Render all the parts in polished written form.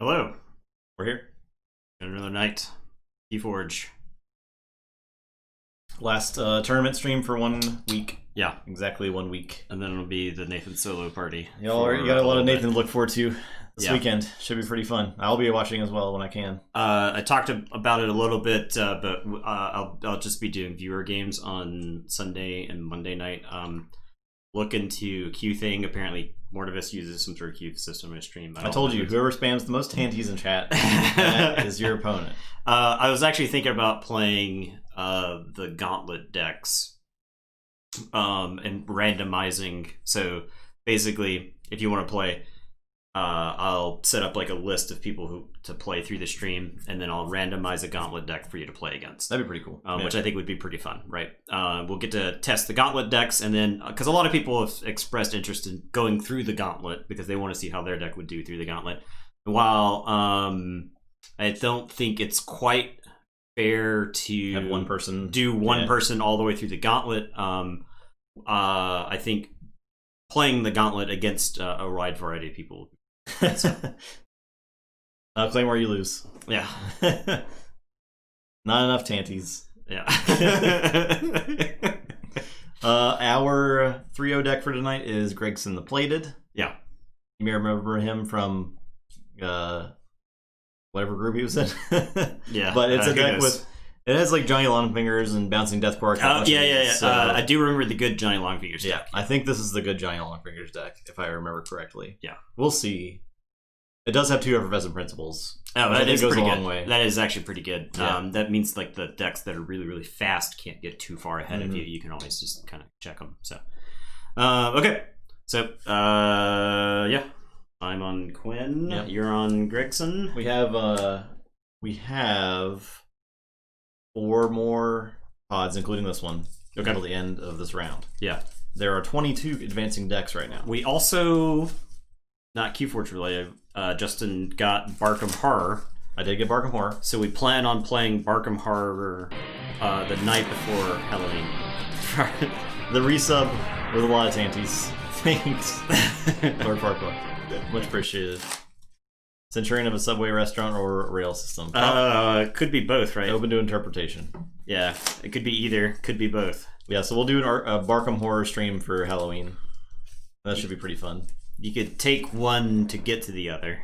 Hello, we're here. Got another night. Keyforge. Last tournament stream for 1 week. Yeah, Exactly 1 week. and then it'll be the Nathan solo party. You got a lot of Nathan bit. to look forward to this weekend. Should be pretty fun. I'll be watching as well when I can. I talked about it a little bit, but I'll just be doing viewer games on Sunday and Monday night. Look into Q thing. Apparently, Mortivis uses some sort of Q system in his stream. I told you, whoever spams the most tanties in chat, that is your opponent. I was actually thinking about playing the Gauntlet decks and randomizing. So basically, if you want to play, I'll set up like a list of people to play through the stream, and then I'll randomize a Gauntlet deck for you to play against. That'd be pretty cool. Which I think would be pretty fun, right? We'll get to test the Gauntlet decks, and then because a lot of people have expressed interest in going through the Gauntlet because they want to see how their deck would do through the Gauntlet. While I don't think it's quite fair to have one person do one person all the way through the Gauntlet. I think playing the Gauntlet against a wide variety of people. So. Claim where you lose. Yeah. Not enough tanties. Yeah. Our 3-0 deck for tonight is Gregson the Plated. Yeah. You may remember him from whatever group he was in. Yeah. But it's a deck with... It has like Johnny Longfingers and Bouncing Death Park. Yeah. So, I do remember the good Johnny Longfingers deck. deck. I think this is the good Johnny Longfingers deck, if I remember correctly. Yeah. We'll see. It does have two effervescent principles. Oh, that is goes pretty a good. long way. That is actually pretty good. Yeah. That means like the decks that are really, really fast can't get too far ahead of you. You can always just kind of check them. So, okay. So, yeah. I'm on Quinn. Yep. You're on Gregson. We have 4 more pods, including this one, until the end of this round. Yeah. There are 22 advancing decks right now. We also, not Keyforge related, Justin got Barkham Horror. I did get Barkham Horror. So we plan on playing Barkham Horror the night before Halloween. The resub with a lot of tanties. Thanks, Lord Farquhar. Much appreciated. Centurion of a subway, restaurant, or rail system. Could be both, right? Open to interpretation. Yeah, it could be either. Could be both. Yeah, so we'll do a Barkham Horror stream for Halloween. That should be pretty fun. You could take one to get to the other.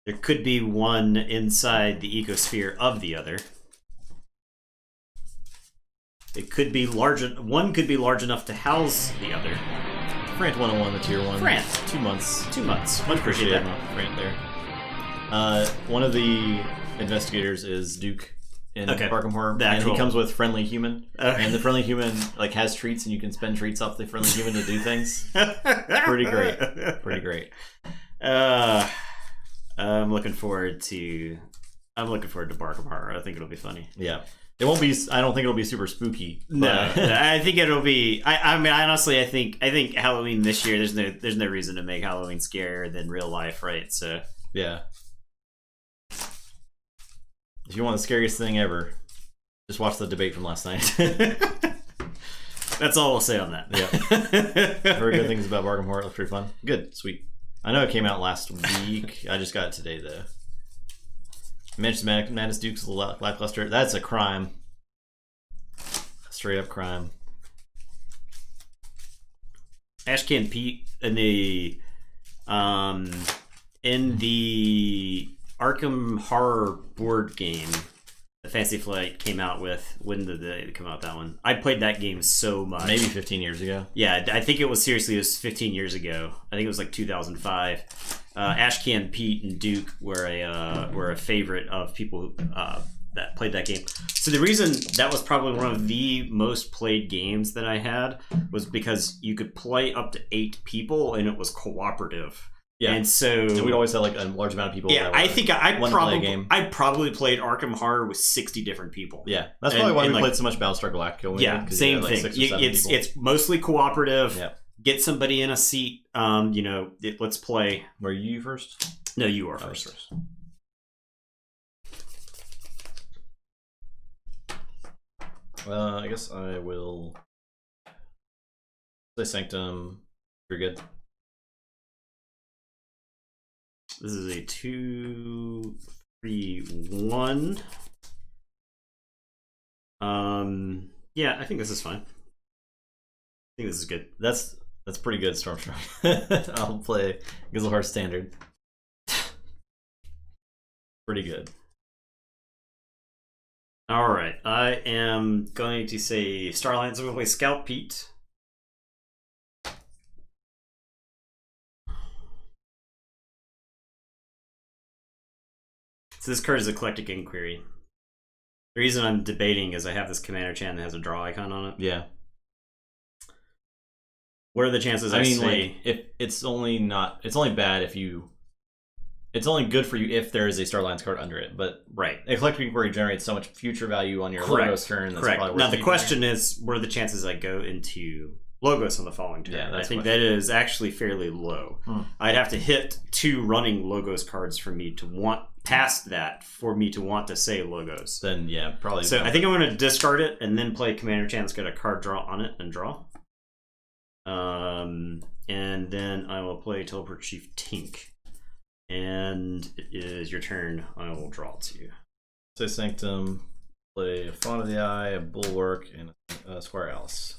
There could be one inside the ecosphere of the other. It could be large. One could be large enough to house the other. Frant 101, the tier 1. Frant. 2 months. 2 months. Much Appreciate appreciated, that. Frant there. One of the investigators is Duke in Barkham Horror, and he comes with Friendly Human. And the Friendly Human like has treats, and you can spend treats off the Friendly Human to do things. Pretty great. Pretty great. I'm looking forward to Barkham Horror. I think it'll be funny. Yeah. It won't be. I don't think it'll be super spooky. No, I think it'll be. I mean, honestly, I think Halloween this year. There's no reason to make Halloween scarier than real life, right? So yeah. If you want the scariest thing ever, just watch the debate from last night. That's all we'll say on that. Yeah. Heard good things about Barkham Horror. It looks pretty fun. Good, sweet. I know it came out last week. I just got it today though. Manchester Madness Duke's a little lackluster. That's a crime. Straight up crime. Ashcan Pete in the Arkham Horror board game that Fantasy Flight came out with. When did they come out with that one? I played that game so much. Maybe 15 years ago. Yeah, I think it was 15 years ago. I think it was like 2005. Ashcan Pete and Duke were a favorite of people who, that played that game. So the reason that was probably one of the most played games that I had was because you could play up to 8 people and it was cooperative. Yeah, and so we'd always have like a large amount of people. Yeah, I think I probably played Arkham Horror with 60 different people. Yeah, that's probably why we played so much Battlestar Galactica. Yeah, same thing. It's mostly cooperative. Yeah. Get somebody in a seat. Let's play. Were you first? No, you are first. I guess I will say Sanctum. You're good. This is a 2/3/1. Yeah, I think this is fine. I think this is good. That's pretty good, Stormstrike. I'll play Gizelhar Standard. Pretty good. All right, I am going to say Starlands. I'm going to play Scout Pete. So this card is Eclectic Inquiry. The reason I'm debating is I have this Commander Chan that has a draw icon on it. Yeah. What are the chances? I mean, like, if it's only bad if you. It's only good for you if there is a Starlands card under it, but right, Eclectic Inquiry generates so much future value on your Logos turn. That's Correct. Now the question is, what are the chances I go into Logos on the following turn? Yeah, I think that is actually fairly low. I'd have to hit 2 running Logos cards for me to want past that for me to want to say Logos. Then yeah, probably. So I think I'm going to discard it and then play Commander Chan that's got a card draw on it and draw. And then I will play Teleport Chief Tink. And it is your turn. I will draw to you. Say Sanctum, play a Fawn of the Eye, a Bulwark, and a Squire Alice.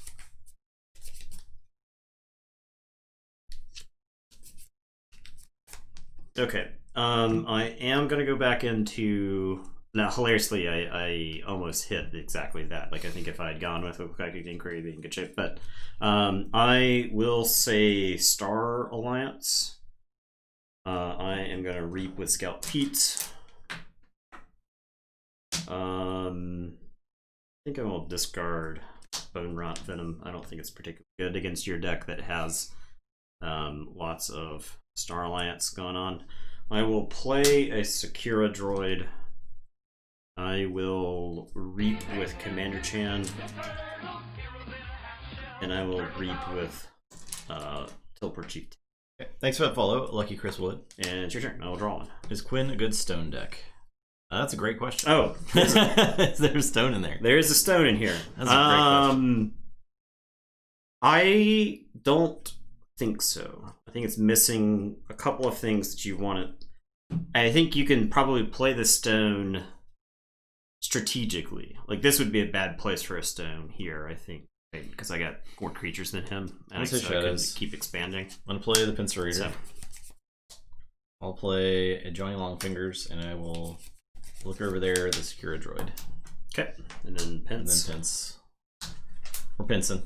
Okay. I am going to go back into... Now, hilariously, I almost hit exactly that. Like, I think if I had gone with Eclectic Inquiry, it'd be in good shape. But I will say Star Alliance. I am going to Reap with Scout Pete. I think I will discard Bone Rot Venom. I don't think it's particularly good against your deck that has lots of Star Alliance going on. I will play a Sakura Droid. I will Reap with Commander Chan. And I will Reap with Teleport Chief. Okay. Thanks for that follow, Lucky Chris Wood. And it's your turn. I will draw one. Is Quinn a good stone deck? That's a great question. Oh, is there a stone in there? There is a stone in here. That's a great question. I don't think so. I think it's missing a couple of things that you want to... I think you can probably play the stone strategically. Like, this would be a bad place for a stone here, I think. Because I got more creatures than him, and I can keep expanding. I'm going to play the Pincer Reader. So. I'll play a Johnny Longfingers, and I will look over there, the Sakura Droid. Okay, and then Pince. And then Pince. We're Pincing.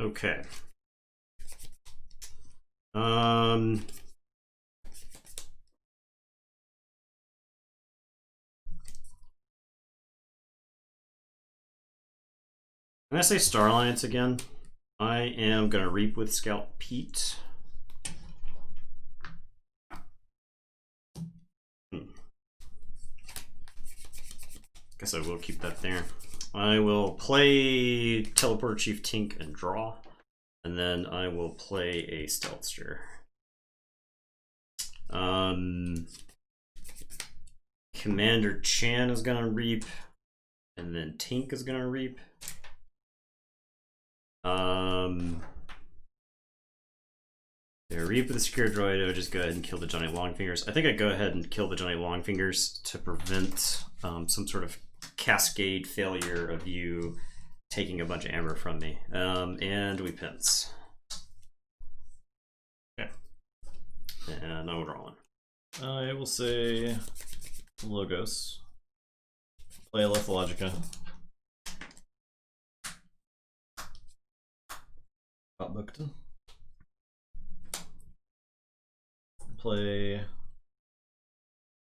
Okay. When I say Star Alliance again, I am going to Reap with Scout Pete. Guess I will keep that there. I will play Teleporter Chief Tink and draw. And then I will play a Stealthster. Commander Chan is going to Reap. And then Tink is going to Reap. Reap with the Secure Droid. I would just go ahead and kill the Johnny Longfingers. I think I'd go ahead and kill the Johnny Longfingers to prevent some sort of cascade failure of you taking a bunch of amber from me. And we Pince. Okay. And I will draw one. I will say Logos. Play a Lithologica. Bookton. Play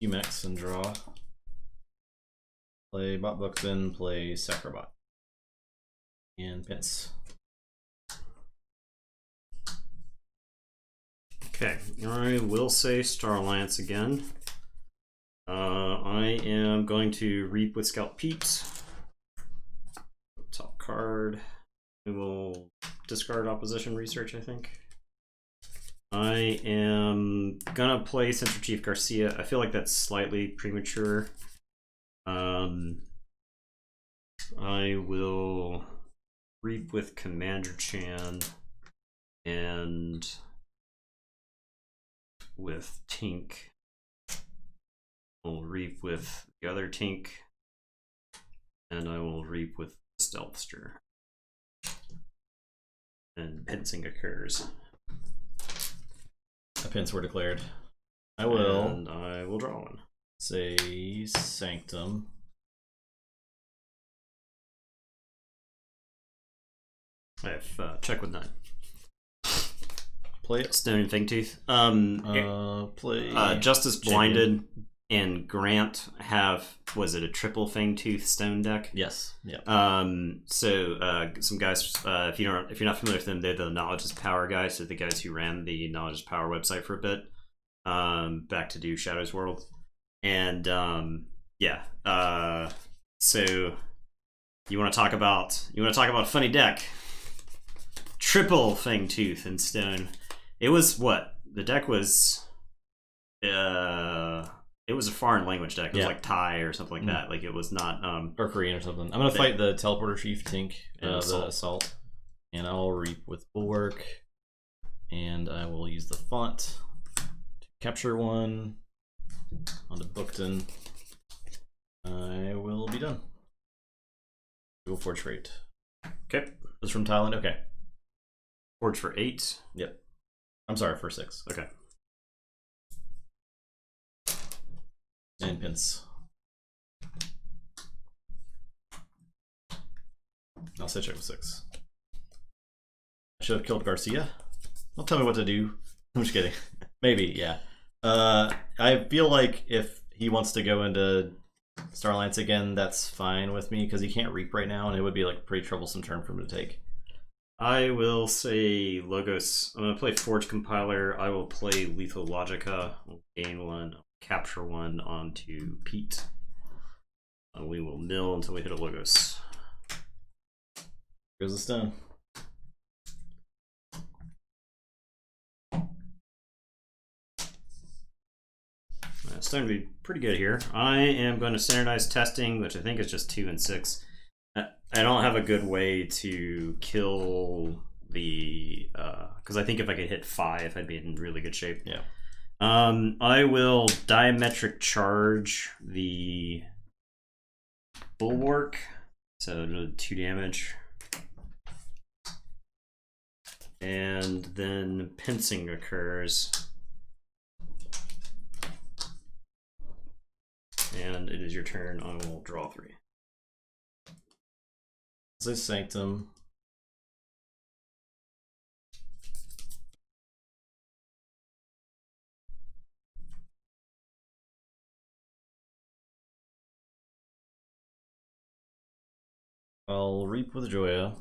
Umex and draw. Play Bot Bookton, play Sacrobot. And Pince. Okay, I will say Star Alliance again. I am going to Reap with Scout Pete. Top card. We will discard Opposition Research, I think. I am gonna play Central Chief Garcia. I feel like that's slightly premature. I will Reap with Commander Chan and with Tink. I'll reap with the other Tink. And I will reap with Stealthster. And pincing occurs. A pinch were declared. I will. And I will draw one. Say Sanctum. I have check with 9. Play it. Stone and Fangtooth. Play. Justice Blinded and Grant have, was it a triple Fangtooth stone deck? Yes. Yeah. So some guys, if you're not familiar with them, they're the Knowledge is Power guys. So the guys who ran the Knowledge is Power website for a bit, back to do Shadows World, and so you want to talk about a funny deck? Triple Fangtooth and Stone. It was what the deck was. It was a foreign language deck. It was like Thai or something like that. Like it was not or Korean or something. I'm gonna fight the Teleporter Chief Tink, the Assault, and I'll reap with Bulwark, and I will use the font to capture one onto Bookton. I will be done. Go Forge for 8. Okay, this is from Thailand. Okay, Forge for 8. Yep. I'm sorry, for 6. Okay. And Pince. I'll say check with 6. I should have killed Garcia. Don't tell me what to do. I'm just kidding. Maybe, yeah. I feel like if he wants to go into Starlance again, that's fine with me, because he can't reap right now, and it would be like a pretty troublesome turn for him to take. I will say Logos. I'm going to play Forge Compiler. I will play Lethal Logica. I'll gain 1. Capture 1 onto Pete. We will mill until we hit a Logos. Here's the stone. Stone would be pretty good here. I am going to standardize testing, which I think is just 2 and 6. I don't have a good way to kill the because I think if I could hit 5, I'd be in really good shape. Yeah. I will diametric charge the Bulwark, so 2 damage, and then pincing occurs, and it is your turn. I will draw 3. Say Sanctum. I'll reap with Joya.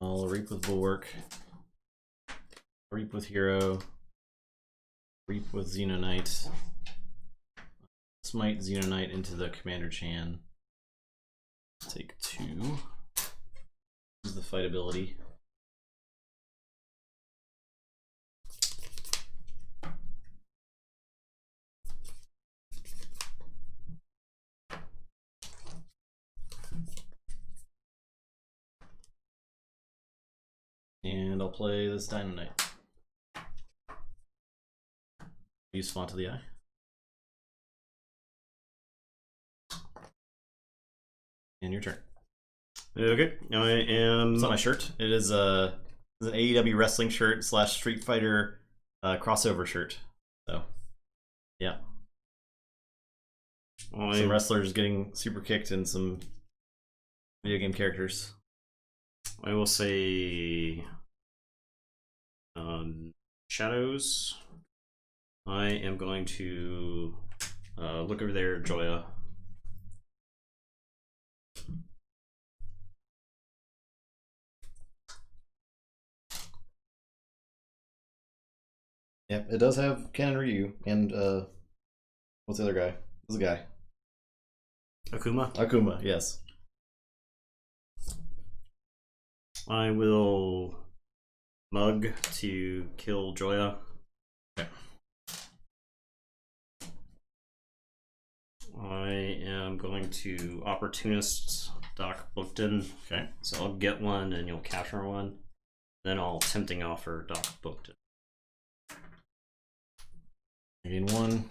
I'll reap with Bulwark. Reap with Hero. Reap with Xenonite. Smite Xenonite into the Commander Chan. Take 2. This is the fight ability. And I'll play this Dynamite. Use Font of the Eye. And your turn. Okay, I am. It's on my shirt. It is an AEW wrestling shirt / Street Fighter crossover shirt. So, yeah. Some wrestlers getting super kicked and some video game characters. I will say Shadows. I am going to look over there, Joya. Yeah, it does have Ken and Ryu, and what's the other guy? Who's the guy? Akuma? Akuma, yes. I will mug to kill Joya. Okay. I am going to Opportunist Doc Bookton. Okay. So I'll get 1 and you'll capture 1. Then I'll Tempting Offer Doc Booked. Gain 1.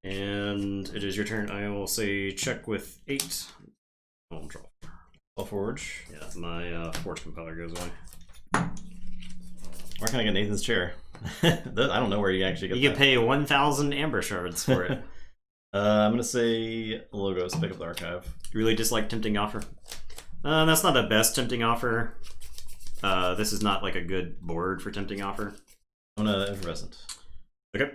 And it is your turn. I will say check with 8. I'll draw. I'll forge. Yeah, my forge compiler goes away. Where can I get Nathan's chair? I don't know where you actually get. You can pay 1,000 amber shards for it. I'm gonna say Logos. Pick up the archive. You really dislike Tempting Offer? That's not the best Tempting Offer. This is not like a good board for Tempting Offer. I'm gonna Effervescent. Okay.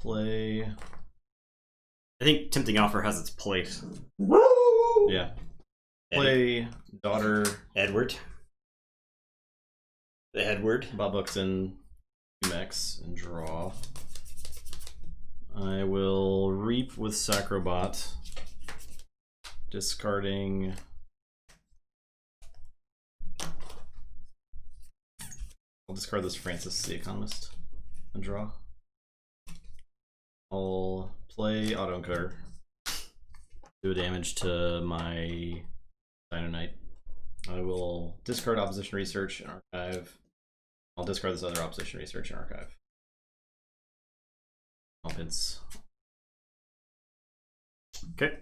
Play. I think Tempting Offer has its place. Yeah. Play Daughter Edward. The Edward. Bob Buxton, Max, and draw. I will Reap with Sacrobot, discarding. I'll discard this Francis the Economist and draw. I'll play Autoencoder. Do damage to my Dino Knight. I will discard Opposition Research and Archive. I'll discard this other Opposition Research and Archive. Offense. Okay.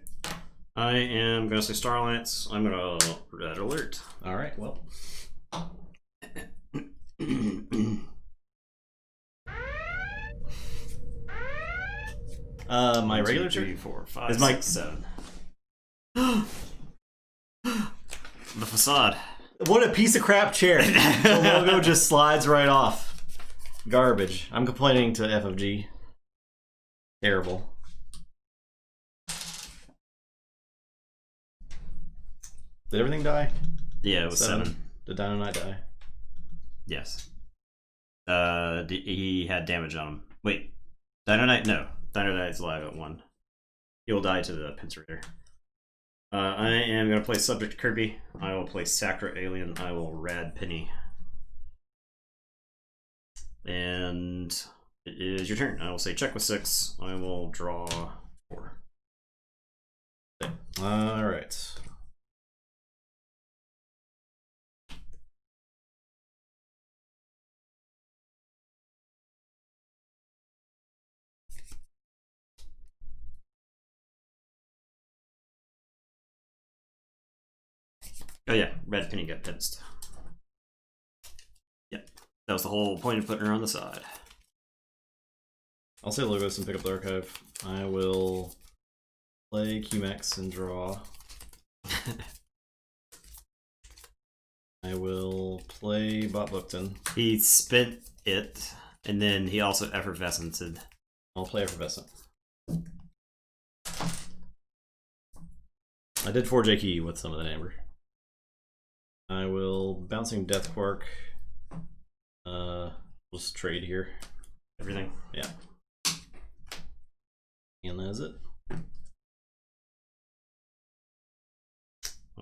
I am going to say Star Alliance. I'm going to Red Alert. Alright, well. My regular 2, 3, 4, 5, is my 6, 7. The facade. What a piece of crap chair. The logo just slides right off. Garbage. I'm complaining to FFG. Terrible. Did everything die? Yeah, it was 7. Did Dino Knight die? Yes. He had damage on him. Wait. Dino Knight? No. Dino Knight's alive at 1. He'll die to the Pincer Raider. I am going to play Subject Kirby. I will play Sacra Alien. I will Rad Penny. And it is your turn. I will say check with 6. I will draw 4. Okay. Alright. Oh yeah, Red Penny got pinched. Yep. That was the whole point of putting her on the side. I'll say Logos and pick up the archive. I will play QMax and draw. I will play Bob Buckton. He spent it, and then he also effervescented. I'll play Effervescent. I did forge a key with some of that amber. I will Bouncing Death Quark. Just trade here. Everything. Yeah. And that's it.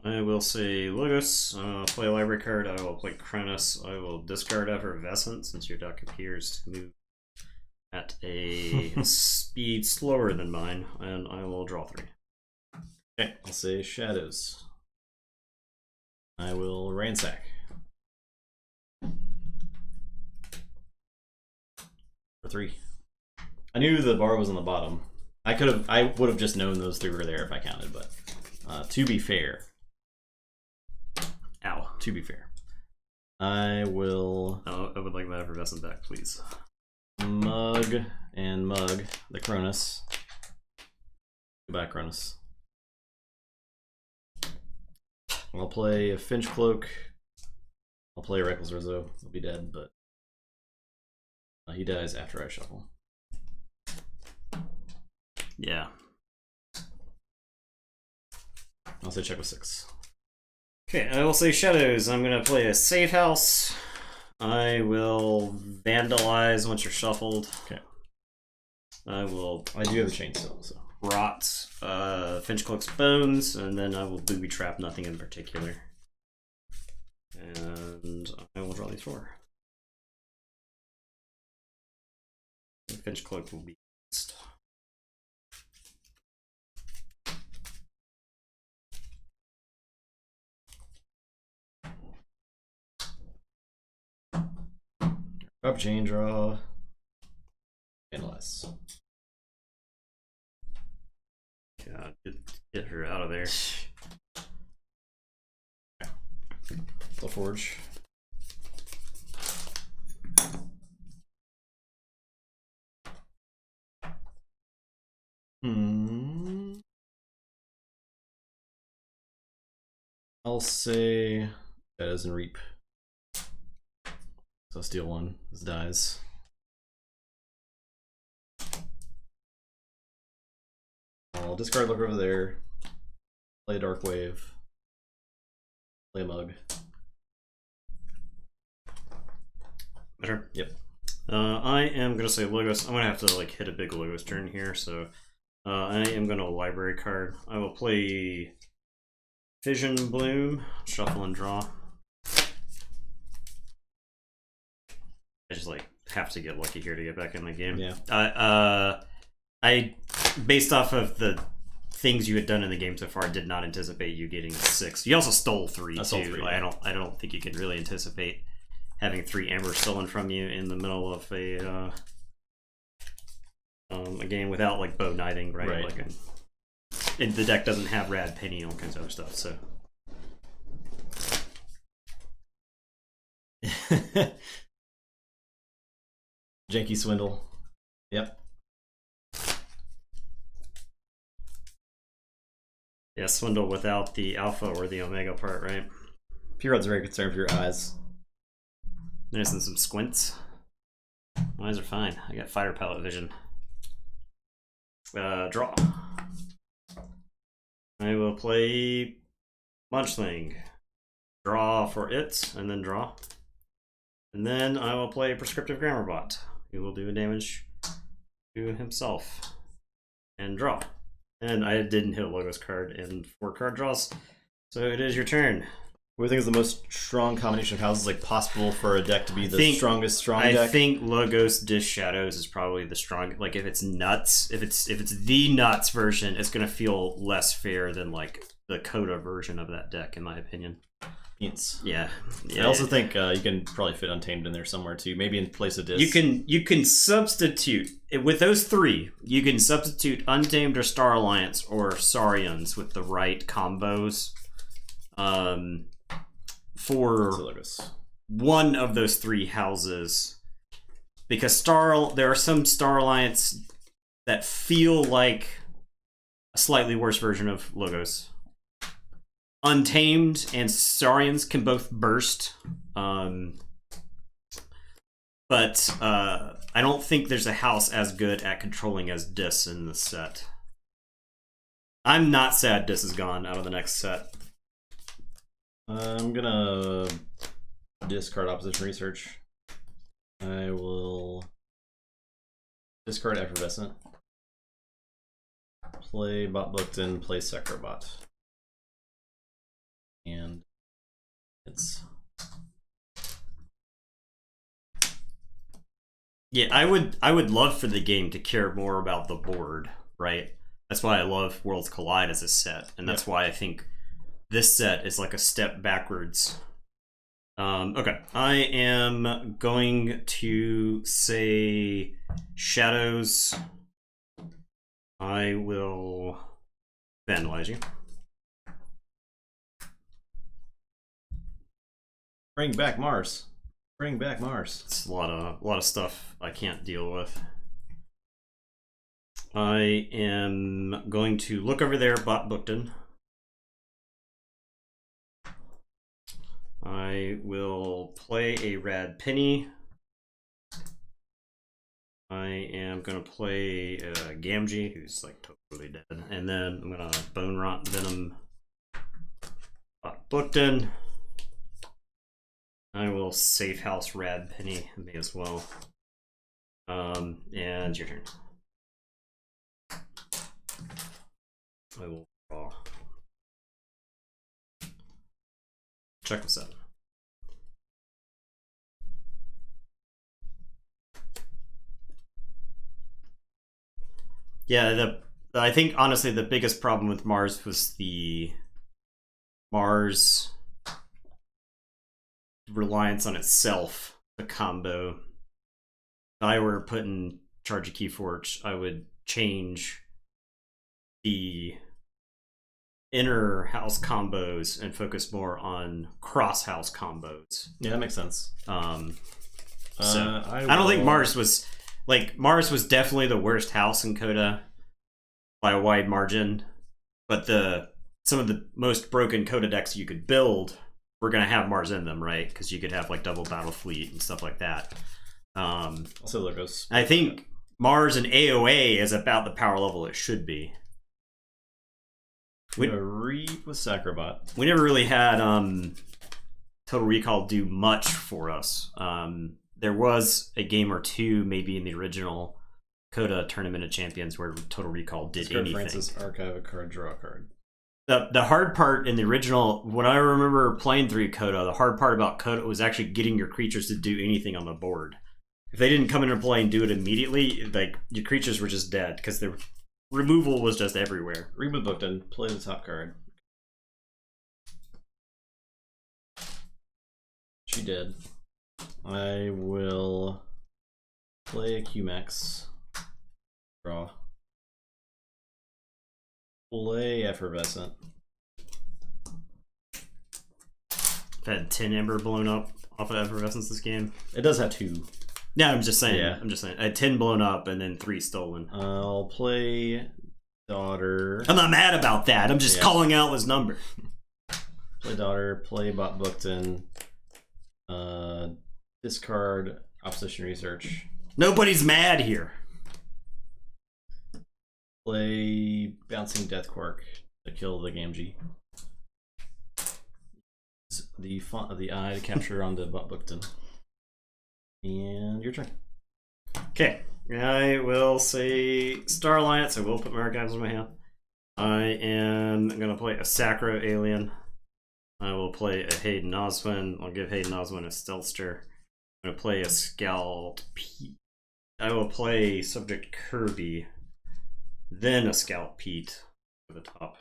I will say Logos. Play a library card. I will play Cronus. I will discard Effervescent since your deck appears to move at a speed slower than mine, and I will draw 3. Okay, I'll say Shadows. I will Ransack. For 3. I knew the bar was on the bottom. I would have just known those 3 were there if I counted, but to be fair. Ow. To be fair. I will I would like my Effervescent back, please. Mug and Mug the Cronus. Goodbye, Cronus. I'll play a Finch Cloak. I'll play a Reckless Rizzo. He'll be dead, but he dies after I shuffle. Yeah. I'll say check with 6. Okay, I will say Shadows. I'm going to play a Safe House. I will Vandalize once you're shuffled. Okay. I will... I do have a chain still, so... Rot Finch Cloak's Bones, and then I will Booby Trap nothing in particular. And I will draw these 4. Finch Cloak will be used. Up chain draw. Analyze. God, get her out of there. Keyforge. I'll say that doesn't reap. So steal one. This dies. I'll discard look over there. Play a Dark Wave. Play a Mug. Better? Yep. I am gonna say Logos. I'm gonna have to like hit a big Logos turn here, so I am gonna library card. I will play Fission Bloom, shuffle and draw. I just like have to get lucky here to get back in the game. Yeah. I based off of the things you had done in the game so far, did not anticipate you getting 6. You also stole 3 too. Three, yeah. I don't think you could really anticipate having 3 Amber stolen from you in the middle of a game without like bow knighting, right? Like and the deck doesn't have Rad Penny and all kinds of other stuff, so. Janky Swindle. Yep. Yeah, Swindle without the alpha or the omega part, right? P-Rod's very concerned for your eyes. There's some squints. My eyes are fine. I got fighter pilot vision. Draw. I will play Munchling. Draw for it, and then draw. And then I will play Prescriptive Grammar Bot. He will do damage to himself. And draw. And I didn't hit a Logos card in 4 card draws. So it is your turn. What do you think is the most strong combination of houses like possible for a deck to be the strongest strong deck? I think Logos Dish Shadows is probably the strong. Like if it's nuts, if it's the nuts version, it's gonna feel less fair than like the Coda version of that deck, in my opinion. Yeah. I also think you can probably fit Untamed in there somewhere too. Maybe in place of Dis. You can substitute with those 3. You can substitute Untamed or Star Alliance or Saurians with the right combos. For one of those 3 houses, because there are some Star Alliance that feel like a slightly worse version of Logos. Untamed and Saurians can both burst, but I don't think there's a house as good at controlling as Dis in this set. I'm not sad Dis is gone out of the next set. I'm gonna discard Opposition Research. I will discard Effervescent. Play Bot Bookton, play Secrobot. And it's... Yeah, I would love for the game to care more about the board, right? That's why I love Worlds Collide as a set, and that's why I think this set is like a step backwards. Okay, I am going to say Shadows. I will vandalize you. Bring back Mars. Bring back Mars. It's a lot of stuff I can't deal with. I am going to look over there, Bot Bookton. I will play a Rad Penny. I am going to play Gamgee, who's like totally dead. And then I'm going to Bone Rot Venom Bot Bookton. I will Safe House Rad Penny me as well. And your turn. I will draw. Check this out. Yeah, I think honestly the biggest problem with Mars was the Mars reliance on itself, the combo. If I were put in charge of Keyforge, I would change the inner house combos and focus more on cross house combos. Yeah, that makes sense. So I don't think Mars was definitely the worst house in Coda by a wide margin, but some of the most broken Coda decks you could build were going to have Mars in them, right? Because you could have like double battle fleet and stuff like that. Also logos. I think Mars and AOA is about the power level it should be. We Reap with Sacrobot. We never really had Total Recall do much for us. There was a game or two, maybe in the original Coda Tournament of Champions, where Total Recall did anything. Francis, archive a card, draw a card. The hard part in the original, when I remember playing through Coda, the hard part about Coda was actually getting your creatures to do anything on the board. If they didn't come into play and do it immediately, like your creatures were just dead because the removal was just everywhere. Read with Bookton, play the top card. She did. I will play a QMax. Draw. Play Effervescent. I've had 10 Ember blown up off of Effervescence this game. It does have 2. Yeah, I'm just saying. Yeah. I had 10 blown up and then 3 stolen. I'll play Daughter. I'm not mad about that. I'm just calling out this number. Play Daughter, play Bot Bookton. Discard Opposition Research. Nobody's mad here. Play Bouncing Death Quark to kill the Gamgee. The font of the eye to capture onto Bot Bookton. And your turn. Okay. I will say Star Alliance. I will put my archives in my hand. I am going to play a Sacro Alien. I will play a Hayden Oswin. I'll give Hayden Oswin a Stealthster. I'm going to play a Scout Pete. I will play Subject Kirby. Then a Scout Pete for the top.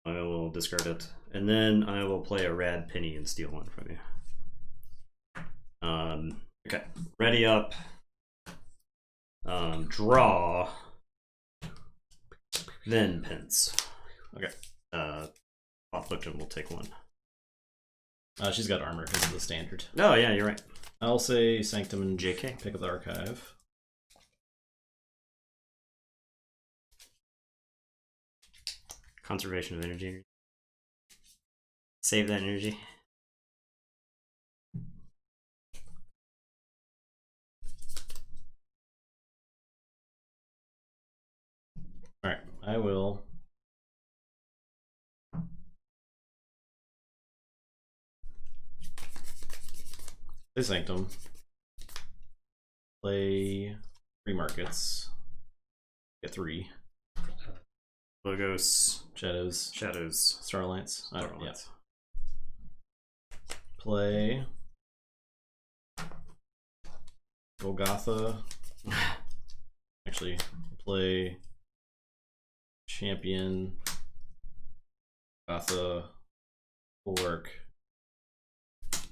I will discard it. And then I will play a Rad Penny and steal one from you. Okay. Ready up. Draw. Then Pince. Okay. Affliction will take one. She's got armor. This is the standard. Oh yeah, you're right. I'll say Sanctum and JK. Pick up the archive. Conservation of energy. Save that energy. Alright, I will play Sanctum. Play 3 markets. Get 3. Logos. Shadows. Star Alliance. Star Alliance. Yeah. Play Golgotha. Actually, play Champion. Golgotha. Bulwark.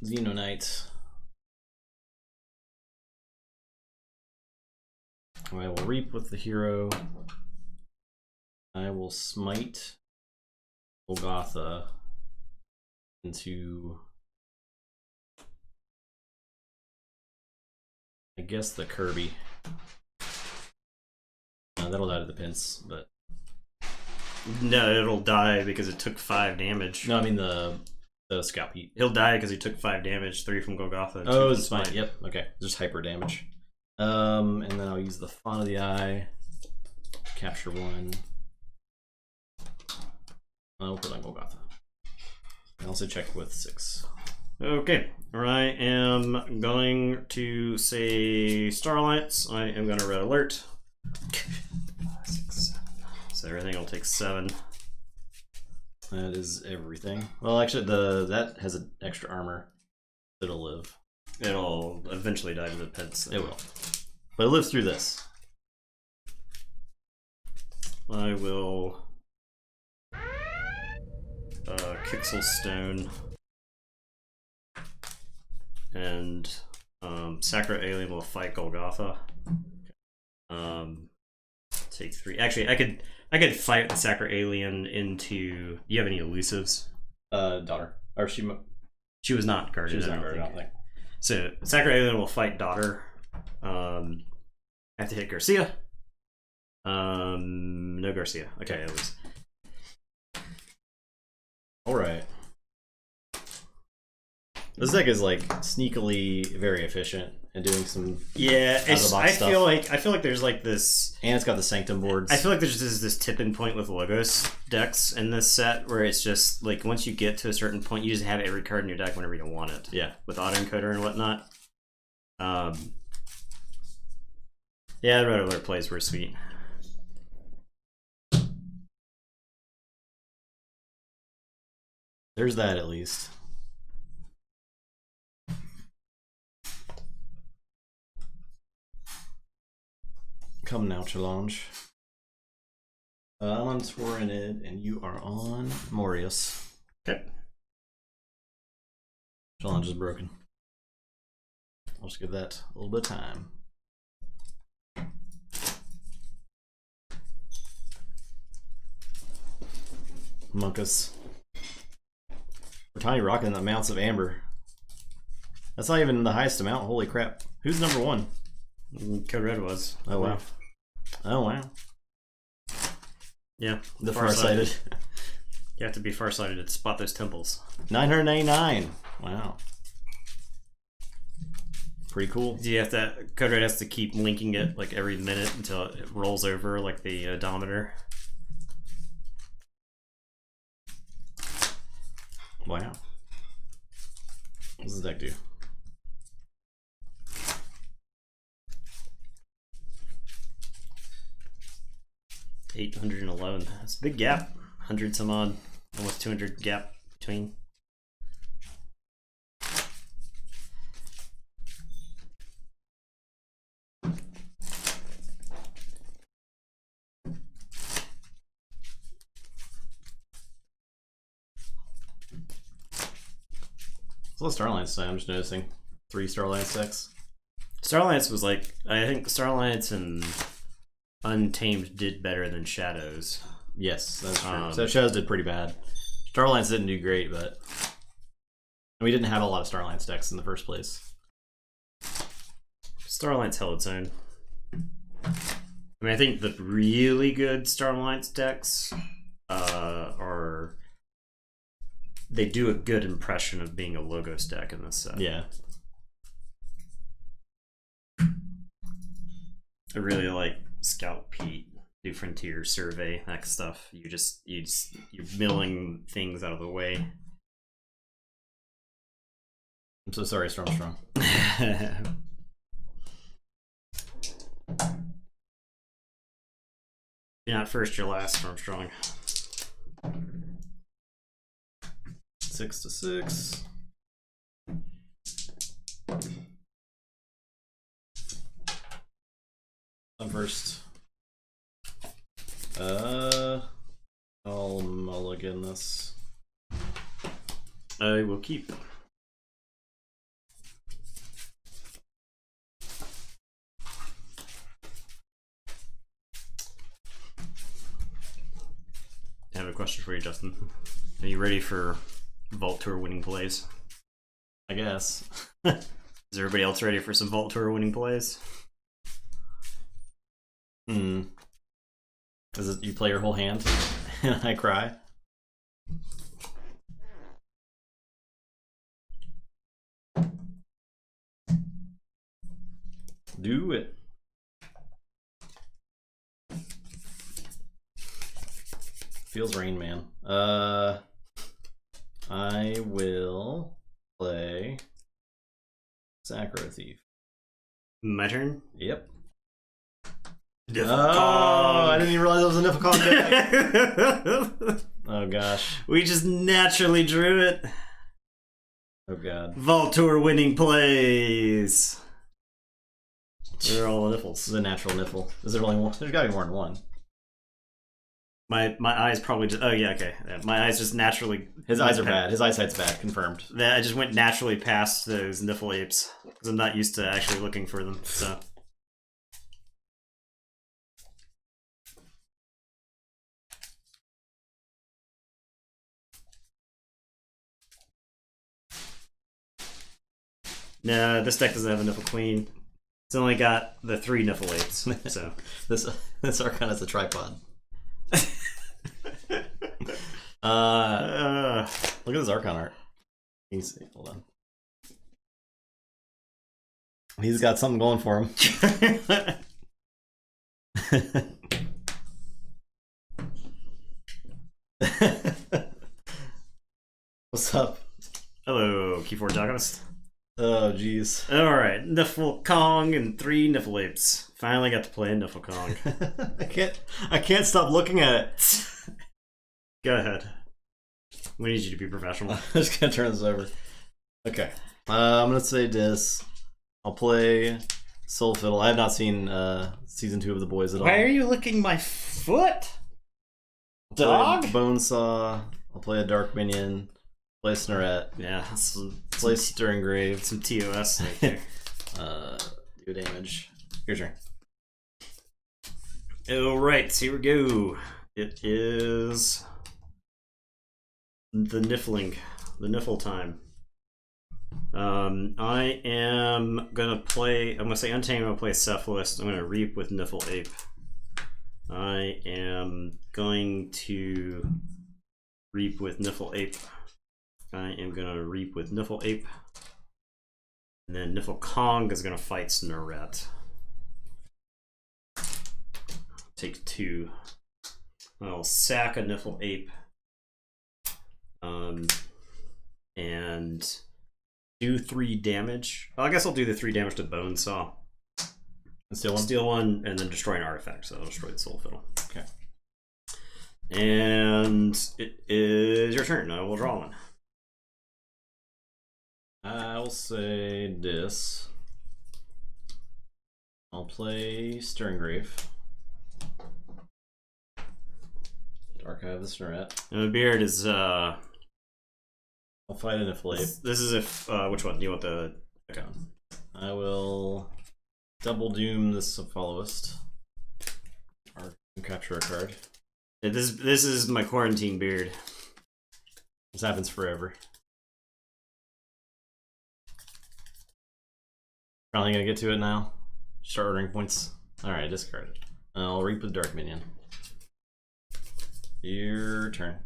Xenonite. I will Reap with the hero. I will Smite Golgotha into, I guess, the Kirby. That'll die to the Pince, but no, it'll die because it took 5 damage. No, I mean the Scout Pete. He'll die because he took 5 damage, 3 from Golgotha. And 2 oh, from it's fine. Yep. Okay, just hyper damage. And then I'll use the Fawn of the Eye. Capture 1. I'll put on Golgotha. I also check with 6. Okay, I am going to say Star Alliance. I am going to Red Alert. 6, 7. So everything will take 7. That is everything. Well, actually, that has an extra armor. It'll live. It'll eventually die to the Pince. It will. But it lives through this. I will Kixel Stone and Sacro Alien will fight Golgotha. Take 3. Actually, I could fight the Sacro Alien into. Do you have any elusives? Daughter. Or she was not guarded. She was not guarded, I don't think. So Sacro Alien will fight Daughter. I have to hit Garcia. No Garcia. Okay, it was. Alright. This deck is like sneakily very efficient and doing some I feel like there's like this, and it's got the Sanctum boards. I feel like there's this tipping point with Logos decks in this set where it's just like once you get to a certain point, you just have every card in your deck whenever you want it. Yeah, with autoencoder and whatnot. Yeah, the Red Alert plays were sweet. There's that at least. Come now, Challenge. I'm on Taurinid, and you are on Morius. Okay. Challenge is broken. I'll just give that a little bit of time. Monkus. We're tiny rocking the amounts of amber. That's not even the highest amount. Holy crap. Who's number 1? Code Red was. Oh wow. Oh wow. Yeah. The Farsighted. You have to be farsighted to spot those temples. 989. Wow. Pretty cool. Do you have to? Code Red has to keep linking it like every minute until it rolls over like the odometer. Wow. What does this deck do? $811. That's a big gap. 100 some odd, almost 200 gap between. What's Starlight say? I'm just noticing 3 Starlight decks. Starlights was like, I think Starlights and Untamed did better than Shadows. Yes, that's true. So Shadows did pretty bad. Starlights didn't do great, but we didn't have a lot of Starlights decks in the first place. Starlights held its own. I mean, I think the really good Starlights decks are... They do a good impression of being a Logos deck in this set. Yeah. I really like Scout Pete, do Frontier Survey, that stuff. You're milling things out of the way. I'm so sorry, Strong. You're not first, you're last, Strong. 6 to 6. I'm first. I'll mulligan this. I will keep. I have a question for you, Justin. Are you ready for Vault Tour winning plays? I guess. Is everybody else ready for some Vault Tour winning plays? Is it you play your whole hand and I cry? Do it. Feels Rain Man. I will play Sacro Thief. My turn? Yep. Oh, I didn't even realize it was a Nifacon deck. Oh gosh. We just naturally drew it. Oh god. Vault Tour winning plays. They're all niffles. The natural niffle. Is there only one? There's gotta be more than one. My eyes probably just... Oh, yeah, okay. My eyes just naturally... His eyes are bad. His eyesight's bad. Confirmed. I just went naturally past those Niffle apes. Because I'm not used to actually looking for them, so... Nah, this deck doesn't have a Niffle Queen. It's only got the 3 Niffle apes, so... this Archon is a tripod. Look at this Archon art. Can you see? Hold on. He's got something going for him. What's up? Hello, Keyforge Alchemist. Oh, jeez. Alright, Niffle Kong and 3 Niffle apes. Finally got to play Niffle Kong. I can't stop looking at it. Go ahead. We need you to be professional. I'm just gonna turn this over. Okay. I'm gonna say this. I'll play Soul Fiddle. I have not seen season 2 of The Boys at all. Why are you licking my foot? Dog? Bonesaw. I'll play a Dark Minion. Play Snorette. Yeah. Play Stirring Grave. Some TOS right there. Do damage. Your turn. Alright, so here we go. It is the Niffling. The Niffle time. I am gonna play... I'm gonna say Untamed, I'm gonna play Cephalist. I'm gonna Reap with Niffle Ape. I am going to Reap with Niffle Ape. I am gonna Reap with Niffle Ape. And then Niffle Kong is gonna fight Snorette. Take 2. I'll sack a Niffle Ape. And do 3 damage. Well, I guess I'll do the 3 damage to Bonesaw. Steal one, and then destroy an artifact, so I'll destroy the Soul Fiddle. Okay. And it is your turn. I will draw one. I'll say this. I'll play Stirring Grave. Archive the Snorette. And the beard is I'll fight a Niffle Ape. This is if which one? Do you want the okay. I will double doom this Soloist. Or capture a card. Yeah, this is my quarantine beard. This happens forever. Probably gonna get to it now. Start ordering points. Alright, discard it. I'll Reap with Dark Minion. Your turn.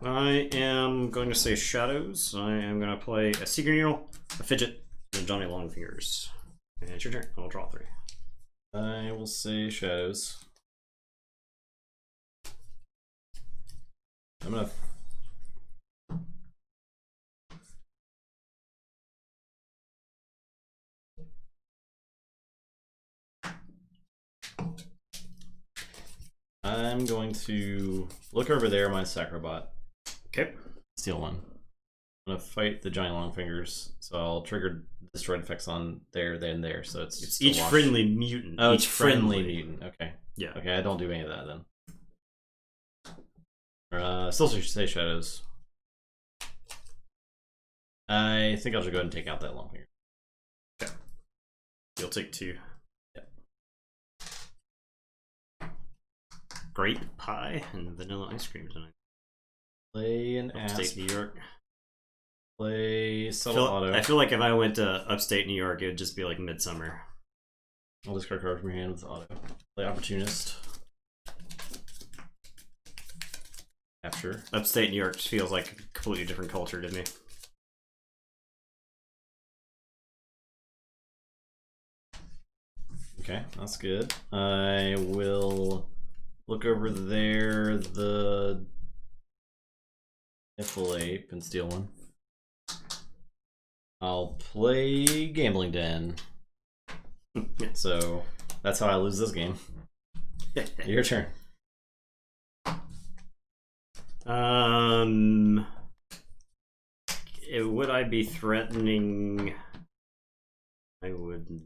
I am going to say Shadows. I am going to play a Secret Needle, a Fidget, and Johnny Longfingers. And it's your turn. I'll draw 3. I will say Shadows. I'm gonna to look over there, my Sacrobot. Okay. Steal one. I'm gonna fight the Giant Longfingers, so I'll trigger destroyed effects on there, then there. So it's each friendly mutant. Oh, each friendly mutant. Okay. Yeah. Okay, I don't do any of that then. Still should say Shadows. I think I'll just go ahead and take out that Longfinger. Okay. You'll take 2. Yeah. Grape pie and vanilla ice cream tonight. Play an Upstate New York. Play Subtle Auto. I feel like if I went to upstate New York, it would just be like midsummer. I'll discard card from your hand with Auto. Play Opportunist. Capture. Upstate New York just feels like a completely different culture to me. Okay, that's good. I will look over there, the Niffle Ape, and steal one. I'll play Gambling Den. So that's how I lose this game. Your turn. Would I be threatening? I wouldn't.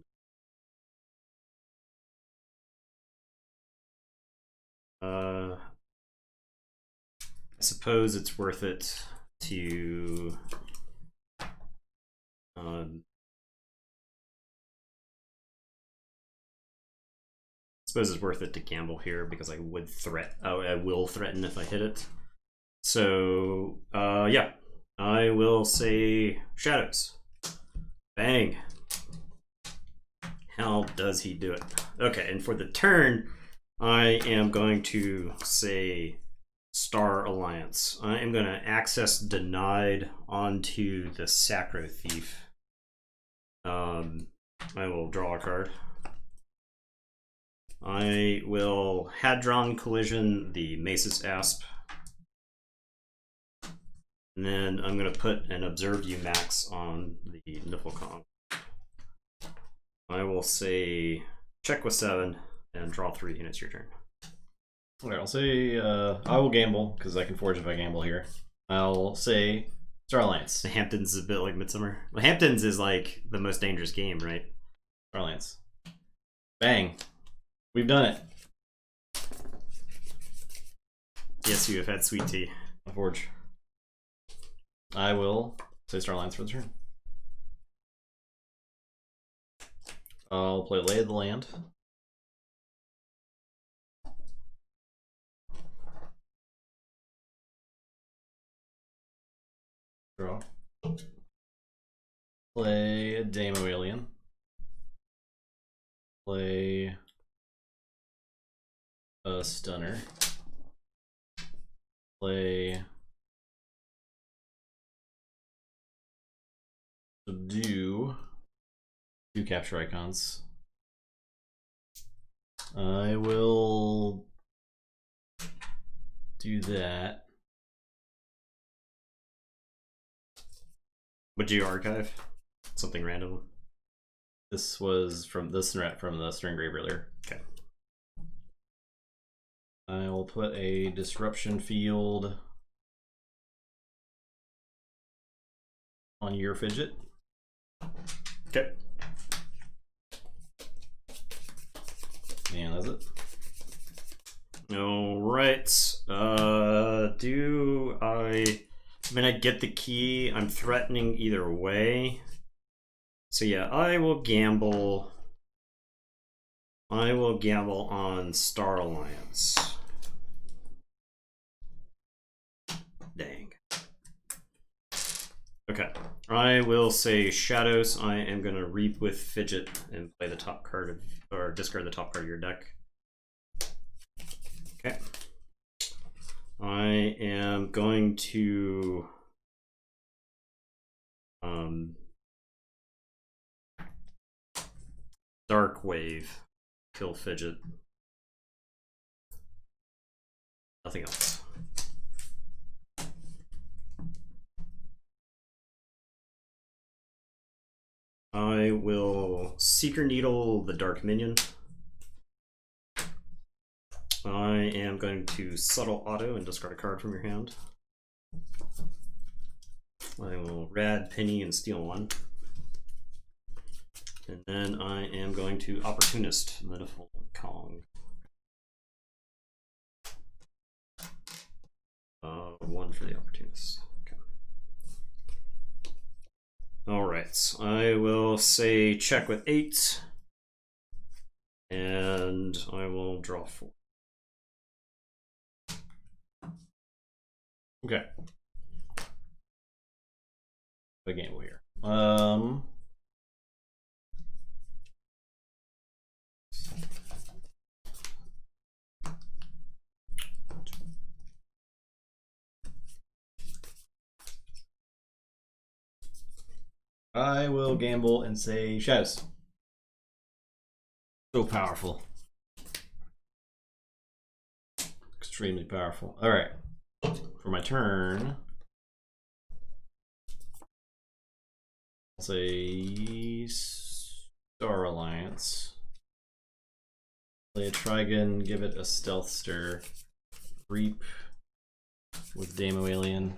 I suppose it's worth it to gamble here because I will threaten if I hit it. So yeah, I will say shadows. Bang. How does he do it? Okay, and for the turn, I am going to say Star Alliance. I am going to access denied onto the Sacro Thief. I will draw a card. I will Hadron Collision the Mace's Asp. And then I'm going to put an Observe You Max on the Niflkong. I will say check with 7 and draw 3 units your turn. Okay, I'll say I will gamble because I can forge if I gamble here. I'll say Star Alliance. The Hamptons is a bit like Midsummer. Well, Hamptons is like the most dangerous game, right? Star Alliance. Bang. We've done it. Yes, you have had sweet tea. A forge. I will say Star Alliance for the turn. I'll play Lay of the Land. Draw. Play a Demo Alien. Play a Stunner. Play Subdue. 2 capture icons. I will do that. Would you archive something random? This was from the String Grave earlier. Okay. I will put a Disruption Field on your Fidget. Okay. And that's it. All right. Do I mean, I get the key. I'm threatening either way. So yeah, I will gamble. I will gamble on Star Alliance. Dang. Okay. I will say Shadows. I am going to Reap with Fidget and play the top card of, or discard the top card of your deck. Okay. I am going to Dark Wave, kill Fidget. Nothing else. I will Seeker Needle the Dark Minion. I am going to Subtle Auto and discard a card from your hand. I will Rad Penny and steal 1. And then I am going to Opportunist the Niflkong. 1 for the Opportunist. Okay. Alright, I will say check with 8. And I will draw 4. Okay. A gamble here. I will gamble and say Shadows. So powerful. Extremely powerful. All right. For my turn, I'll say Star Alliance. Play a Trigon, give it a Stealth Stir. Reap with Damo Alien.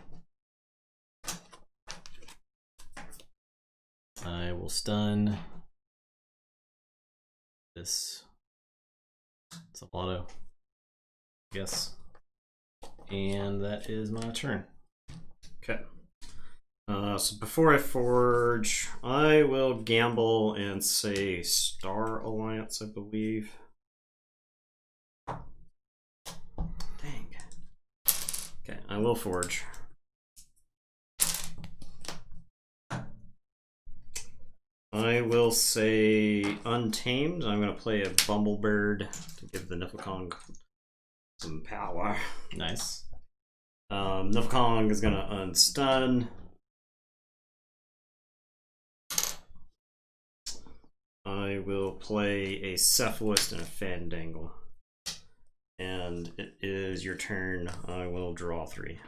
I will stun this. It's a auto, yes. And that is my turn. Okay. So before I forge, I will gamble and say Star Alliance, I believe. Dang. Okay, I will forge. I will say Untamed. I'm going to play a Bumblebird to give the Niflkong some power. Nice. Niflkong is going to unstun. I will play a Cephalist and a Fandangle. And it is your turn. I will draw 3.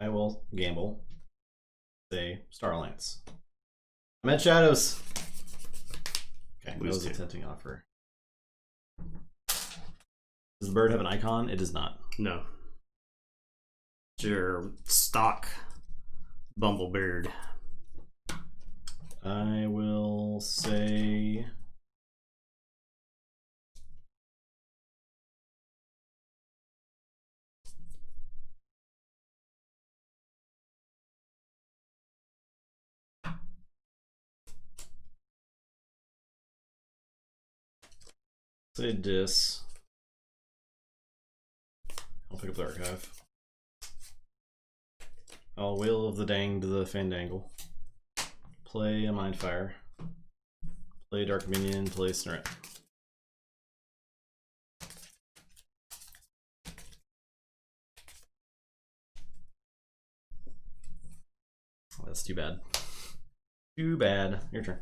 I will gamble. Say Star Alliance. I'm at Shadows. Okay, that was a tempting offer. Does the bird have an icon? It does not. No. It's your stock Bumblebird. I will say dis. I'll pick up the archive. I'll Wheel of the Dang to the Fandangle. Play a Mindfire. Play Dark Minion, play Snurret. Oh, that's too bad. Too bad. Your turn.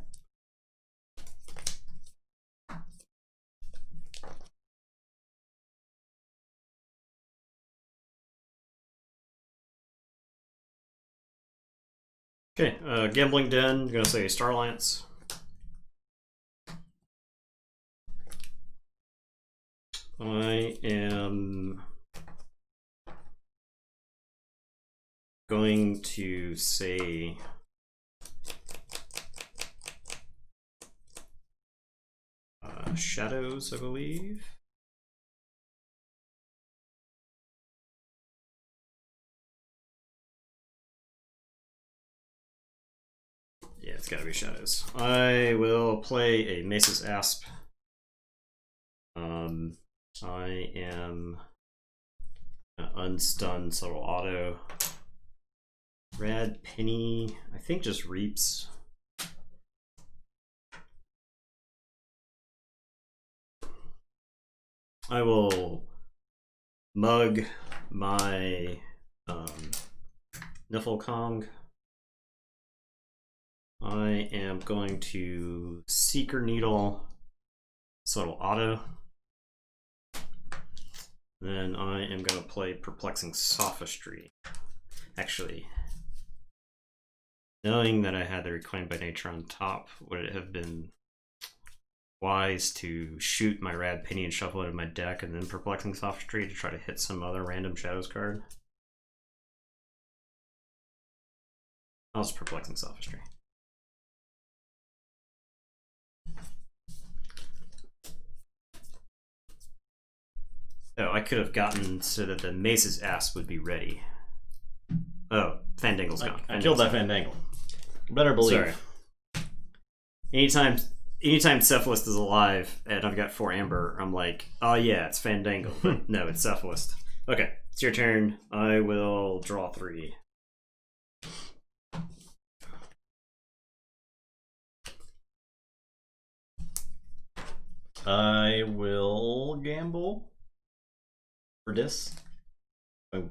Okay, Gambling Den, I'm going to say Star Alliance. I am going to say Shadows, I believe. Yeah, it's gotta be Shadows. I will play a Mace's Asp. I am unstun, so it'll auto. Rad Penny, I think just Reaps. I will mug my Niflkong. I am going to Seeker Needle, so it'll auto. Then I am going to play Perplexing Sophistry. Actually, knowing that I had the Reclaimed by Nature on top, would it have been wise to shoot my Rad Penny and shuffle it in my deck and then Perplexing Sophistry to try to hit some other random Shadows card? I'll just Perplexing Sophistry. Oh, I could have gotten so that the Mace's Asp would be ready. Oh, Fandangle's gone. I killed that Fandangle. Better believe. Sorry. Anytime Cephalist is alive and I've got 4 Amber, I'm like, oh yeah, it's Fandangle. But no, it's Cephalist. Okay, it's your turn. I will draw 3. I will gamble for this. Boom.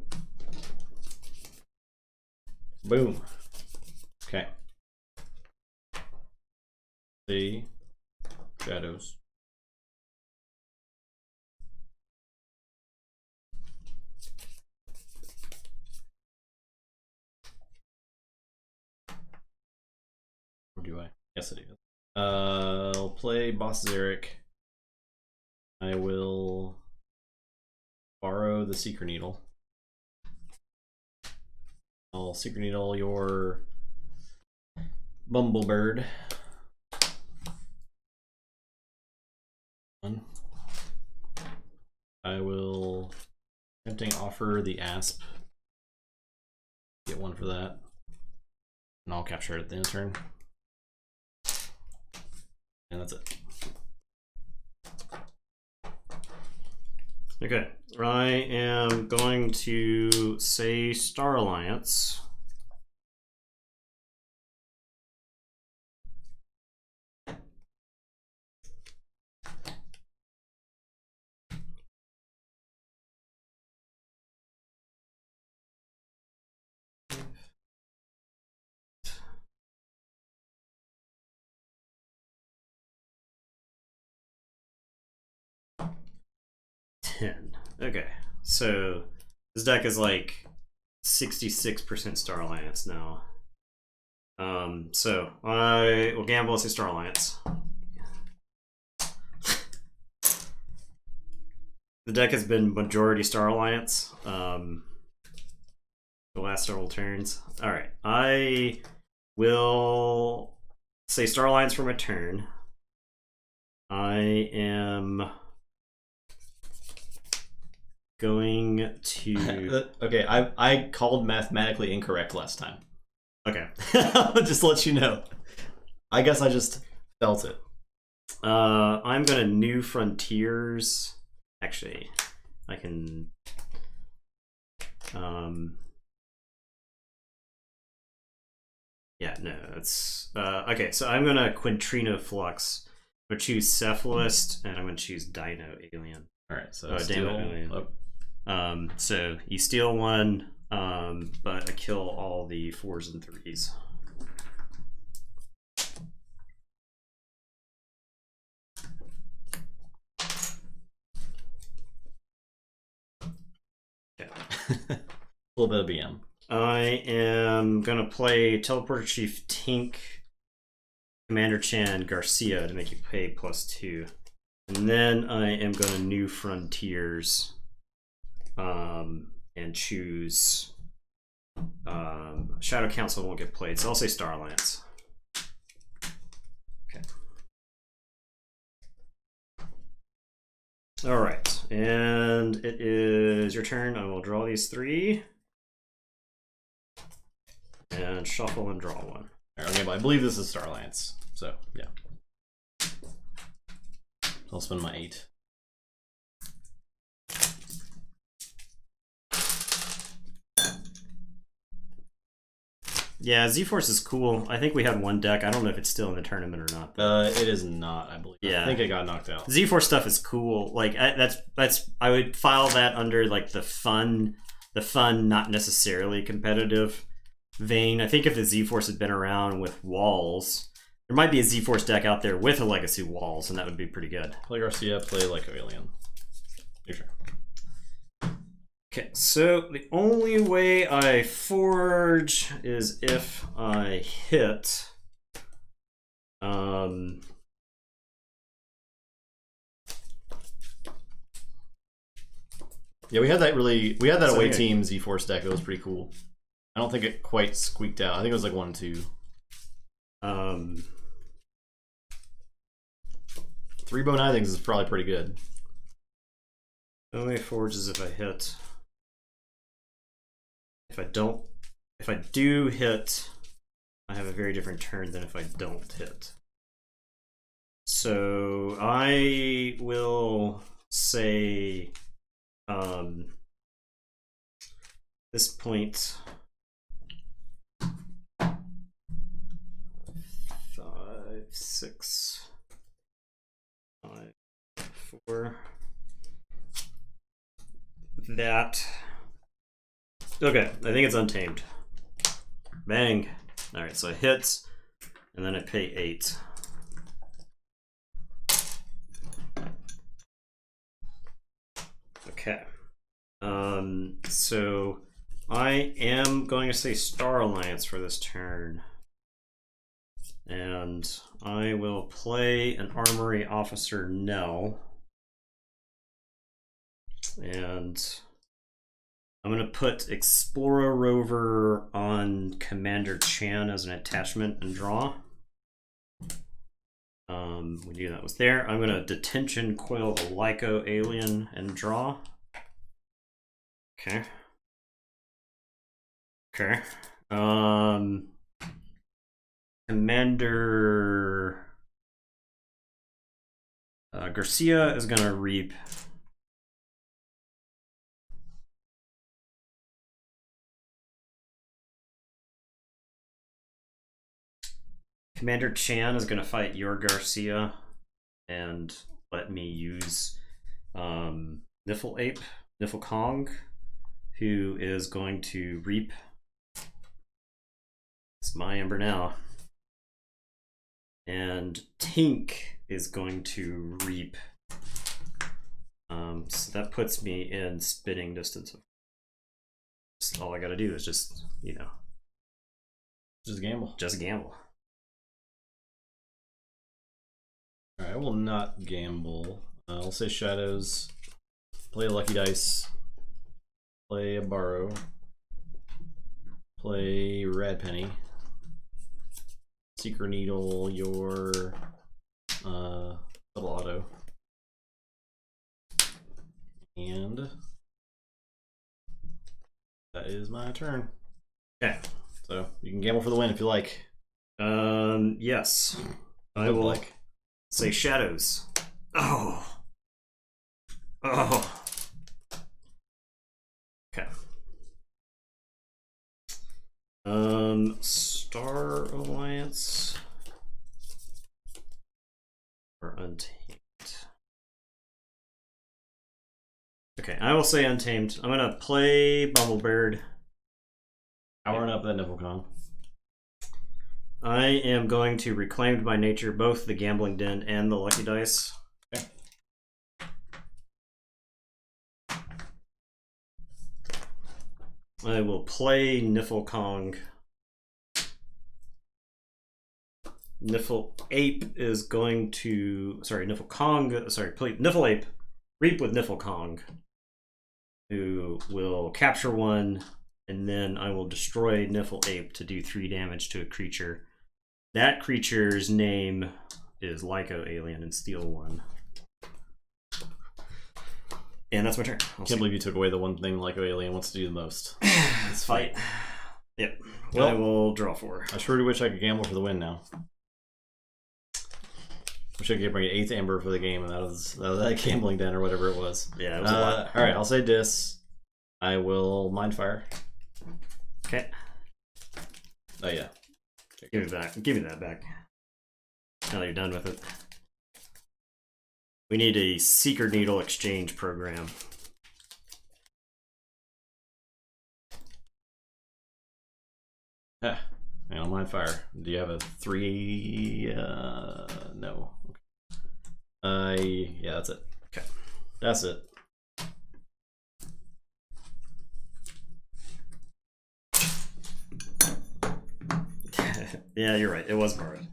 Boom. Okay. The Shadows. do I? Yes, I do. I'll play Boss Zarek. I will borrow the Secret Needle. I'll Secret Needle your Bumblebird. I will tempting offer the Asp. Get one for that. And I'll capture it at the end of turn. And that's it. Okay, I am going to say Star Alliance. Okay, so this deck is like 66% Star Alliance now. So I will gamble and say Star Alliance. The deck has been majority Star Alliance the last several turns. All right, I will say Star Alliance for my turn. I am going to... Okay, I called mathematically incorrect last time. Okay. Just to let you know. I guess I just felt it. I'm gonna New Frontiers. Actually, I can... Yeah, no, it's... okay, so I'm gonna Quintrino Flux. I'm gonna choose Cephalist, and I'm gonna choose Dino Alien. Alright, so Dino Alien. So you steal one, but I kill all the 4s and 3s. Okay. A little bit of BM. I am gonna play Teleporter Chief Tink, Commander Chan Garcia to make you pay +2. And then I am gonna New Frontiers. And choose Shadow Council won't get played, so I'll say Star Alliance. Okay. All right, and it is your turn. I will draw these 3 and shuffle and draw one. Okay, but I believe this is Star Alliance, so yeah. I'll spend my 8. Yeah, Z-Force is cool. I think we had one deck. I don't know if it's still in the tournament or not. It is not, I believe. Yeah. I think it got knocked out. Z-Force stuff is cool. Like that's I would file that under like the fun, not necessarily competitive vein. I think if the Z-Force had been around with walls, there might be a Z-Force deck out there with a Legacy walls, and that would be pretty good. Play Garcia, play like Alien. You're sure. Okay, so the only way I forge is if I hit yeah, we had that away team Z-Force deck. It was pretty cool. I don't think it quite squeaked out. I think it was like 1-2. 3 Bone Eye things is probably pretty good. The only forge is if I hit. If I do hit, I have a very different turn than if I don't hit. So I will say this point 5, 6, 5, 4. That. Okay, I think it's Untamed. Bang. Alright, so it hits, and then I pay 8. Okay. So I am going to say Star Alliance for this turn. And I will play an Armory Officer Nell. And I'm going to put Explorer Rover on Commander Chan as an attachment and draw. We knew that was there. I'm going to Detention Coil the Lyco Alien and draw. Okay. Okay. Commander Garcia is going to reap. Commander Chan is going to fight your Garcia and let me use Niffle Kong, who is going to reap. It's my Ember now. And Tink is going to reap. So that puts me in spitting distance. Just all I gotta do is just, you know. Just gamble. Just gamble. Alright, I will not gamble. I'll say Shadows. Play a Lucky Dice. Play a Borrow. Play Red Penny. Secret Needle your Double Auto. And that is my turn. Okay. So you can gamble for the win if you like. Yes. I will say Shadows. Oh. Oh. Okay. Star Alliance or Untamed. Okay, I will say Untamed. I'm gonna play Bumblebird. Powering up that Niffle Kong. I am going to Reclaimed by Nature both the Gambling Den and the Lucky Dice. Okay. I will play Niffle Kong. Niffle Ape is going to... Sorry, Niffle Kong... Sorry, play Niffle Ape. Reap with Niffle Kong, who will capture one, and then I will destroy Niffle Ape to do 3 damage to a creature. That creature's name is Lyco Alien and steal 1. And that's my turn. I can't believe you took away the one thing Lyco Alien wants to do the most. Let's fight. Yep. Well, I will draw 4. I sure do wish I could gamble for the win now. Wish I could bring an 8th Amber for the game, and that was that Gambling Den or whatever it was. Yeah, it was a lot. Alright, I'll say Dis. I will Mind Fire. Okay. Oh, yeah. Give me that. Give me that back. Now that you're done with it. We need a Secret Needle exchange program. Yeah. I'll Mind Fire. Do you have a 3? No. Yeah, that's it. Okay. That's it. Yeah, you're right. It was borrowed.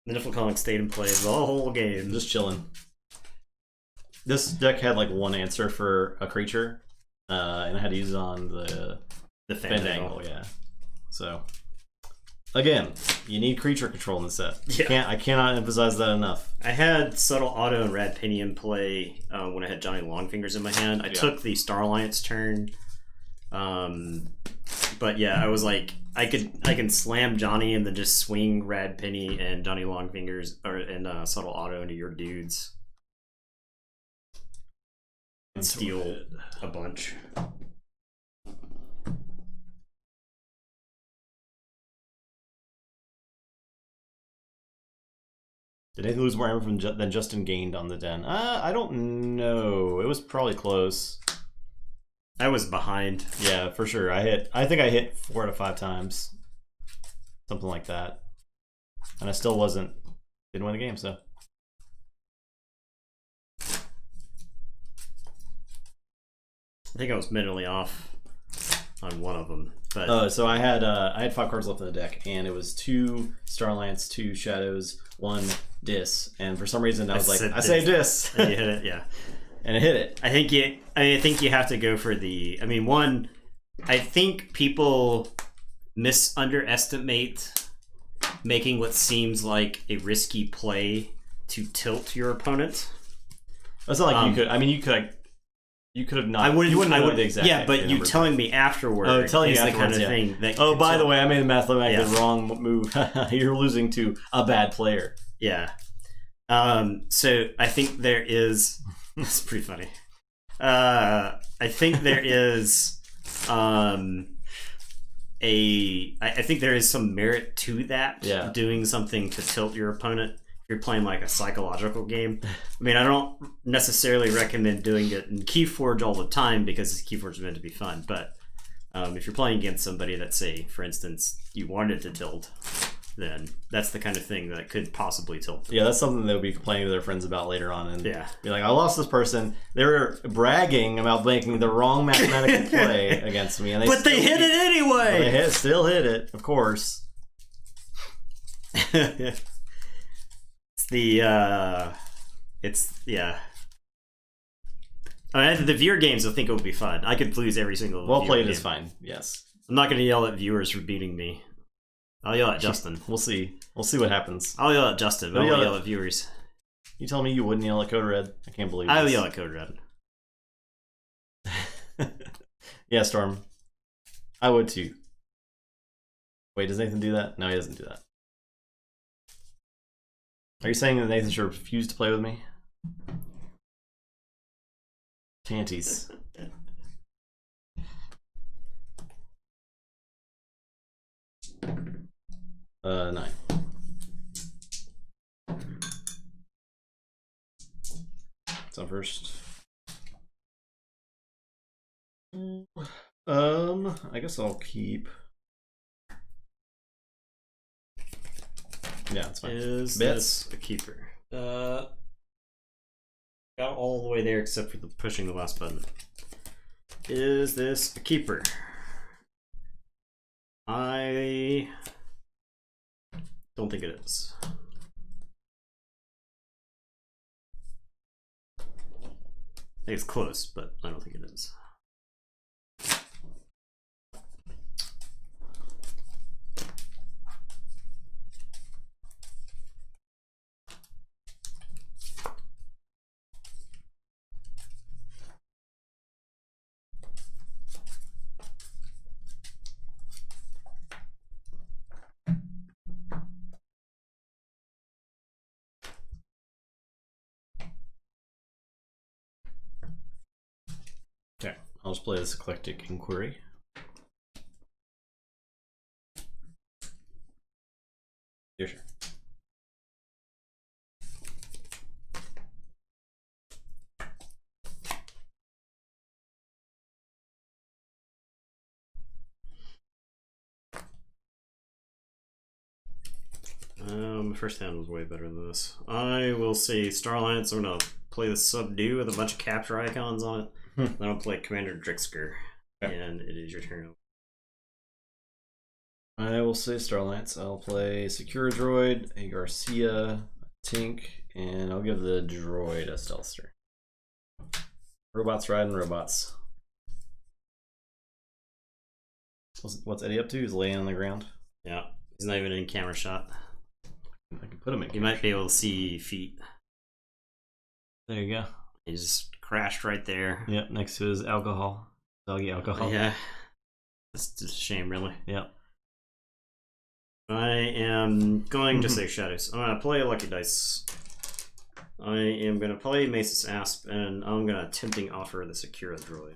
The Niffle Kong stayed in play the whole game. Just chilling. This deck had like one answer for a creature, and I had to use it on the Fandangle, yeah. So, again, you need creature control in the set. Yeah. I cannot emphasize that enough. I had Subtle Auto and Rad Penny in play when I had Johnny Longfingers in my hand. I took the Star Alliance turn. But yeah, I was like, I can slam Johnny and then just swing Rad Penny and Johnny Longfingers and Subtle Auto into your dudes and steal a bunch. Did Nathan lose more ammo than Justin gained on the Den? I don't know. It was probably close. I was behind. Yeah, for sure. I think I hit 4 out of 5 times. Something like that. And I still didn't win the game, so. I think I was mentally off. one of them. But so I had 5 cards left in the deck, and it was 2 Starlands, 2 Shadows, 1 Dis, and for some reason I say Dis. And you hit it, yeah. And it hit it. I think you have to go for the. I mean, one. I think people underestimate making what seems like a risky play to tilt your opponent. It's not like you could. I mean, you could have not. I wouldn't. You wouldn't know the exact. Yeah, but you telling me afterward. Oh, telling you is afterwards, the kind of thing that. Oh, by the way, I made a mathematically wrong move. You're losing to a bad player. Yeah. So I think there is. That's pretty funny. I think there is. I think there is some merit to that. Yeah. Doing something to tilt your opponent. You're playing like a psychological game. I mean, I don't necessarily recommend doing it in Keyforge all the time because Keyforge is meant to be fun. But if you're playing against somebody that, say, for instance, you wanted to tilt, then that's the kind of thing that could possibly tilt them. Yeah, that's something they'll be complaining to their friends about later on. And be like, I lost this person. They were bragging about making the wrong mathematical play against me. And they hit it anyway! They still hit it, of course. I mean, the viewer games I think it would be fun. I could lose every single well played game. Is fine, yes. I'm not going to yell at viewers for beating me. I'll yell at Justin. We'll see what happens. I'll yell at Justin, but I won't yell at viewers. You tell me you wouldn't yell at Code Red? I can't believe I'll yell at Code Red. Yeah, Storm. I would too. Wait, does Nathan do that? No, he doesn't do that. Are you saying that Nathan should refuse to play with me? Tanties. 9. So first. I guess I'll keep. Yeah, it's fine. Is this a keeper? Got all the way there except for the pushing the last button. Is this a keeper? I don't think it is. I think it's close, but I don't think it is. Okay, I'll just play this Eclectic Inquiry. Yeah, sure. First hand was way better than this. I will say Starlines. I'm gonna play the Subdue with a bunch of capture icons on it. Then I'll play Commander Drixker, and it is your turn. I will say Starlance. I'll play Secure Droid, a Garcia, a Tink, and I'll give the Droid a Stealthster. Robots riding robots. What's Eddie up to? He's laying on the ground. Yeah, he's not even in camera shot. I can put him in. You might be able to see feet. There you go. He just crashed right there. Yep, next to his alcohol. Doggy alcohol. Yeah. That's just a shame, really. Yep. I am going to say Shadows. I'm going to play Lucky Dice. I am going to play Mace's Asp, and I'm going to Tempting Offer the Secure Droid.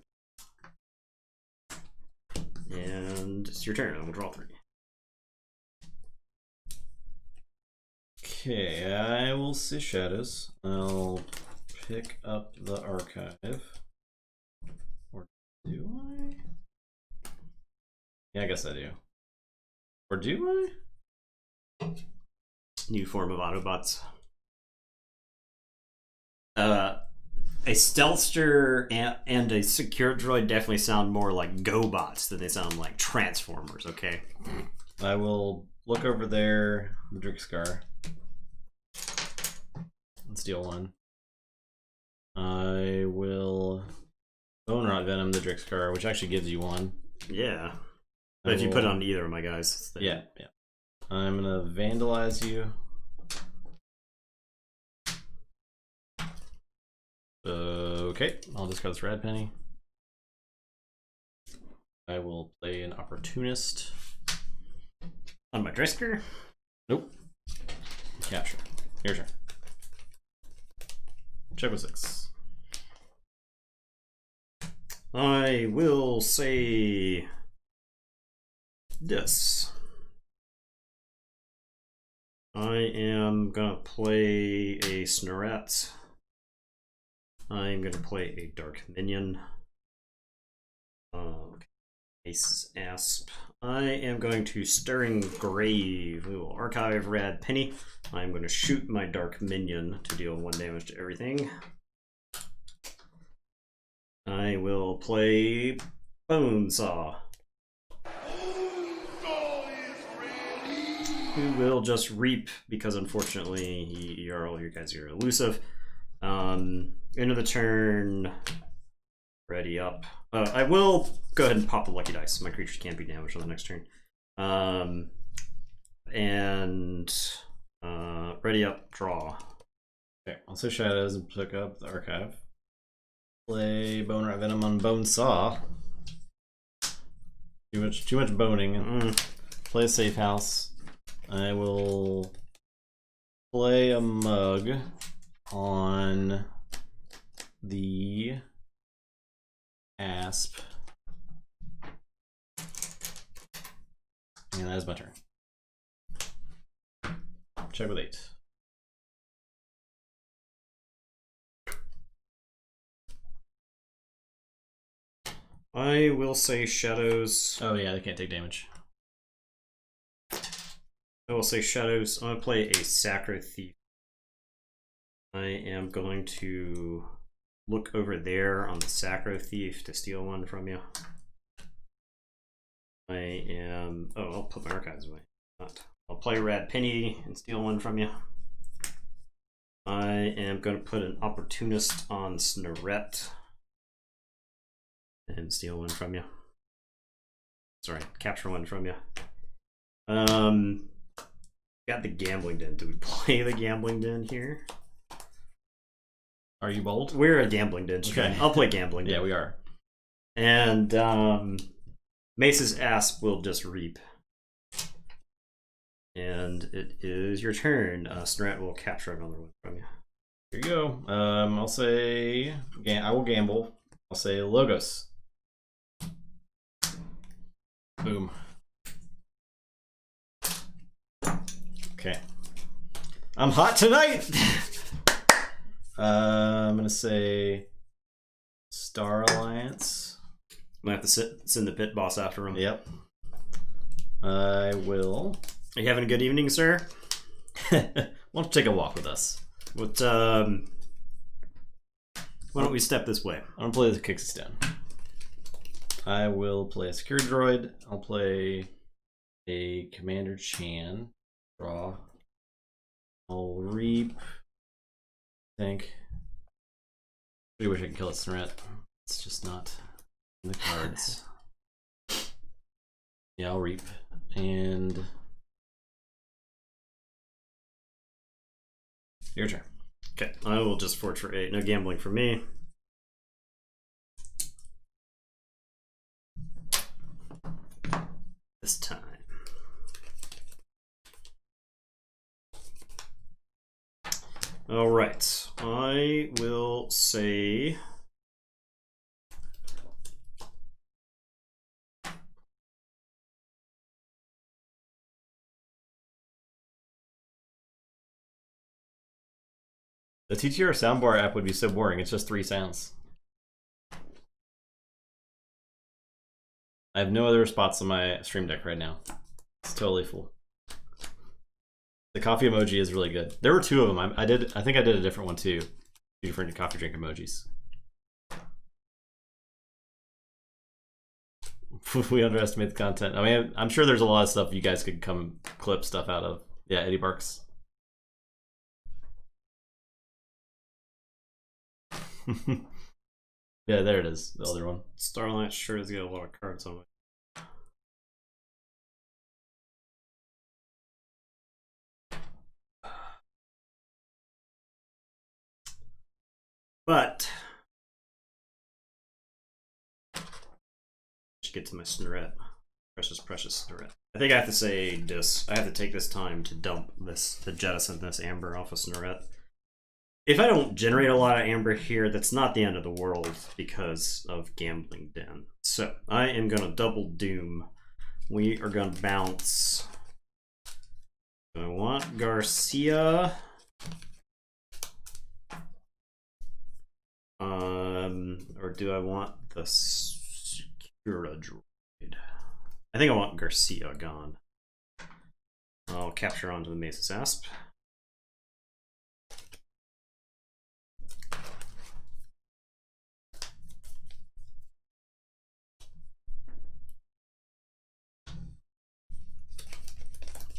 And it's your turn. I'm going to draw 3. Okay, I will say Shadows. I'll pick up the archive. Or do I? Yeah, I guess I do. Or do I? New form of Autobots. a stealthster and a secure droid definitely sound more like GoBots than they sound like Transformers, okay? I will look over there, the Drixcar, and steal one. I will Bone Rot Venom the Drixcar, which actually gives you one. Yeah. But if you put it on either of my guys... Then... Yeah. I'm going to Vandalize you. Okay, I'll discard this Rad Penny. I will play an Opportunist. On my Drisker? Nope. Capture. Your turn. Check with 6. I will say this. I am gonna play a Snorret. I'm gonna play a Dark Minion. Ace's Asp. I am going to Stirring Grave. We will archive Rad Penny. I'm going to shoot my Dark Minion to deal 1 damage to everything. I will play Bonesaw. Who will just reap because unfortunately all you guys are elusive. End of the turn. Ready up. I will go ahead and pop the lucky dice. My creatures can't be damaged on the next turn. Ready up, draw. Okay, I'll say Shadows and pick up the archive. Play Bone Rot Venom on Bonesaw. Too much boning. Play a Safe House. I will play a Mug on the Asp. And that is my turn. Check with 8. I will say Shadows. Oh yeah, they can't take damage. I will say Shadows. I'm going to play a Sacro Thief. I am going to look over there on the Sacro Thief to steal one from you. I'll put my archives away. I'll play Rad Penny and steal one from you. I am going to put an Opportunist on Snorret and steal one from you. Sorry, capture one from you. Got the Gambling Den. Do we play the Gambling Den here? Are you bold? We're a Gambling Den. Okay. I'll play Gambling Den. Yeah, we are. And Mace's Asp will just reap. And it is your turn. Snorret will capture another one from you. Here you go. I'll say I will gamble. I'll say Logos. Boom. Okay. I'm hot tonight. I'm gonna say Star Alliance. I'm gonna have to send the pit boss after him. Yep. I will. Are you having a good evening, sir? Why don't you take a walk with us? What? Why don't we step this way? I'm gonna play the Kickstone. I will play a Secure Droid. I'll play a Commander Chan. Draw. I'll reap. I think. I wish I could kill a Snorret. It's just not in the cards. Yeah, I'll reap. And your turn. Okay, I will just forge for 8. No gambling for me. This time. All right, I will say the TTR soundbar app would be so boring. It's just 3 sounds. I have no other spots on my stream deck right now. It's totally full. The coffee emoji is really good. There were 2 of them. I think I did a different one too. Different coffee drink emojis. We underestimate the content. I mean, I'm sure there's a lot of stuff you guys could come clip stuff out of. Yeah, Eddie Barks. Yeah, there it is. The other one. Starlight sure has got a lot of cards on it. But should get to my Snorette. Precious Snorette. I think I have to say this. I have to take this time to to jettison this amber off of Snorette. If I don't generate a lot of amber here, that's not the end of the world because of Gambling Den. So I am gonna double doom. We are gonna bounce. I want Garcia. Or do I want the Secura droid? I think I want Garcia gone. I'll capture onto the Mesa's Asp.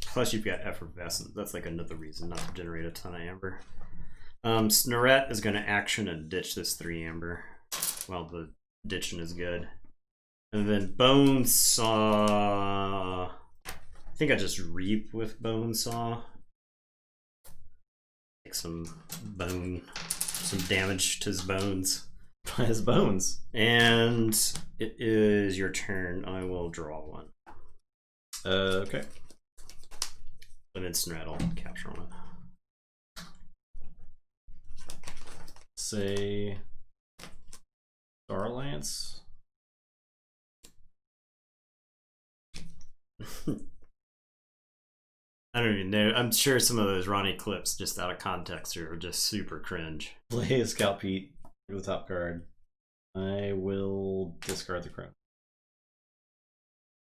Plus you've got Effervescent. That's like another reason not to generate a ton of amber. Snorette is going to action and ditch this 3 amber while the ditching is good. And then Bonesaw. I think I just reap with Bonesaw. Take some damage to his bones. His bones. And it is your turn. I will draw one. Okay. And then Snorette will capture on it. Say Starlance. I don't even know. I'm sure some of those Ronnie clips, just out of context, are just super cringe. Play a Scout Pete with the top card. I will discard the crown.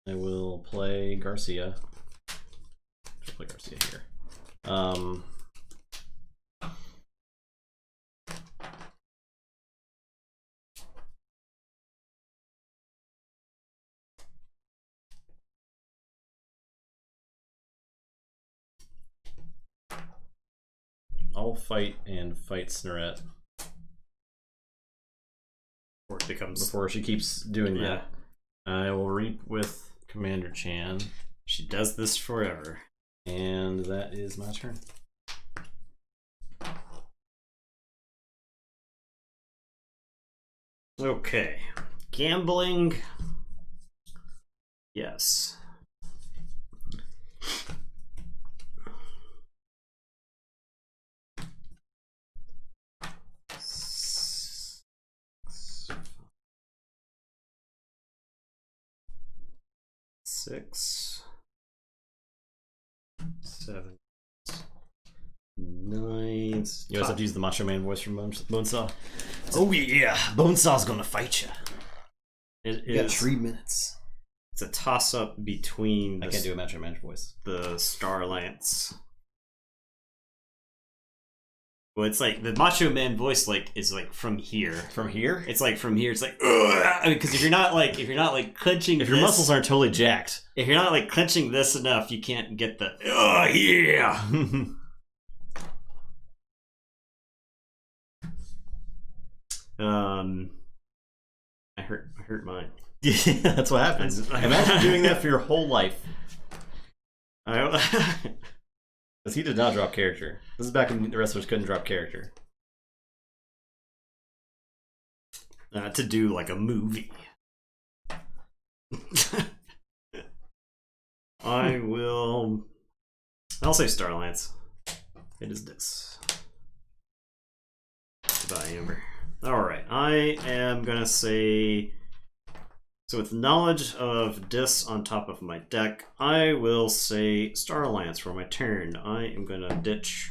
I will play Garcia. I'll play Garcia here. I'll fight Snorette before she keeps doing that. I will reap with Commander Chan. She does this forever. And that is my turn. Okay. Gambling. Yes. Six, 7, 9. You guys have to use the Macho Man voice from Bonesaw. Oh yeah, Bonesaw's gonna fight you. You got 3 minutes. It's a toss-up between. I can't do a Macho Man voice. The Starlance. Well, it's like the Macho Man voice, like is like from here. From here? It's like from here. It's like because if you're not like clenching, if your muscles aren't totally jacked, if you're not like clenching this enough, you can't get the yeah. I hurt mine. Yeah, that's what happens. Imagine doing that for your whole life. Because he did not drop character. This is back when the wrestlers couldn't drop character. To do like a movie. I'll say Starlance. It is this. Goodbye, Amber. Alright, I am gonna say. So with knowledge of Dis on top of my deck, I will say Starlance for my turn. I am going to ditch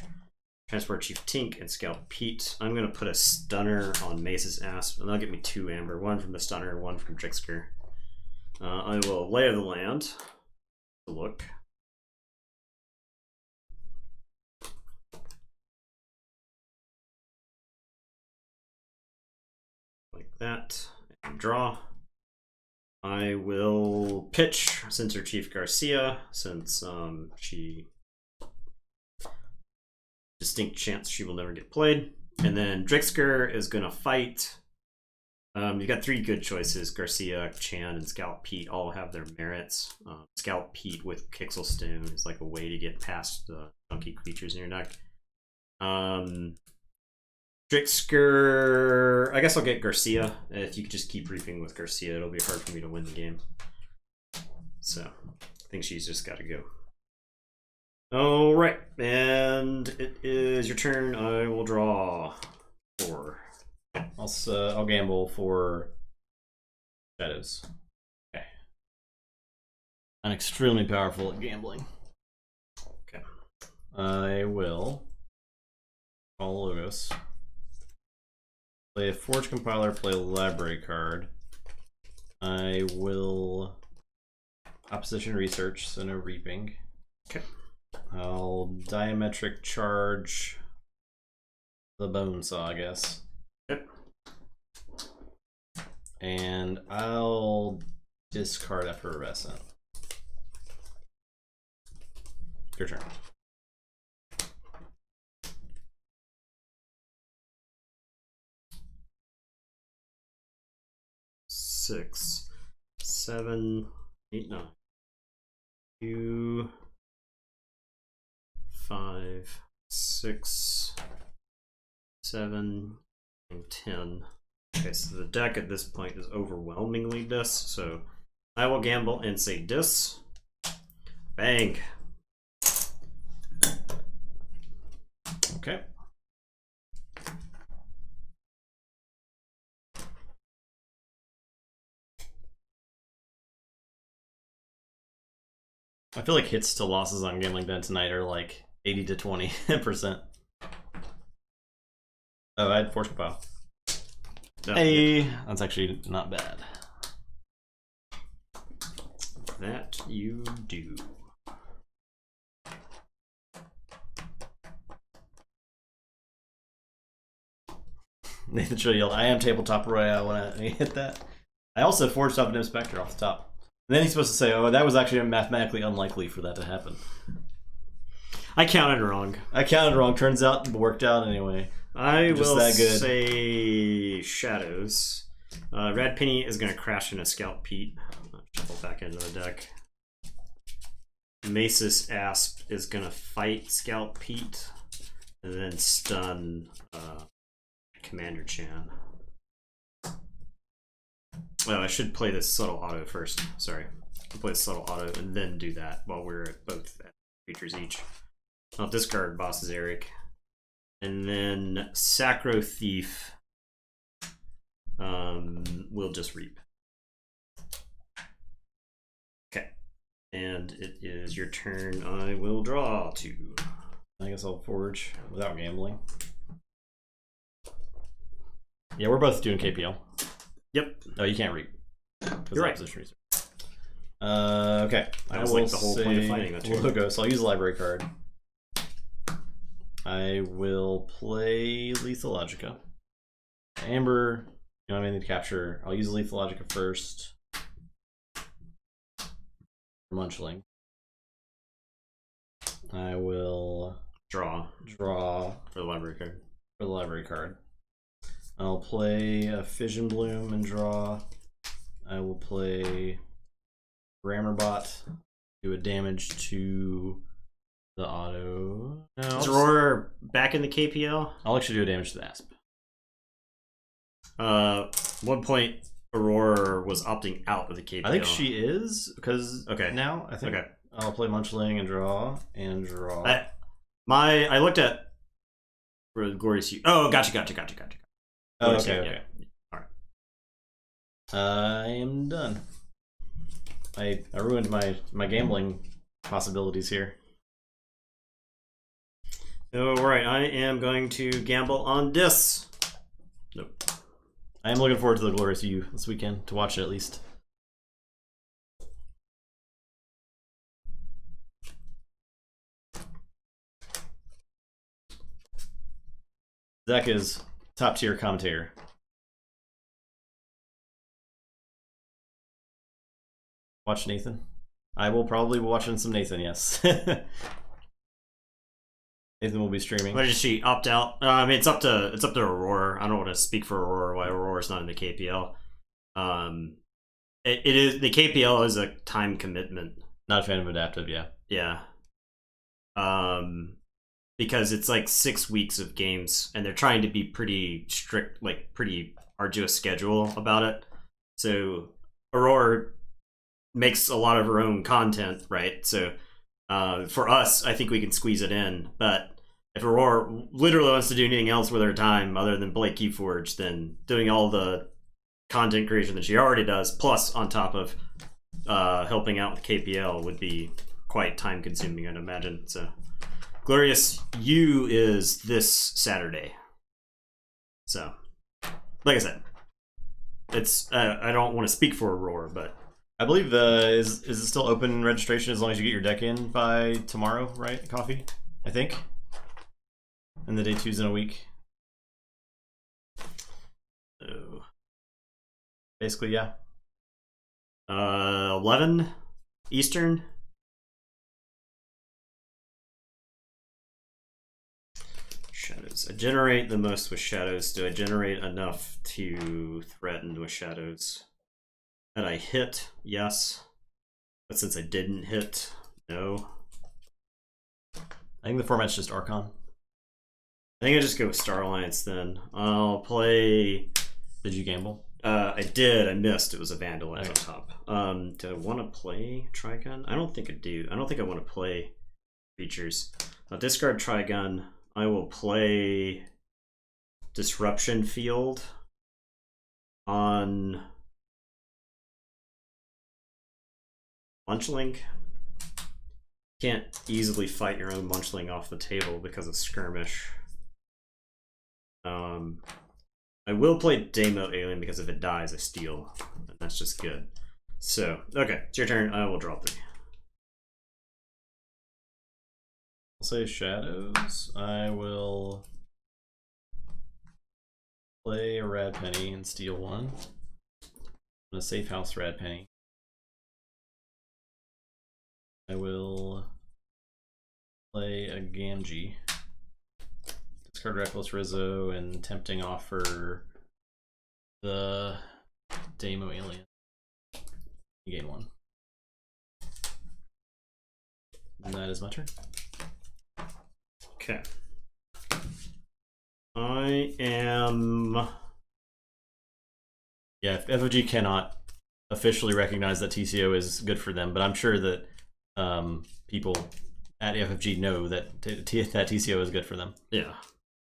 Transport Chief Tink and Scout Pete. I'm going to put a Stunner on Mace's Asp, and that'll get me 2 amber. 1 from the Stunner, 1 from Tricksker. I will Lay of the Land to look. that and draw. I will pitch Center Chief Garcia, since she distinct chance she will never get played. And then Drixker is gonna fight. You've got 3 good choices: Garcia, Chan, and Scout Pete all have their merits. Scout Pete with Kixelstone is like a way to get past the chunky creatures in your deck. Drixker, I guess I'll get Garcia. If you could just keep reaping with Garcia, it'll be hard for me to win the game. So I think she's just got to go. All right, and it is your turn. I will draw 4. I'll gamble for Shadows. Okay. I'm extremely powerful at gambling. Okay. I will call Logos. Play a Forge Compiler, play a library card. I will Opposition Research, so no reaping. Okay. I'll Diametric Charge the Bone Saw, I guess. Yep. And I'll discard Effervescent. Your turn. 6, 7, 8, 9. 2, 5, 6, 7, and 10. Okay, so the deck at this point is overwhelmingly Dis, so I will gamble and say Dis. Bang. Okay. I feel like hits to losses on Gambling Den tonight are like 80 to 20%. Oh, I had Force Compile. No, hey, yeah. That's actually not bad. That you do. Nathan should yell, I am Tabletop Royale when I hit that. I also forged up an Inspector off the top. And then he's supposed to say, oh, that was actually mathematically unlikely for that to happen. I counted wrong. I counted wrong. Turns out it worked out anyway. I will say Shadows. Red Penny is going to crash into Scout Pete. Shuffle back into the deck. Macis Asp is going to fight Scout Pete. And then stun Commander Chan. Oh, I should play this subtle auto first. Sorry. I'll play subtle auto and then do that while we're at both creatures each. I'll discard Boss's Eric. And then Sacro Thief will just reap. Okay. And it is your turn. I will draw 2. I guess I'll forge without gambling. Yeah, we're both doing KPL. Yep. Oh, you can't reap. You're right. Okay. That was like the whole point of fighting that turn. Logo, so I'll use a library card. I will play Lethal Logica. Amber, you know what I need to capture. I'll use Lethal Logica first. Munchling. I will draw for the library card. For the library card. I'll play a Fission Bloom and draw. I will play GrammarBot, do a damage to the auto. No, is Aurora back in the KPL? I'll actually do a damage to the Asp. 1 point Aurora was opting out of the KPL. I think she is, because now I think I'll play Munchling and draw I looked at Glorious You. Oh, gotcha. Oh, okay. Yeah. All right. I am done. I ruined my gambling possibilities here. All right, I am going to gamble on this. Nope. I am looking forward to the Glorious You this weekend, to watch it at least. Zach is top tier commentator. Watch Nathan. I will probably be watching some Nathan, yes. Nathan will be streaming. Why did she opt out? I mean, it's up to Aurora. I don't want to speak for Aurora why Aurora's not in the KPL. It is, the KPL is a time commitment. Not a fan of adaptive, yeah. Yeah. Because it's like 6 weeks of games, and they're trying to be pretty strict, like pretty arduous schedule about it. So Aurora makes a lot of her own content, right? So for us, I think we can squeeze it in. But if Aurora literally wants to do anything else with her time other than play Keyforge, then doing all the content creation that she already does, plus on top of helping out with KPL, would be quite time consuming, I'd imagine. So Glorious U is this Saturday. So, like I said, it's I don't want to speak for Aurora, but I believe is it still open registration as long as you get your deck in by tomorrow, right? Coffee, I think. And the day 2's in a week. Oh. Basically, yeah. 11 Eastern. Shadows. I generate the most with shadows. Do I generate enough to threaten with shadows? Had I hit? Yes. But since I didn't hit, no. I think the format's just Archon. I think I just go with Star Alliance then. I'll play. Did you gamble? I did. I missed. It was a Vandalize on top. Do I want to play Trigun? I don't think I do. I don't think I want to play features. I'll discard Trigun. I will play Disruption Field on Munchling. Can't easily fight your own Munchling off the table because of Skirmish. I will play Demo Alien because if it dies, I steal. And that's just good. So, okay, it's your turn. I will draw 3. I'll say Shadows. I will play a Rad Penny and steal 1. I'm gonna Safe House Rad Penny. I will play a Gamgee. Discard Reckless Rizzo and Tempting Offer the Demo Alien. You gain 1. And that is my turn. Okay. I am... Yeah, FOG cannot officially recognize that TCO is good for them, but I'm sure that people at FFG know that that TCO is good for them. Yeah.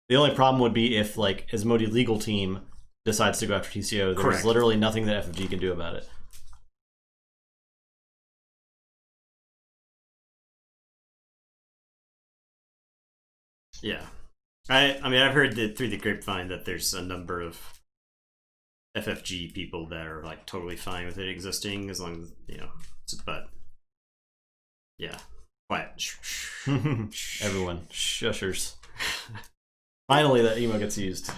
The only problem would be if, like, Asmodee legal team decides to go after TCO. There's literally nothing that FFG can do about it. Yeah. I mean, I've heard that through the grapevine that there's a number of FFG people that are, like, totally fine with it existing as long as, you know, but, yeah. Quiet. Everyone. Shushers. Finally, that emo gets used.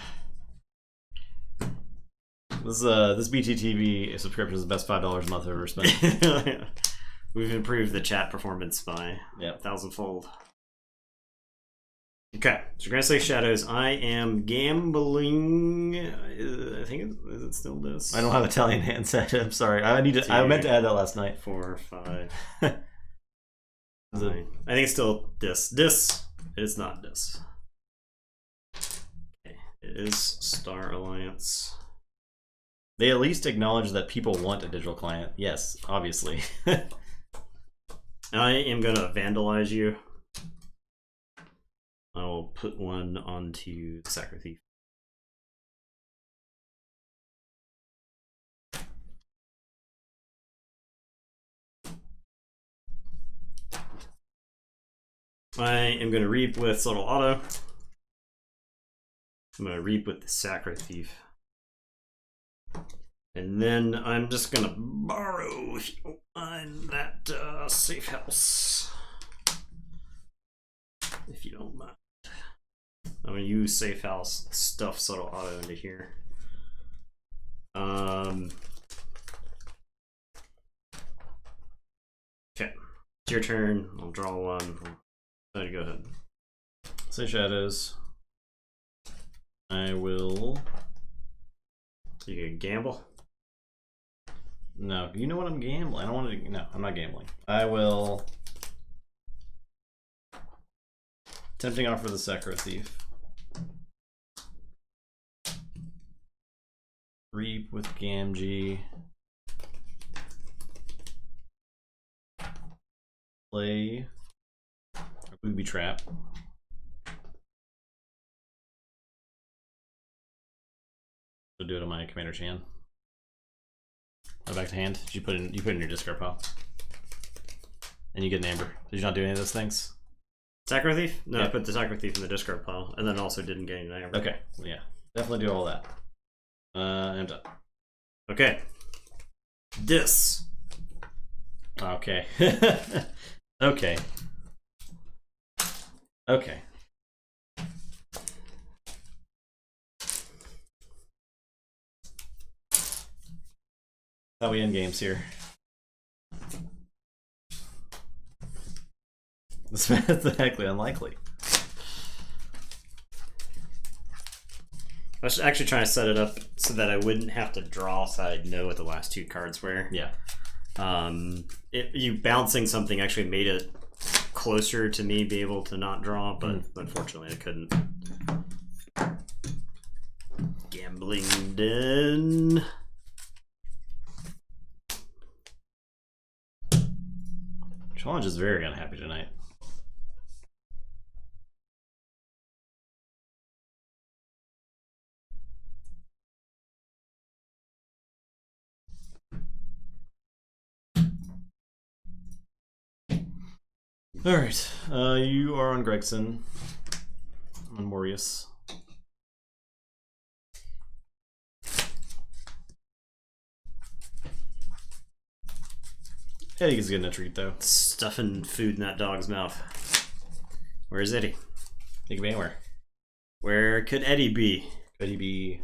This BTTV subscription is the best $5 a month I've ever spent. We've improved the chat performance by 1,000-fold. Okay, so we're gonna say Shadows. I am gambling. I think is it still this? I don't have Italian handset. I'm sorry. I meant to add that last night. 4, 5. I think it's still this. This. It is not this. Okay, it is Star Alliance. They at least acknowledge that people want a digital client. Yes, obviously. I am gonna vandalize you. I will put 1 onto the Sacred Thief. I am going to reap with Subtle Auto. I'm going to reap with the Sacred Thief. And then I'm just going to borrow, if you don't mind, that Safe House. If you don't mind. I'm going to use Safe House, stuff Subtle Auto into here. It's your turn. I'll draw one. So go ahead. Say shadows. I will. You can gamble. No, you know what I'm gambling. I don't want to. No, I'm not gambling. I will. Tempting offer the Sacro Thief. Reap with Gamgee. Play a Booby Trap. So do it on my Commander Chan. Back to hand. Did you put in your discard pile? And you get an Amber. Did you not do any of those things? Sacro Thief? No, yeah. I put the Sacro Thief in the discard pile, and then also didn't get any Amber. Okay, yeah, definitely do all that. I'm done. Okay. This. Okay. Okay. Okay. How we end games here. This is mathematically unlikely. I was actually trying to set it up so that I wouldn't have to draw, so I'd know what the last two cards were. Yeah. You bouncing something actually made it closer to me be able to not draw, but unfortunately I couldn't. Gambling den. Challenge is very unhappy tonight. All right, you are on Gregson. I'm on Morius. Eddie's getting a treat though. Stuffing food in that dog's mouth. Where's Eddie? He can be anywhere. Where could Eddie be? Could he be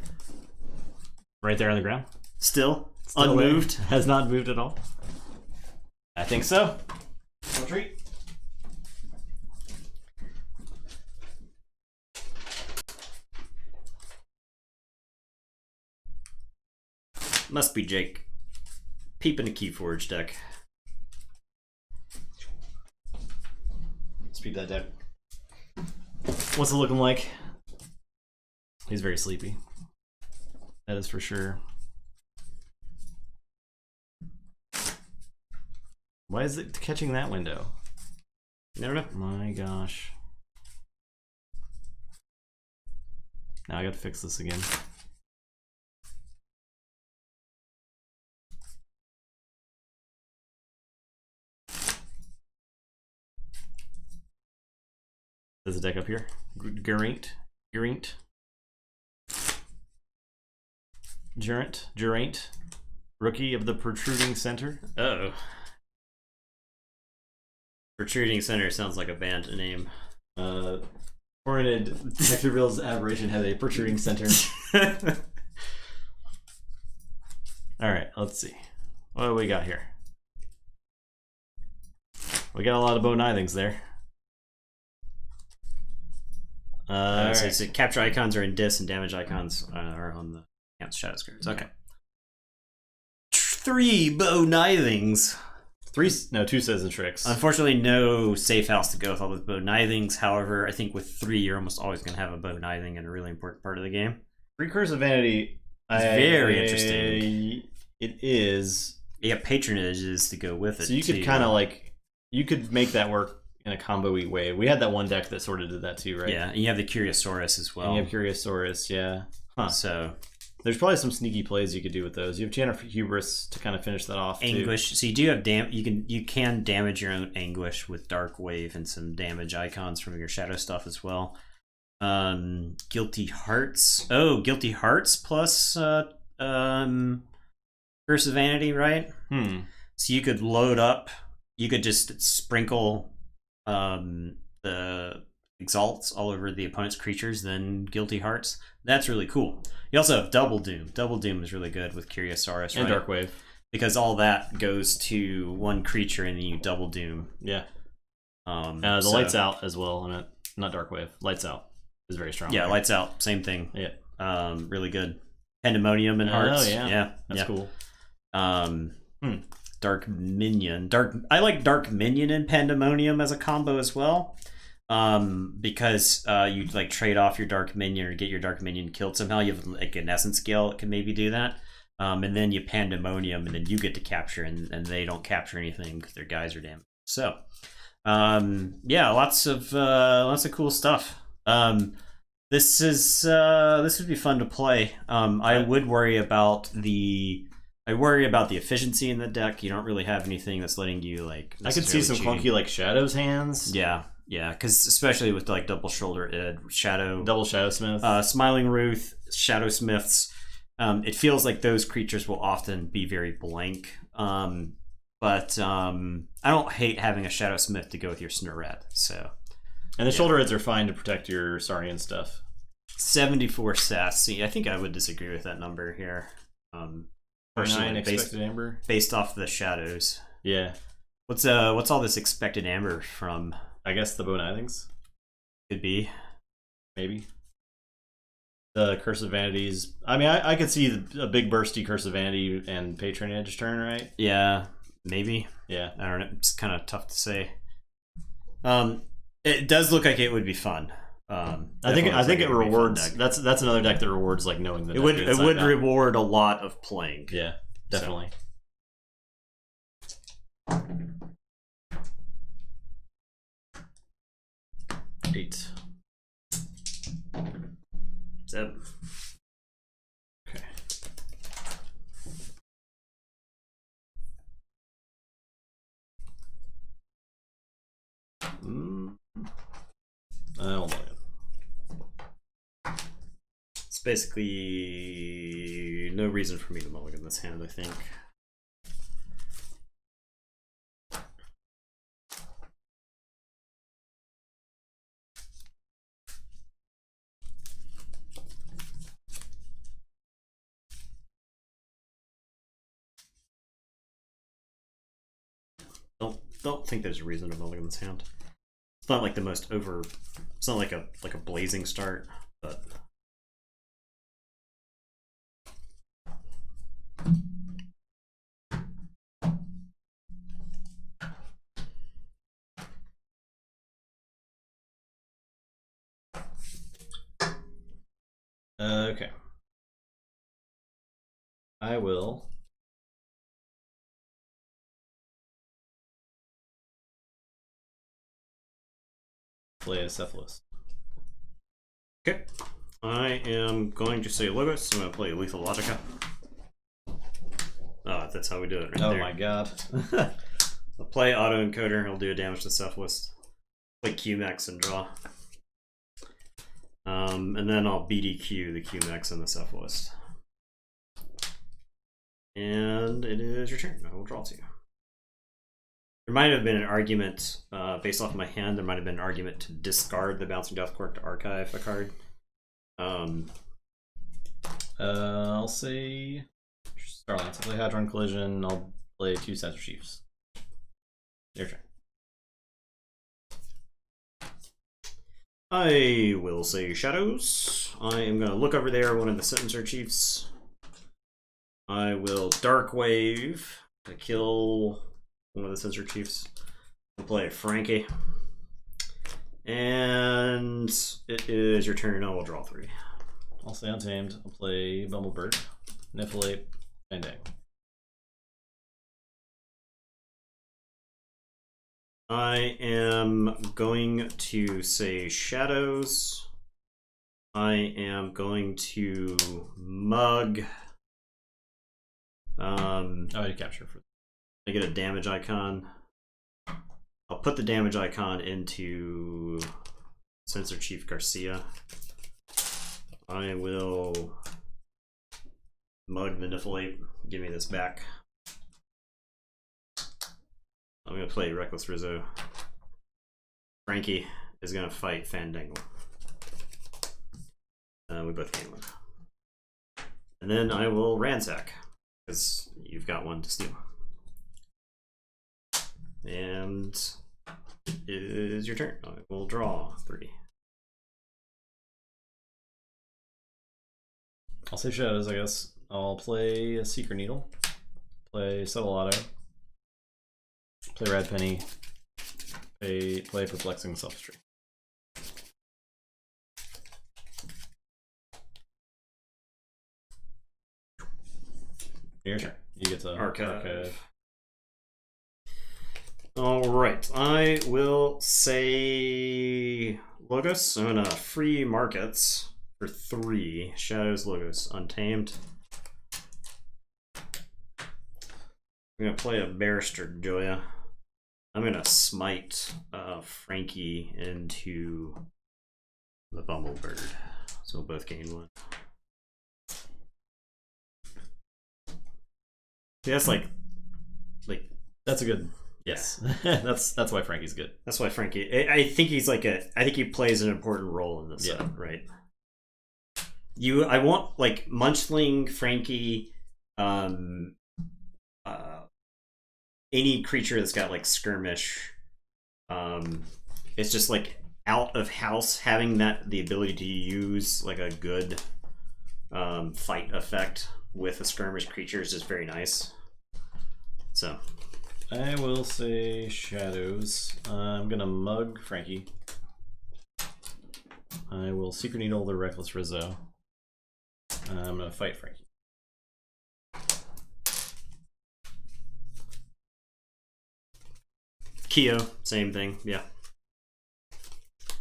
right there on the ground? Still unmoved? Away. Has not moved at all? I think so. No treat. Must be Jake. Peeping a Keyforge deck. Speed that deck. What's it looking like? He's very sleepy. That is for sure. Why is it catching that window? You never know. My gosh. Now I gotta fix this again. There's a deck up here. Geraint. Rookie of the Protruding Center. Uh-oh. Protruding Center sounds like a band name. Horned Hector Bill's Aberration had a protruding center. Alright, let's see. What do we got here? We got a lot of Bo Nithings there. So capture icons are in dis and damage icons are on the shadow cards. Okay. 3 Bo Nithings. 2 Citizen Tricks. Unfortunately, no safe house to go with all those Bo Nithings. However, I think with 3, you're almost always going to have a Bo Nithing in a really important part of the game. 3 Curse of Vanity. It's very interesting. It is. You got patronages to go with it. So you could kind of like, you could make that work in a combo-y way. We had that one deck that sort of did that too, right? Yeah, and you have the Curiosaurus as well. And you have Curiosaurus, yeah. Huh. So there's probably some sneaky plays you could do with those. You have Channel Hubris to kind of finish that off. Anguish. Too. So you do have you can damage your own Anguish with Dark Wave and some damage icons from your shadow stuff as well. Guilty Hearts. Oh, Guilty Hearts plus Curse of Vanity, right? So you could load up. You could just sprinkle the Exalts all over the opponent's creatures, then Guilty Hearts. That's really cool. You also have Double Doom. Double Doom is really good with Curiosaurus, and right? Dark Wave. because all that goes to one creature and then you double doom. Yeah. The lights out as well. Not Darkwave. Lights out is very strong. Yeah, lights out. Same thing. Yeah. Really good. Pandemonium and Hearts. Oh yeah. That's cool. Dark Minion. I like Dark Minion and Pandemonium as a combo as well. Because you like trade off your Dark Minion or get your Dark Minion killed somehow. You have like an essence scale that can maybe do that. And then you Pandemonium, and then you get to capture, and they don't capture anything because their guys are damaged. So, yeah, lots of cool stuff. This would be fun to play. I worry about the efficiency in the deck. You don't really have anything that's letting you like. I could see some clunky like Shadows hands. Yeah, because especially with like double shoulder Shadow, double Shadow Smith, Smiling Ruth, Shadow Smiths. It feels like those creatures will often be very blank. But I don't hate having a Shadow Smith to go with your Snurret. So, and the shoulder heads are fine to protect your Saurian stuff. 74 sass. See, I think I would disagree with that number here. Personally, expected amber based off the shadows. Yeah. What's all this expected amber from? I guess the Bonithings. Could be. Maybe. The Curse of Vanities. I mean, I could see a big bursty Curse of Vanity and Patronage turn, right? Yeah, maybe. Yeah. I don't know. It's kind of tough to say. It does look like it would be fun. I think it rewards. That's another deck that rewards like knowing the. It would reward a lot of playing. Yeah, definitely. So. 8. 7. Okay. I don't like it. It's basically no reason for me to mulligan this hand, I think. Don't think there's a reason to mulligan this hand. It's not like the most over. It's not like a blazing start, but. Okay. I will. Play a Cephalus. Okay. I am going to say Logos. I'm going to play Lethal Logica. Oh, that's how we do it right there. Oh my god. I'll play Autoencoder. I'll do a damage to Cephalus. Play QMax and draw. And then I'll BDQ the QMax and the Cephalus. And it is your turn. I will draw 2. There might have been an argument, based off of my hand, there might have been an argument to discard the Bouncing Death Cork to archive a card. I'll say Starlines. I'll play Hadron Collision. I'll play 2 Censor Chiefs. Your turn. I will say Shadows. I am going to look over there, one of the Censor Chiefs. I will Dark Wave to kill one of the Censor Chiefs. We'll play Frankie. And it is your turn. I will draw 3. I'll say Untamed. I'll play Bumblebird, Niflate, and Dang. I am going to say Shadows. I am going to Mug. I capture for. I get a damage icon. I'll put the damage icon into Censor Chief Garcia. I will Mug the Niflate. Give me this back. I'm going to play Reckless Rizzo. Frankie is going to fight Fandangle. We both gain 1. And then I will Ransack. because you've got one to steal. And it is your turn. I will draw 3. I'll say shadows, I guess. I'll play a Seeker Needle, play Subtle Auto, play Red Penny, play Perplexing Sophistry. Your turn. You get to archive. Alright, I will say Logos. I'm gonna free markets for 3. Shadows, Logos, Untamed. I'm gonna play a Barrister Joya. I'm gonna smite Frankie into the Bumblebird. So we'll both gain 1. See, that's like that's a good. Yes, that's why Frankie's good. That's why Frankie. I think he's like I think he plays an important role in this set, right? I want like Munchling, Frankie, any creature that's got like skirmish. It's just like out of house having the ability to use like a good fight effect with a skirmish creature is just very nice. So I will say shadows. I'm gonna mug Frankie. I will Secret Needle the Reckless Rizzo. I'm gonna fight Frankie. Keo, same thing. Yeah.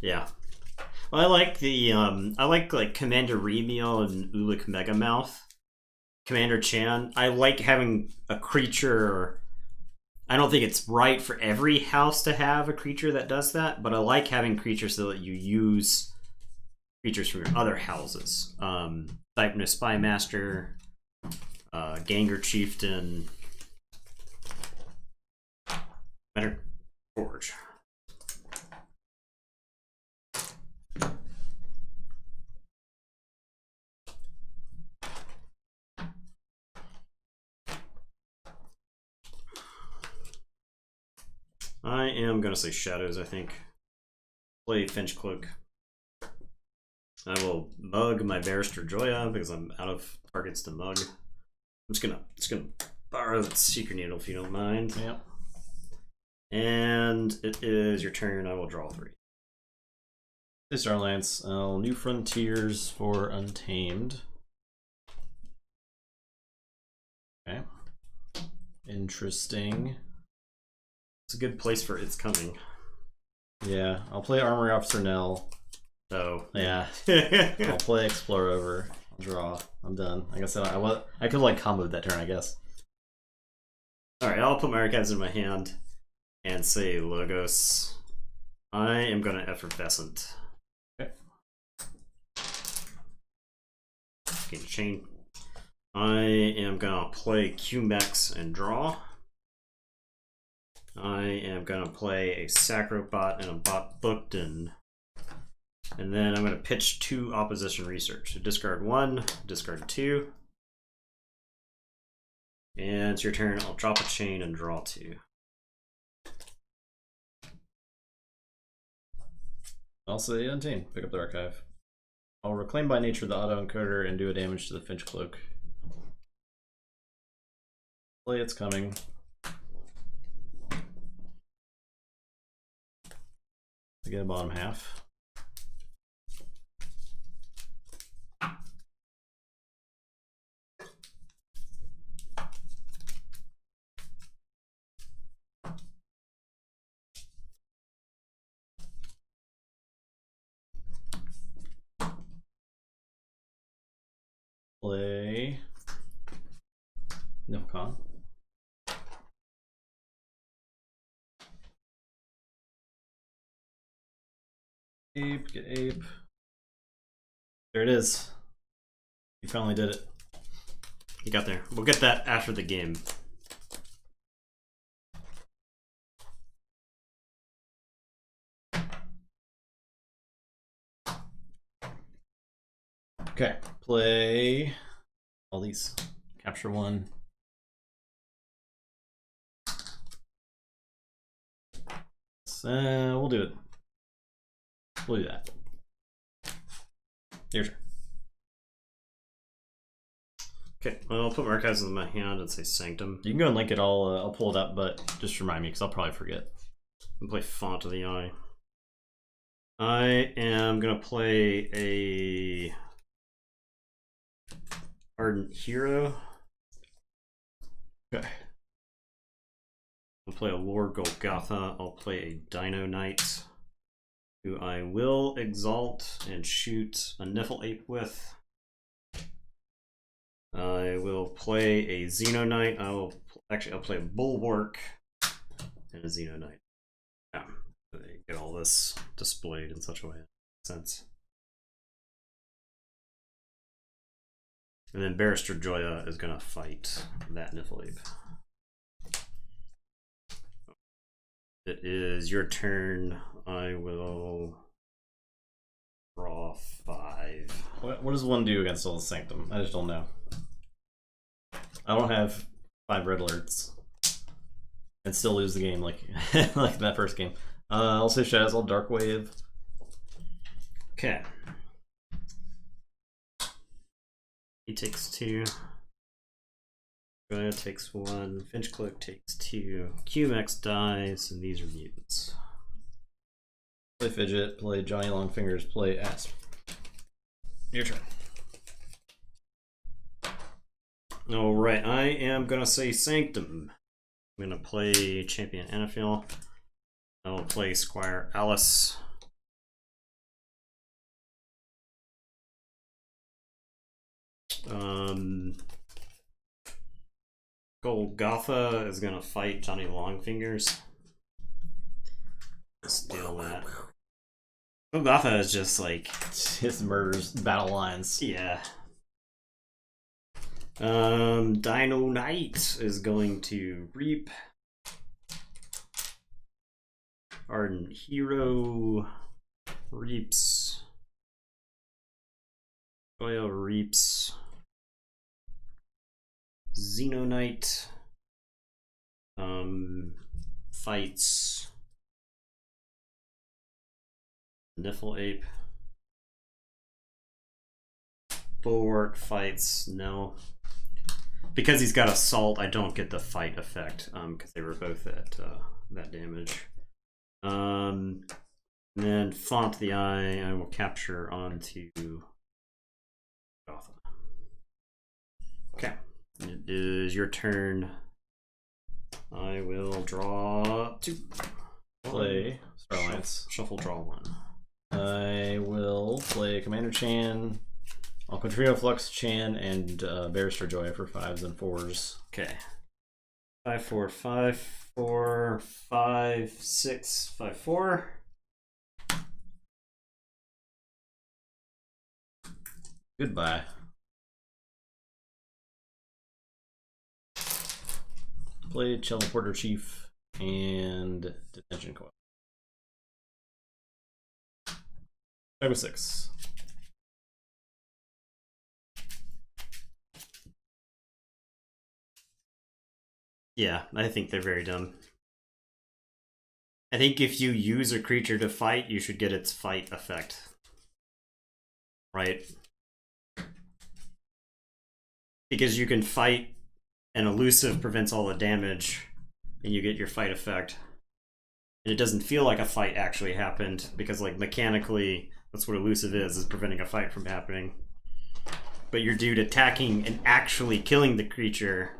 Well, I like the I like Commander Remiel and Ulik Megamouth. Commander Chan. I like having a creature. I don't think it's right for every house to have a creature that does that, but I like having creatures so that you use creatures from your other houses. Dypnus Spymaster, Ganger Chieftain, Forge. I am going to say shadows, I think. Play Finch Cloak. I will mug my Barrister Joya because I'm out of targets to mug. I'm just gonna borrow the Secret Needle if you don't mind. Yep. And it is your turn. I will draw 3. Hey, Starlance. New Frontiers for Untamed. Okay. Interesting. It's a good place for It's Coming. Yeah, I'll play Armory Officer Nell. Oh. Yeah. I'll play Explore Over. I'll draw. I'm done. Like I said, I could like comboed that turn, I guess. Alright, I'll put my archives in my hand and say Logos. I am gonna Effervescent. Okay. Gain chain. I am gonna play Cumex and draw. I am gonna play a Sacrobot and a Bot Bookton. And then I'm gonna pitch 2 Opposition Research. So discard 1, discard 2. And it's your turn. I'll drop a chain and draw 2. I'll say Untamed. Pick up the archive. I'll reclaim by nature the autoencoder and do a damage to the Finch Cloak. Play It's Coming. I get a bottom half. Play Nilcon. Ape, get ape. There it is. You finally did it. You got there. We'll get that after the game. Okay, play all these. Capture 1, 6. We'll do it. We'll do that. Your turn. Okay, well, I'll put my archives in my hand and say Sanctum. You can go and link it. I'll pull it up, but just remind me because I'll probably forget. And play Font of the Eye. I am gonna play a Ardent Hero. Okay. I'll play a Lord Golgotha. I'll play a Dino Knight, who I will exalt and shoot a Niffle Ape with. I will play a Xeno Knight. I'll play a Bulwark and a Xeno Knight. Yeah, they get all this displayed in such a way that makes sense. And then Barrister Joya is gonna fight that Niffle Ape. It is your turn. I will draw 5. What does one do against all the Sanctum? I just don't know. I don't have 5 red alerts and still lose the game like like that first game. I'll say Shazzle, Dark Wave. Okay. He takes 2. Gaia takes 1. Finchcloak takes 2. QMX dies, and these are mutants. Play Fidget, play Johnny Longfingers, play Asp. Your turn. Alright, I am gonna say Sanctum. I'm gonna play Champion Anaphil. I will play Squire Alice. Golgotha is gonna fight Johnny Longfingers. Steal that. Golgotha is just like his murders battle lines. Yeah. Dino Knight is going to reap. Ardent Hero reaps. Oil reaps. Xeno Knight fights Niffle Ape. Bulwark fights no. Because he's got Assault, I don't get the fight effect, because they were both at that damage. And then Font the Eye, I will capture onto Gotham. Okay, it is your turn. I will draw 2. Play Starlines. Shuffle, draw 1. I will play Commander Chan, Alcontrino, Flux, Chan, and Barrister Joy for 5s and 4s. Okay. 5, 4, 5, 4, 5, 6, 5, 4. Goodbye. Play Teleporter Chief and Detention Coil. 5 6. Yeah, I think they're very dumb. I think if you use a creature to fight, you should get its fight effect. Right? Because you can fight, and elusive prevents all the damage, and you get your fight effect. And it doesn't feel like a fight actually happened, because like mechanically, that's what elusive is preventing a fight from happening. But your dude attacking and actually killing the creature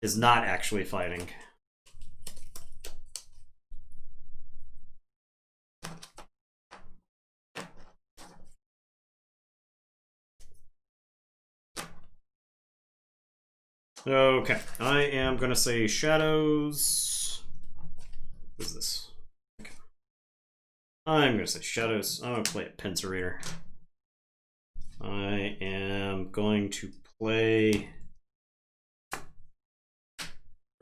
is not actually fighting. Okay, I am gonna say Shadows. What is this? Okay. I'm gonna say Shadows. I'm gonna play a Pincerator. I am going to play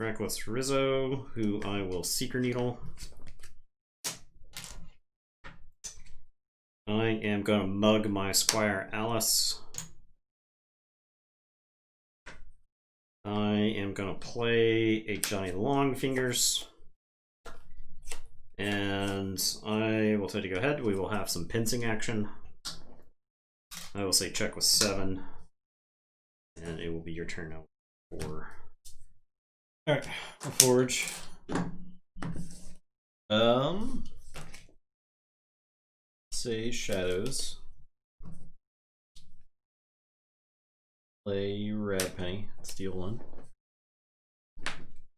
Reckless Rizzo, who I will Seeker Needle. I am gonna mug my Squire Alice. I am gonna play a Johnny Longfingers. And I will tell you to go ahead. We will have some pincing action. I will say check with 7. And it will be your turn now. 4. Alright, I'll forge. Say shadows. Play red penny, steal 1.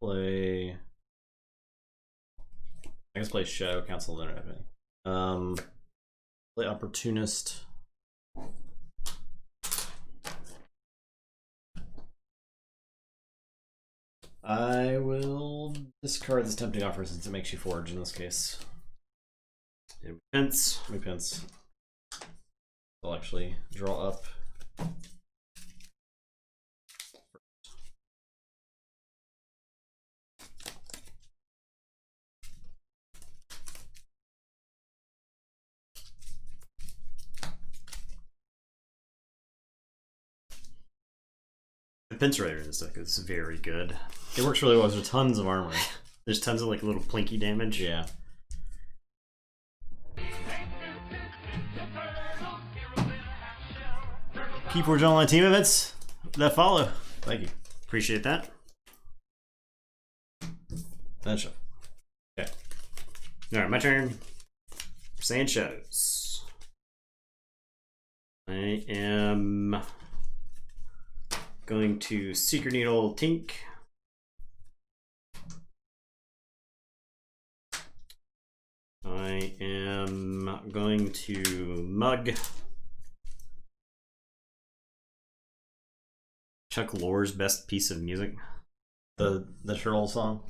Play. I guess play shadow, cancel then red penny. Play opportunist. I will discard this tempting offer since it makes you forge in this case. It pints. We pints. I'll actually draw up. The pinch rider in this deck is very good. It works really well. There's tons of armor. There's tons of like little plinky damage. Yeah. Keyforge Online team events that follow. Thank you. Appreciate that. That's it. Okay. Alright, my turn. Sand Shadows. I am going to Secret Needle Tink. I am going to Mug. Chuck Lorre's best piece of music. The troll song.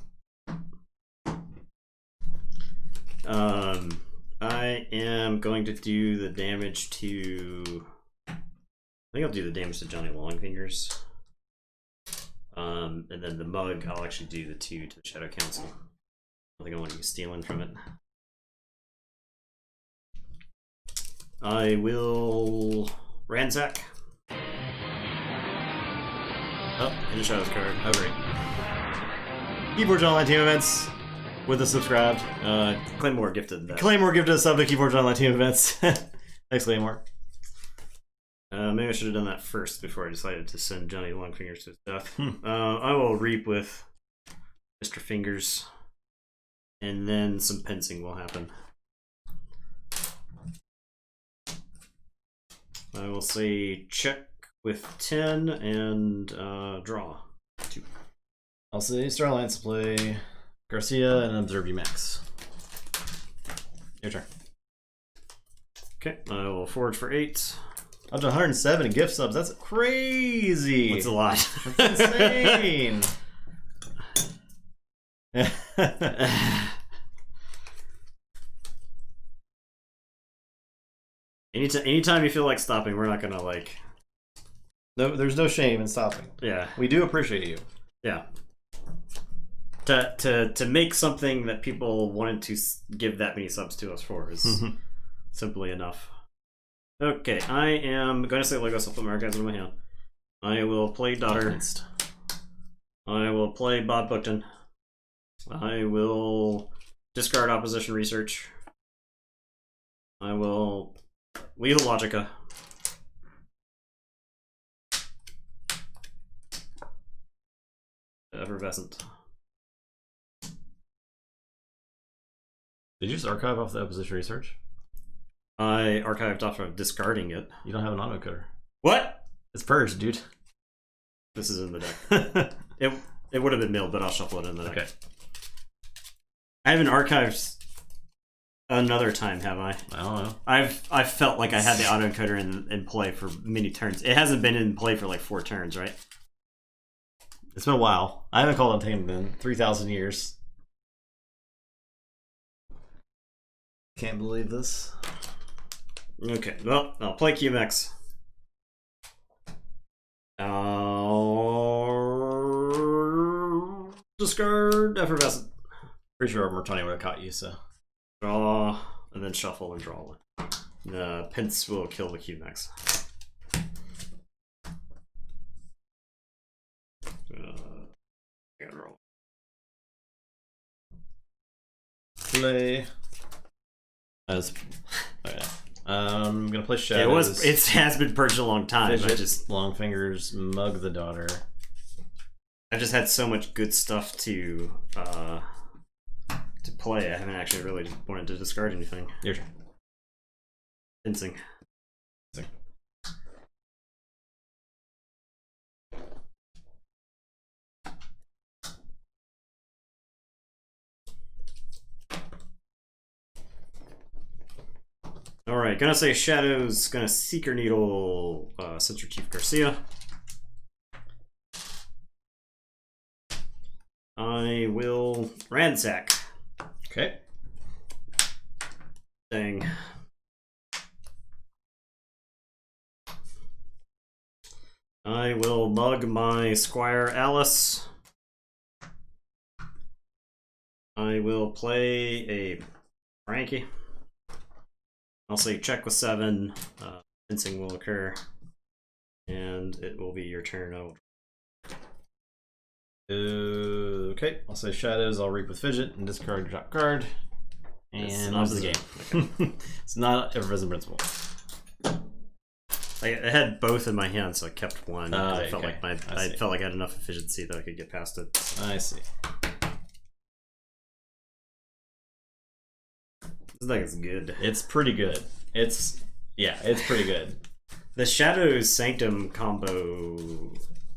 I am going to do the damage to. I think I'll do the damage to Johnny Longfingers. And then the Mug, I'll actually do the 2 to the Shadow Council. I think I want to be stealing from it. I will ransack. Oh, in the Shadows card. Oh, great. Keyforge Online team events with the subscribed. Claymore gifted that. Claymore gifted a sub to Keyforge Online team events. Thanks, Claymore. Maybe I should have done that first before I decided to send Johnny Longfingers to his death. I will reap with Mr. Fingers, and then some pincing will happen. I will say check with 10 and draw 2. I'll say Starlines play Garcia and observe you max. Your turn. Okay, I will forge for 8. Up to 107 in gift subs. That's crazy. That's a lot. That's insane. Anytime you feel like stopping, we're not gonna like. No, there's no shame in stopping. Yeah, we do appreciate you. Yeah. To make something that people wanted to give that many subs to us for is simply enough. Okay, I am going to say Lego Supplement Archives in my hand. I will play Daughter. I will play Bob Bookton. I will discard Opposition Research. I will Lethal Logica. Effervescent. Did you just archive off the Opposition Research? I archived off of discarding it. You don't have an autocutter. What? It's purged, dude. This is in the deck. it would have been milled, but I'll shuffle it in the deck. Okay. I haven't archived another time, have I? I don't know. I've felt like I had the autoencoder in play for many turns. It hasn't been in play for like 4 turns, right? It's been a while. I haven't called on Tame in 3,000 years. Can't believe this. Okay, well, I'll play QMX. I'll discard Effervescent. Pretty sure Mertani would have caught you, so. Draw, and then shuffle and draw one. Pince will kill the QMX. Gotta roll. 3 Sunday. I'm gonna play Shadows. It has been purged a long time. Fidget, long fingers, mug the daughter. I've just had so much good stuff to play. I haven't actually really wanted to discard anything. Your turn. Fencing. Alright, gonna say Shadows, gonna Seeker Needle, Sensor Chief Garcia. I will Ransack. Okay. Dang. I will mug my Squire Alice. I will play a Frankie. I'll say check with 7. Fencing will occur. And it will be your turn. Okay, I'll say Shadows, I'll Reap with Fidget, and discard drop card. And on to the game. Okay. It's not Effervescent Principle. I had both in my hand, so I kept one. I felt okay. like I felt like I had enough efficiency that I could get past it. I see. This thing is good. It's pretty good. It's pretty good. The Shadows Sanctum combo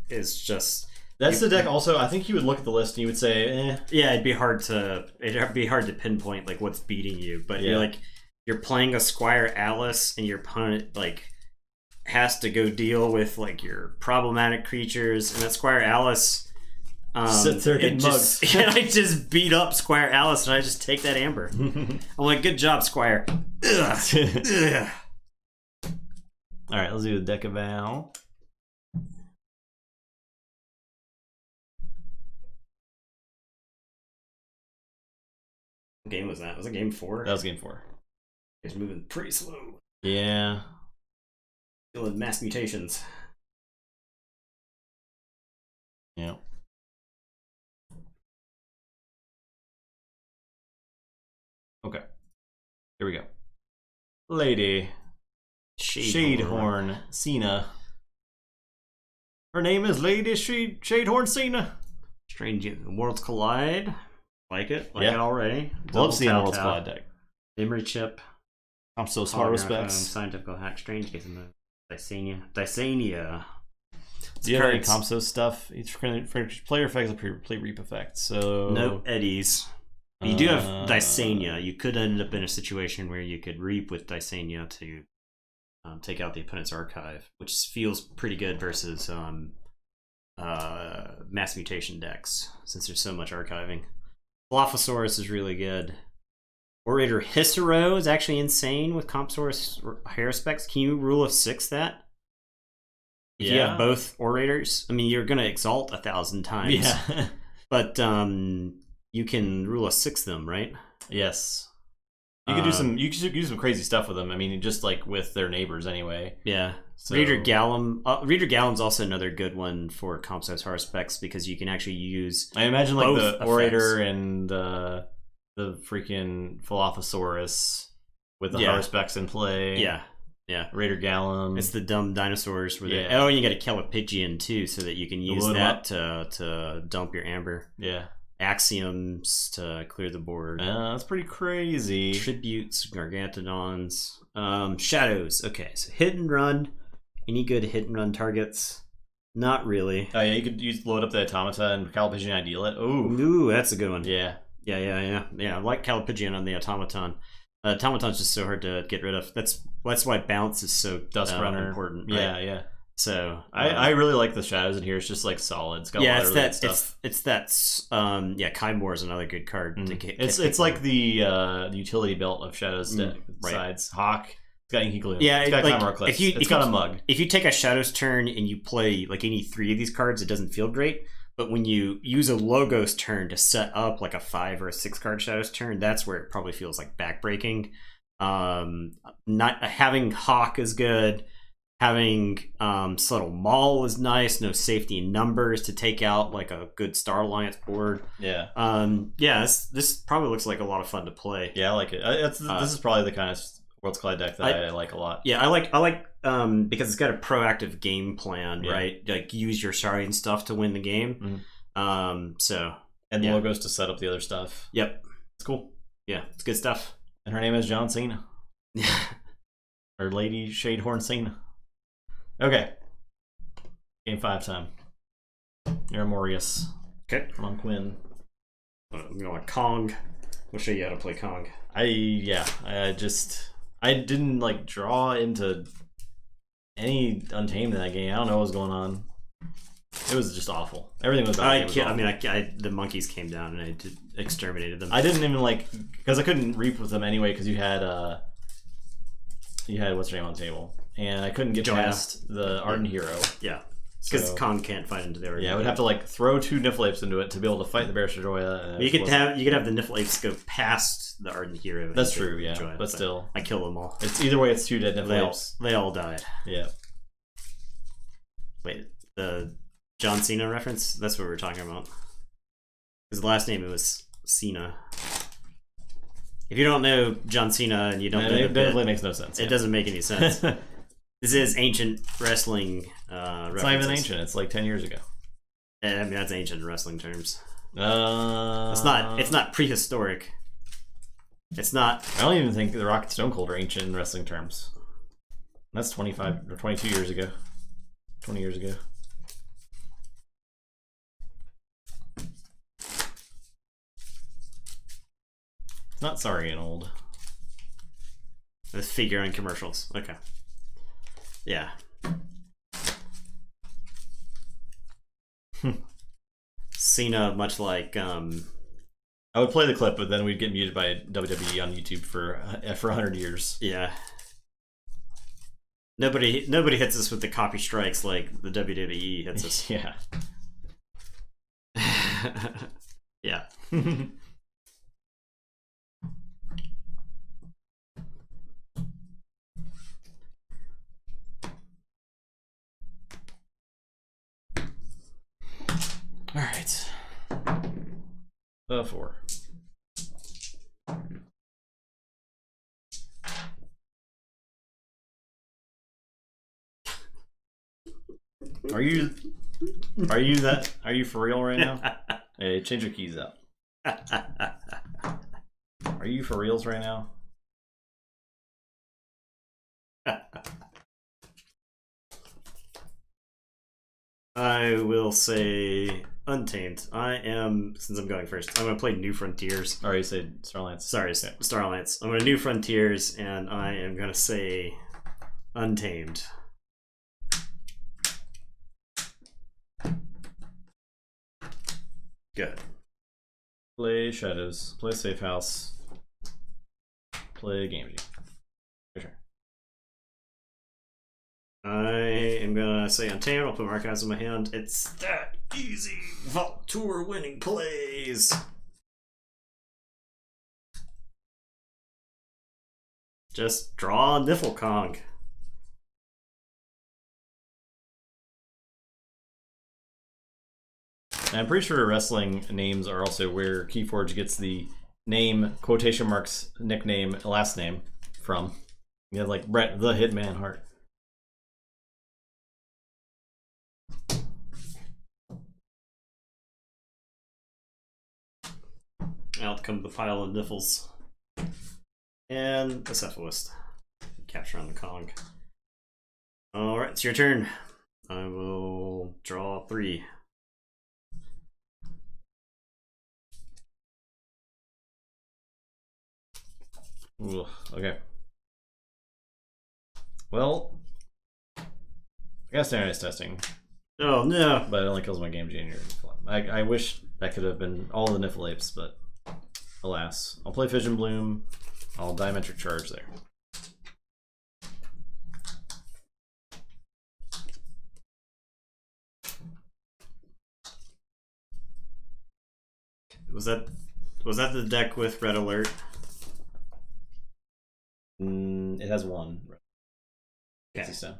is just... That's the deck also, I think you would look at the list and you would say, eh. Yeah, it'd be hard to pinpoint like what's beating you, but you're playing a Squire Alice and your opponent like has to go deal with like your problematic creatures, and that Squire Alice sits there getting mugged. I just beat up Squire Alice and I just take that amber. I'm like, good job, Squire. Ugh. Alright, let's do the deck of Val. What game was that? Was it game 4? That was game 4. It's moving pretty slow. Yeah. Feeling mass mutations. Yeah. Okay. Here we go. Lady Shadehorn Cena. Her name is Lady Shadehorn Cena. Strange Worlds Collide. Like it already. Love seeing a Worlds Collide deck. Memory chip. I'm so sorry, respects. Scientific hack. Strange case in the Dysania. Do you have any Comso stuff? Each player effect is a play reap effect. So no eddies. You do have Dysania. You could end up in a situation where you could reap with Dysania to take out the opponent's archive, which feels pretty good versus mass mutation decks, since there's so much archiving. Dilophosaurus is really good. Orator Hissero is actually insane with Compsaurus hair specs. Can you rule of 6 that? If you have both Orators, I mean, you're going to exalt 1,000 times. Yeah. But you can rule of 6 them, right? Yes. You could do some. You could do some crazy stuff with them. I mean, just like with their neighbors, anyway. Yeah. So. Reader Gallum. Reader Gallum's also another good one for Compsaurus hair specs because you can actually use. I imagine like the effects. Orator and the freaking Dilophosaurus with the hair specs in play. Yeah. Yeah. Raider Gallum. It's the dumb dinosaurs. Where and you got a Calipigian too, so that you can use that to dump your amber. Yeah. Axioms to clear the board. That's pretty crazy. Tributes, Gargantodons. Shadows. Okay, so hit and run. Any good hit and run targets? Not really. Oh yeah, you could load up the Automata and Calipigian ideal it. Ooh, that's a good one. Yeah. Yeah. I like Calipigian on the Automaton. Automaton's just so hard to get rid of. That's why bounce is so Dust Runner important. Right? Yeah. So I really like the shadows in here. It's just like solid. It's got a lot of really stuff. It's that. Kymor is another good card. To get it's like the utility belt of shadows deck. Right. Sides Hawk. It's got Inky Gloom. Yeah, it's got Kymor Eclipse. It's got a mug. If you take a shadows turn and you play like any 3 of these cards, it doesn't feel great. But when you use a Logos turn to set up like a 5 or a 6 card shadows turn, that's where it probably feels like backbreaking. Not having Hawk is good. having subtle maul is nice. No safety in numbers to take out like a good Star Alliance board. Yeah. This probably looks like a lot of fun to play. Yeah, I like it. This is probably the kind of Worlds Collide deck that I like a lot. Yeah, I like because it's got a proactive game plan, right? Like use your sharding stuff to win the game. And the logos to set up the other stuff. Yep, it's cool. Yeah, it's good stuff. And her name is John Cena. Or Lady Shadehorn Cena. Okay. Game 5 time. You're Morius. Okay. I'm on Quinn. I'm going to Kong. We'll show you how to play Kong. I didn't like draw into any Untamed in that game. I don't know what was going on. It was just awful. Everything was about the monkeys came down and I exterminated them. I didn't even because I couldn't reap with them anyway because you had what's her name on the table, and I couldn't get past the Ardent Hero. Yeah, because Kong can't fight into there. Yeah, I would have to throw 2 Niffle-Apes into it to be able to fight the Barrister Joya. You could have the Niffle-Apes go past the Ardent Hero. That's true, yeah, Joya, but still, I kill them all. It's either way. It's 2 dead Niffle-Apes. They all died. Yeah. Wait, the John Cena reference? That's what we were talking about. His last name was Cena. If you don't know John Cena and you don't know it definitely makes no sense. It doesn't make any sense. This is ancient wrestling. It's not even ancient. It's like 10 years ago. I mean, that's ancient in wrestling terms. It's not. It's not prehistoric. It's not. I don't even think The Rock and Stone Cold are ancient in wrestling terms. That's 25 or 22 years ago. 20 years ago. It's not sorry and old. The figure in commercials. Okay. Yeah. Cena, much like I would play the clip, but then we'd get muted by WWE on YouTube for 100 years. Yeah. Nobody hits us with the copy strikes like the WWE hits us. Yeah. Yeah. All right. 4. Are you for real right now? Hey, change your keys up. Are you for reals right now? I will say Untamed. Since I'm going first, I'm going to play New Frontiers. Or you said Starlance. Sorry, Starlance. I'm going to New Frontiers, and I am going to say Untamed. Good. Play Shadows. Play Safe House. Play Game G. For sure. I am gonna say Untamed. I'll put my archives in my hand. It's that easy. Vault Tour winning plays. Just draw Niflkong. And I'm pretty sure wrestling names are also where Keyforge gets the name, quotation marks, nickname, last name from. You have like Bret the Hitman Hart. Out come the pile of niffles. And the Cephalist. Capture on the Kong. Alright, it's your turn. I will draw 3. Ooh, okay. Well, I got standardized testing. Oh no! But it only kills my game junior. I wish that could have been all the Niffle-Apes, but alas. I'll play Fission Bloom. I'll Diametric Charge there. Was that the deck with Red Alert? It has 1. Okay. So.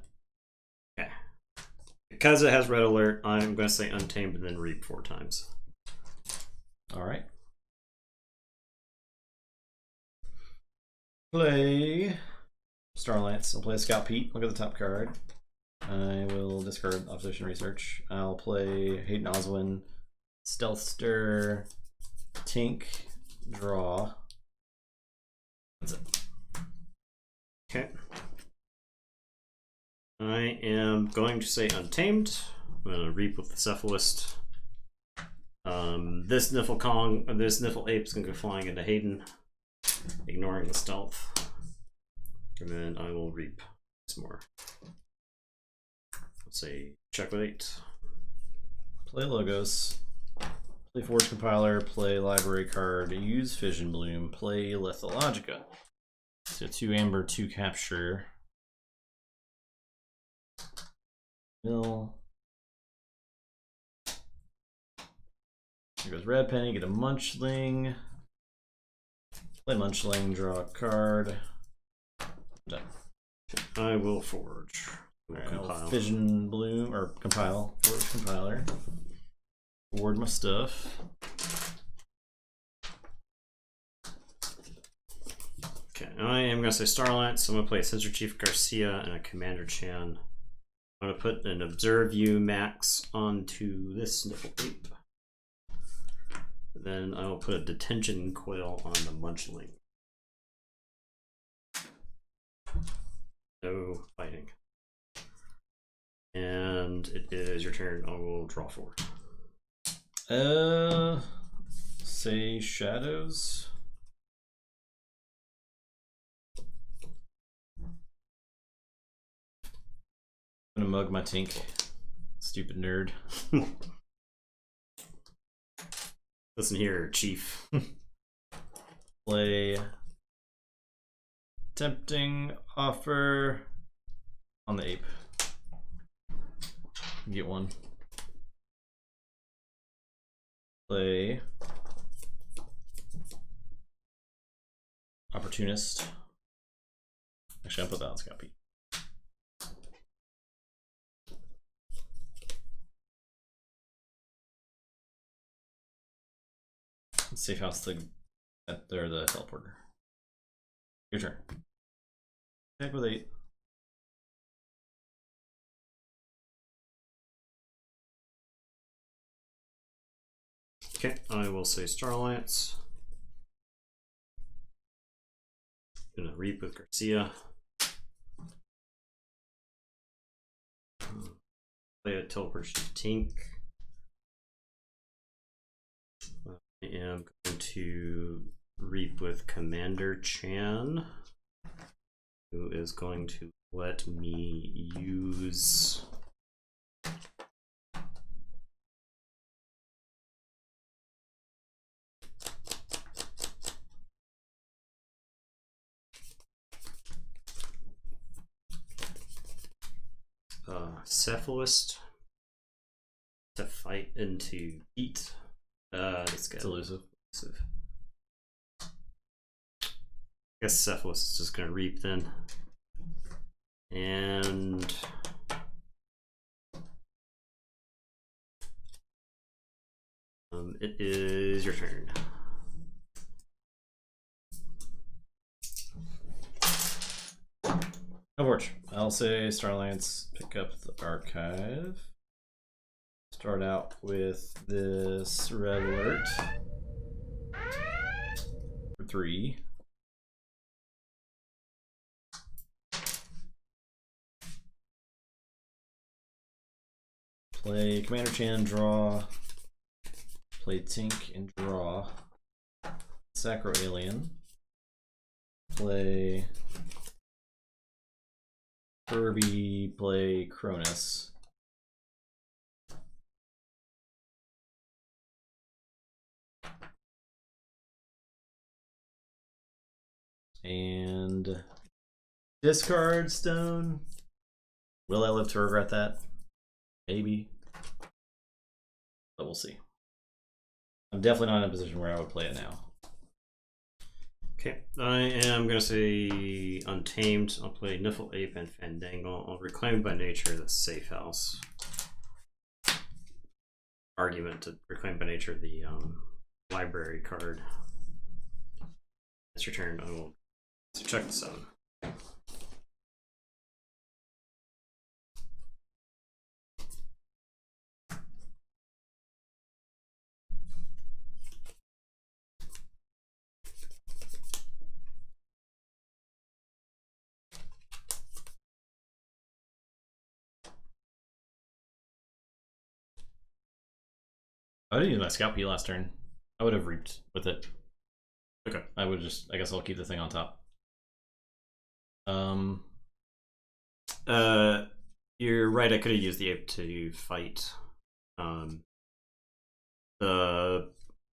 because it has red alert, I'm going to say Untamed and then Reap 4 times. All right. Play Starlance. I'll play Scout Pete. Look at the top card. I will discard Opposition Research. I'll play Hayden Oswin, Stealthster, Tink, draw. That's it. Okay. I am going to say Untamed. I'm going to Reap with the Cephalist. This Niffle Ape is going to go flying into Hayden, ignoring the stealth. And then I will Reap some more. Let's say check with 8. Play Logos. Play Forge Compiler. Play Library Card. Use Fission Bloom. Play Lethologica. So 2 Amber, 2 Capture. Mill. Here goes Red Penny. Get a Munchling. Play Munchling. Draw a card. Done. I will Forge. Right, compile. Fission Bloom or compile. Forge Compiler. Forward my stuff. Okay, I am going to say Starlight, so I'm going to play a Sensor Chief Garcia and a Commander Chan. I'm going to put an Observe You max onto this Niffle Ape. Then I will put a Detention Coil on the Munchling. No fighting. And it is your turn. I will draw 4. Say Shadows. I'm gonna mug my Tink. Stupid nerd. Listen here, Chief. Play Tempting Offer on the Ape. Get 1. Play Opportunist. Actually, I'll put that on Scout Pete. Safe house the teleporter. Your turn. Attack with 8. Okay, I will say Starlights. Gonna Reap with Garcia. Play a Teleportation Tink. I am going to Reap with Commander Chan, who is going to let me use Cephalist to fight into Heat. This guy's elusive. I guess Cephalus is just going to Reap then. And it is your turn. Keyforge. I'll say Starlance, pick up the archive. Start out with this red alert for 3. Play Commander Chan, draw. Play Tink and draw. Sacro Alien. Play Kirby, play Cronus. And discard Stone. Will I live to regret that? Maybe. But we'll see. I'm definitely not in a position where I would play it now. Okay, I am going to say Untamed. I'll play Niffle Ape and Fandangle. I'll Reclaim by Nature the Safe House. argument to Reclaim by Nature the library card. It's your turn. I will check the 7. I didn't use my Scout P last turn. I would have reaped with it. Okay. I guess I'll keep the thing on top. You're right, I could have used the ape to fight. I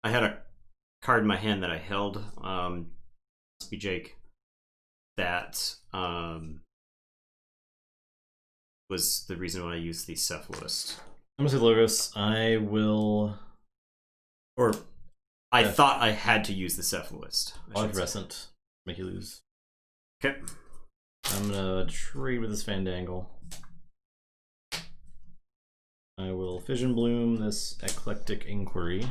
had a card in my hand that I held, must be Jake, that was the reason why I used the Cephalist. I'm gonna say Logos. I will... Or I thought I had to use the Cephalist. Fluorescent. Make you lose. Okay. I'm gonna trade with this Fandangle. I will Fission Bloom this Eclectic Inquiry.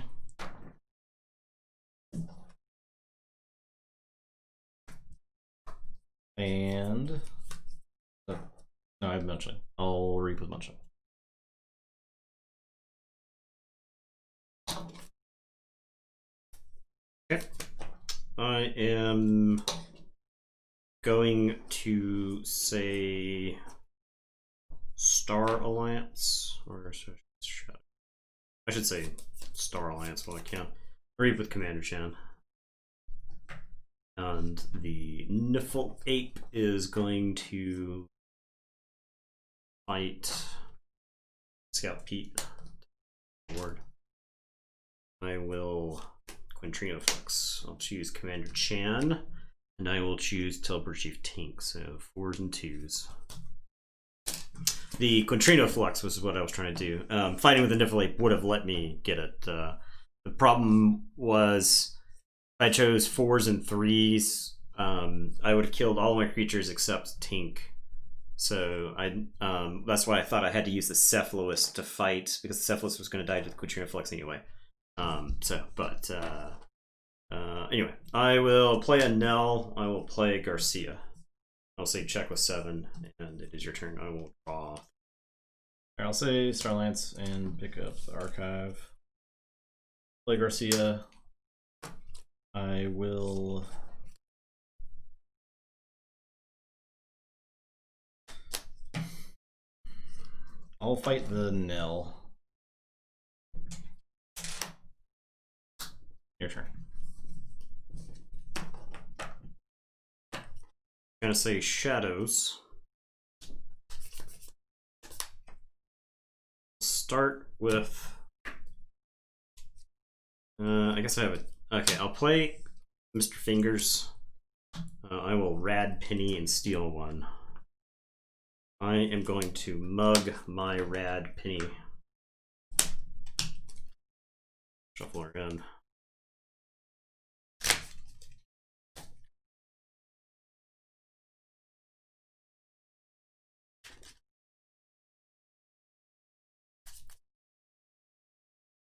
And... no, I have Munching. I'll reap with Munching. Okay. I am going to say Star Alliance, or I should say Star Alliance while I can. Reap with Commander Chan. And the Niffle Ape is going to fight Scout Pete. Word. I will Quintrino Flex. I'll choose Commander Chan, and I will choose Teleport Chief Tink. So 4s and 2s. The Quintrino Flux was what I was trying to do. Fighting with the Niffle Ape would have let me get it. The problem was if I chose 4s and 3s, I would have killed all my creatures except Tink. So that's why I thought I had to use the Cephalist to fight, because the Cephalist was going to die to the Quintrino Flux anyway. Anyway, I will play a Nell. I will play Garcia. I'll say check with 7, and it is your turn. I will draw. I'll say Star Alliance and pick up the archive. Play Garcia. I will... I'll fight the Nell. Your turn. I'm gonna say Shadows. Start with I guess I have a... Okay, I'll play Mr. Fingers. I will Rad Penny and steal 1. I am going to mug my Rad Penny. Shuffle her gun.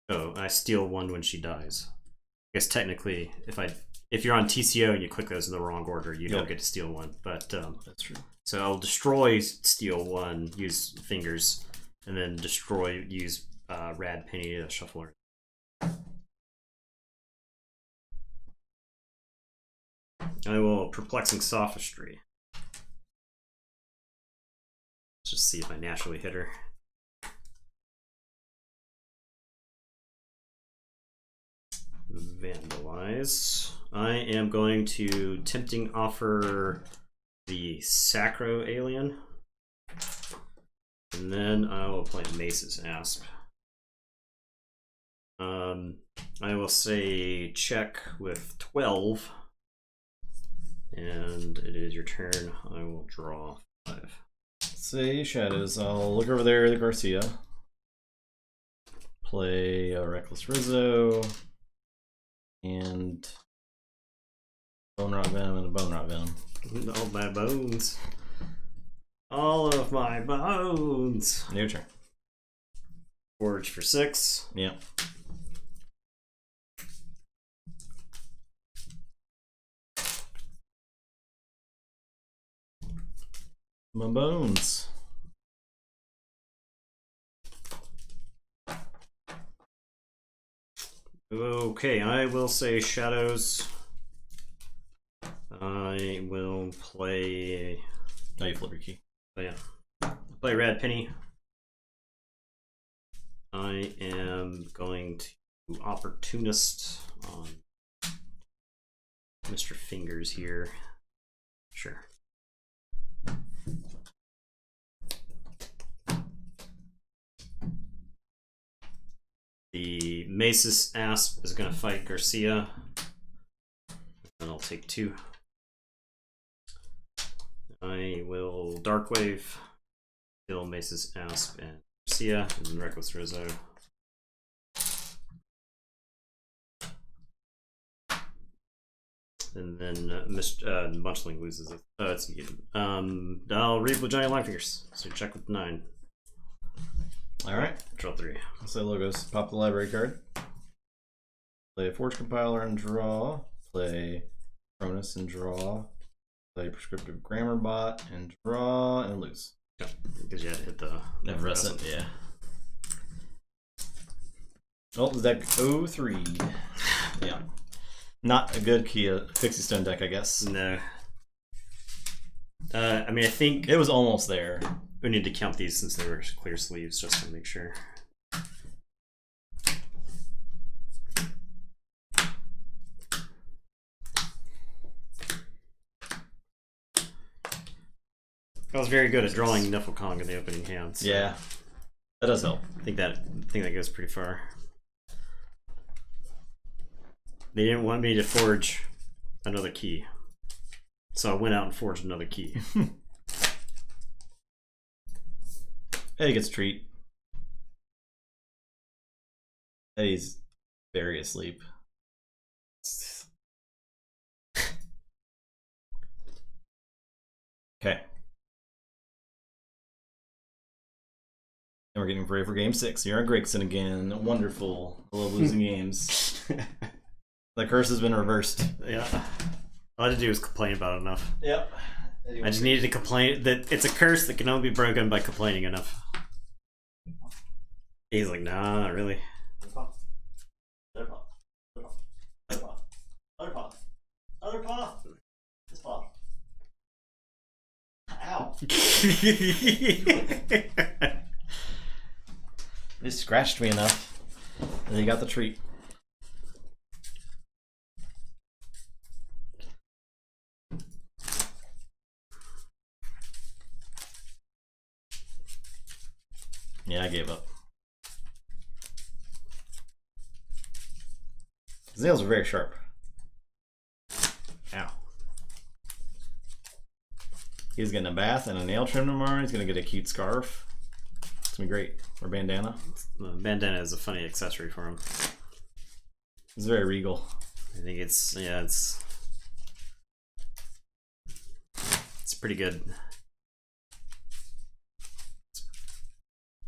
Oh, I steal 1 when she dies. I guess technically, if you're on TCO and you click those in the wrong order, you don't get to steal 1. But that's true. So I'll destroy, steal 1, use Fingers, and then destroy, use Rad Penny to shuffle her. I will Perplexing Sophistry. Let's just see if I naturally hit her. Vandalize. I am going to Tempting Offer the Sacro Alien. And then I will play Mace's Asp. I will say check with 12. And it is your turn. I will draw 5. Say Shadows. I'll look over there at the Garcia. Play a Reckless Rizzo. And Bone Rot Venom and a Bone Rot Venom. All my bones. All of my bones. Your turn. Forge for 6. Yeah. My bones. Okay, I will say shadows. I will play. Oh, you flip your key. Oh, yeah. Play Red Penny. I am going to Opportunist on Mr. Fingers here. Sure. The Macis Asp is going to fight Garcia. And I'll take 2. I will Darkwave, kill Macis Asp and Garcia, and then Reckless Rizzo. And then Munchling loses it. Oh, it's mutant. I'll read with Giant Line Fingers. So check with 9. Alright. Draw 3. So logos. Pop the library card. Play a Forge Compiler and draw. Play Cronus and draw. Play Prescriptive Grammar Bot and draw and lose. Yeah, because you had to hit the Effervescent, yeah. Oh, the deck 03. Yeah. Not a good Pixie Stone deck, I guess. No. I mean, I think it was almost there. We need to count these since they were clear sleeves just to make sure. I was very good at drawing Niflkong in the opening hand. So yeah, that does help. I think that goes pretty far. They didn't want me to forge another key, so I went out and forged another key. Eddie gets a treat. Eddie's very asleep. Okay. And we're getting ready for game 6. You're on Gregson again. Wonderful. I love losing games. The curse has been reversed. Yeah. All I had to do was complain about it enough. Yep. I just needed to complain that it's a curse that can only be broken by complaining enough. He's like, nah, not really. Other paw. Other paw. Other paw. Other paw. This paw. Ow. They scratched me enough. And they got the treat. Yeah, I gave up. His nails are very sharp. Ow. He's getting a bath and a nail trim tomorrow. He's going to get a cute scarf. It's going to be great. Or bandana. Bandana is a funny accessory for him. It's very regal. I think it's, yeah, it's pretty good.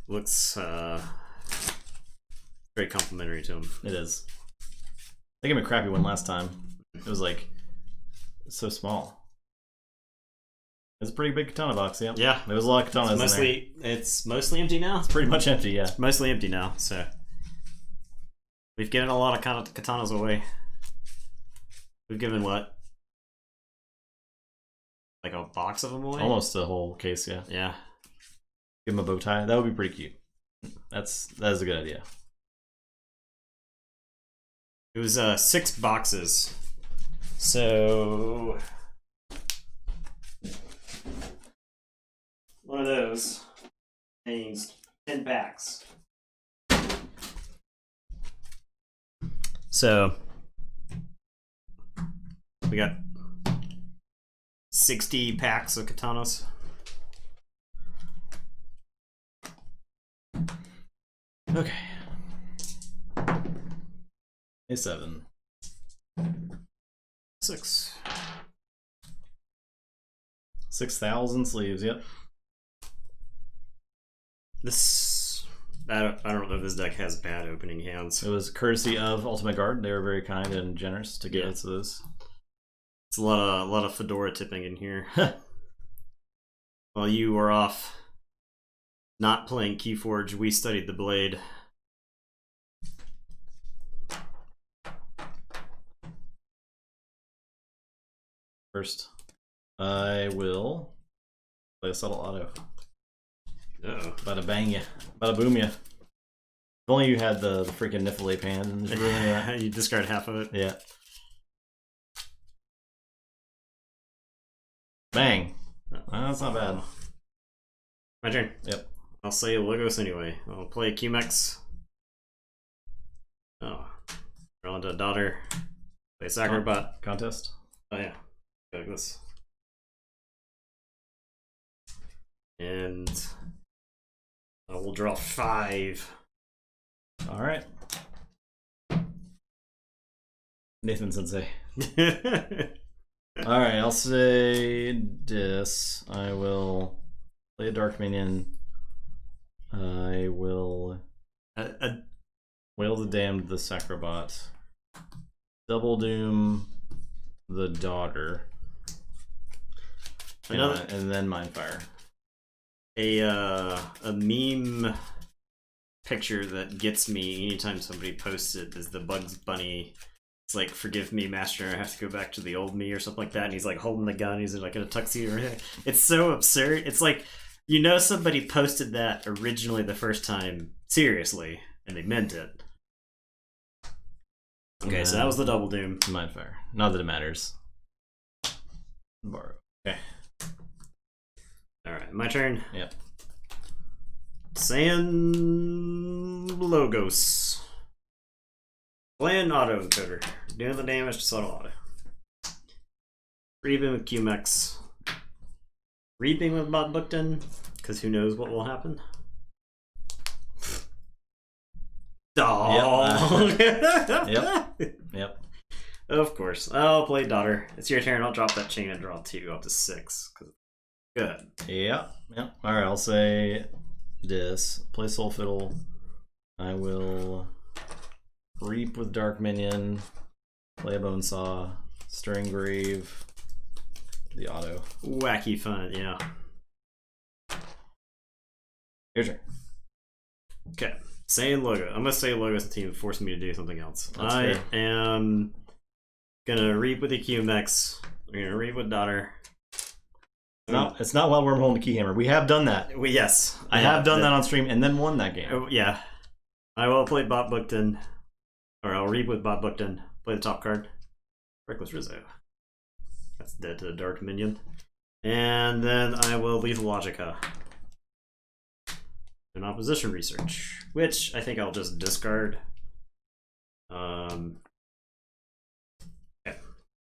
Looks very complimentary to him. It is. I gave him a crappy one last time. It was like so small. It's a pretty big katana box, yeah. Yeah. There was a lot of katanas in there. It's mostly empty now. It's pretty much empty, yeah. It's mostly empty now, so we've given a lot of katanas away. We've given what? Like a box of them away? Almost a whole case, yeah. Yeah. Give him a bow tie. That would be pretty cute. That is a good idea. It was 6 boxes. So one of those means 10 packs. So we got 60 packs of katanas. Okay. A7. 6. 6,000 sleeves, yep. This I don't know if this deck has bad opening hands. It was courtesy of Ultimate Guard. They were very kind and generous to get us this. It's a lot of fedora tipping in here. While you were off not playing Keyforge, we studied the blade. First, I will play a subtle auto. Uh-oh. Bada bang ya. Bada boom ya. If only you had the freaking Niflate pan and just ruin that. You discard half of it. Yeah. Bang. Oh, that's not bad. My turn. Yep. I'll say Logos anyway. I'll play Qmex. Oh. Roll into a daughter. Play Sacrobot. Contest. Oh yeah. Like this. And I will draw 5. Alright. Nathan Sensei. Alright, I'll say this. I will play a Dark Minion. I will Wail the Damned the Sacrobot. Double Doom the Daughter. And then Mindfire. A meme picture that gets me anytime somebody posts it is the Bugs Bunny. It's like, forgive me, master, I have to go back to the old me or something like that. And he's like holding the gun. He's like in a tuxedo. It's so absurd. It's like, you know, somebody posted that originally the first time seriously, and they meant it. Okay, so that was the Double Doom. Mindfire. Not that it matters. Borrow. Okay. Alright, my turn. Yep. Sand Logos. Playing auto encoder. Doing the damage to subtle auto. Reaping with Qmex. Reaping with Bob Bookton, because who knows what will happen. Oh. Yep. Of course. I'll play Daughter. It's your turn. I'll drop that chain and draw 2 up to 6. Good. Yep. Alright, I'll say this. Play Soul Fiddle. I will Reap with Dark Minion. Play a Bone Saw. Stirring Grave. The auto. Wacky fun, yeah. Your turn. Okay. Saying Logo. I'm gonna say Logo as a team forcing me to do something else. That's I fair. am gonna Reap with the QMX. We're gonna Reap with Daughter. No, it's not while we're holding the Keyhammer. We have done that. Yes. I have done that on stream and then won that game. Oh, yeah. I will play Bob Bookton. Or I'll Reap with Bob Bookton. Play the top card. Reckless Rizzo. That's dead to the Dark Minion. And then I will Lethal Logica. An Opposition Research. Which I think I'll just discard. Okay.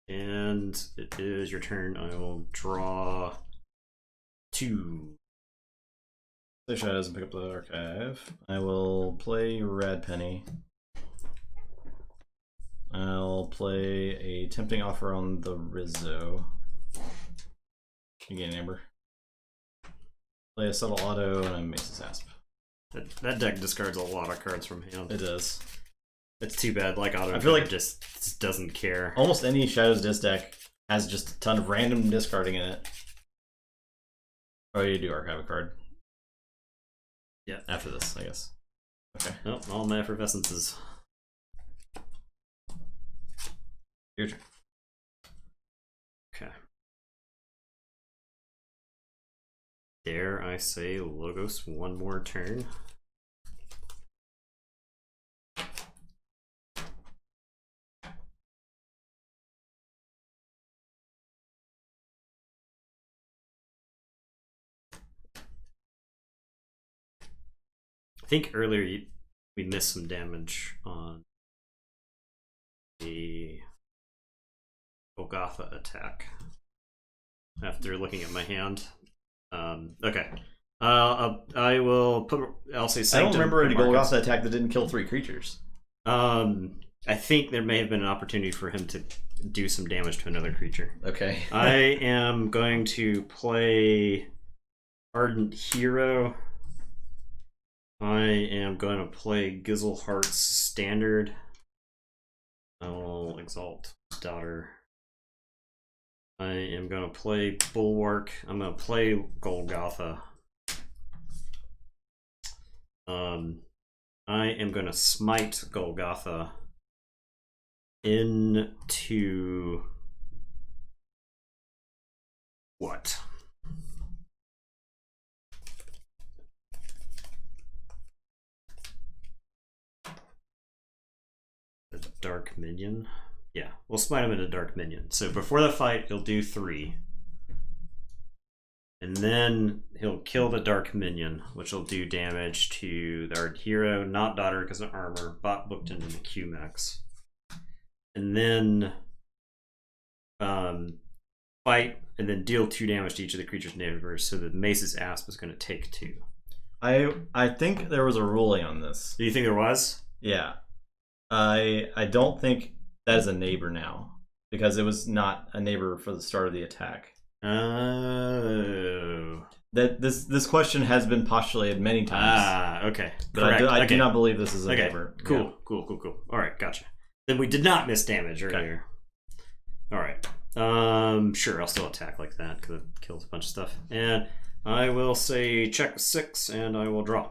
And it is your turn. I will draw 2. Play Shadows and pick up the archive. I will play Rad Penny. I'll play a Tempting Offer on the Rizzo. Again, Amber. Play a Subtle Auto and a Mace's Asp. That deck discards a lot of cards from hand. It does. It's too bad. Like Auto, I feel like just doesn't care. Almost any Shadows disc deck has just a ton of random discarding in it. Oh, you do archive a card. Yeah. After this, I guess. Okay. Oh, all my effervescences. Your turn. Okay. Dare I say Logos one more turn? I think earlier we missed some damage on the Golgotha attack after looking at my hand. Okay. I will put. I'll say. I don't remember a Marcus. Golgotha attack that didn't kill 3 creatures. I think there may have been an opportunity for him to do some damage to another creature. Okay. I am going to play Ardent Hero. I am going to play Gizzleheart's Standard. I will exalt daughter. I am going to play Bulwark. I'm going to play Golgotha. I am going to smite Golgotha into what? A dark minion? Yeah, we'll smite him into dark minion. So before the fight, he'll do 3. And then he'll kill the dark minion, which will do damage to our hero, not daughter because of armor, bot booked into the QMax. And then fight, and then deal 2 damage to each of the creature's neighbors. So the Mace's Asp is going to take 2. I think there was a ruling on this. Do you think there was? Yeah. I don't think that is a neighbor now, because it was not a neighbor for the start of the attack. Oh. That this question has been postulated many times. Ah, okay. But I do not believe this is a neighbor. Cool, yeah. cool. All right, gotcha. Then we did not miss damage earlier. Okay. All right. Sure, I'll still attack like that because it kills a bunch of stuff. And I will say check 6, and I will draw.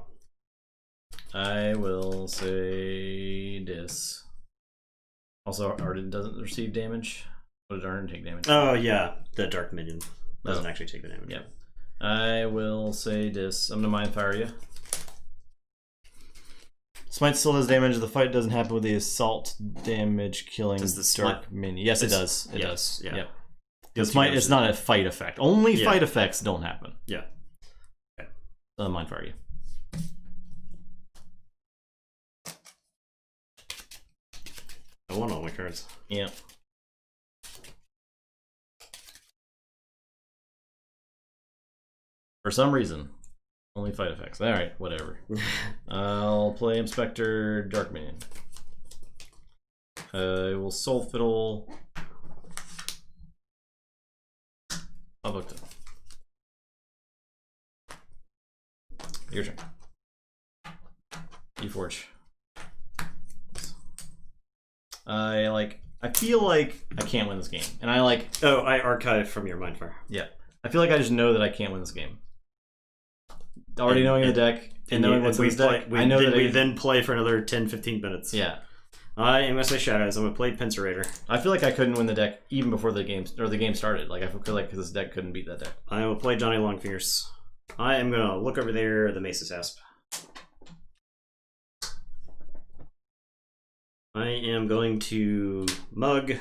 I will say this. Also, Arden doesn't receive damage. What did Arden take damage? Oh, yeah. The Dark Minion doesn't actually take the damage. Yep. I will say this. I'm going to Mindfire you. Smite still does damage. The fight doesn't happen with the assault damage killing dark minion. Yes, it does. It does. Yeah. Yep. It's not a fight effect. Only fight effects don't happen. Yeah. Okay. Mindfire you. I won all my cards. Yeah. For some reason, only fight effects. All right, whatever. I'll play Inspector Dark Minion. I will Soul Fiddle. I'll book them. Your turn. Keyforge. I feel like I can't win this game. And I archived from your Mindfire. Yeah. I feel like I just know that I can't win this game. Already knowing the deck and knowing what's in this deck, I know that we then play for another 10-15 minutes. Yeah. I am going to say Shadows. I'm going to play Pincerator. I feel like I couldn't win the deck even before the game started. Like I feel like this deck couldn't beat that deck. I will play Johnny Longfingers. I am going to look over there, the Mace's Asp. I am going to Mug.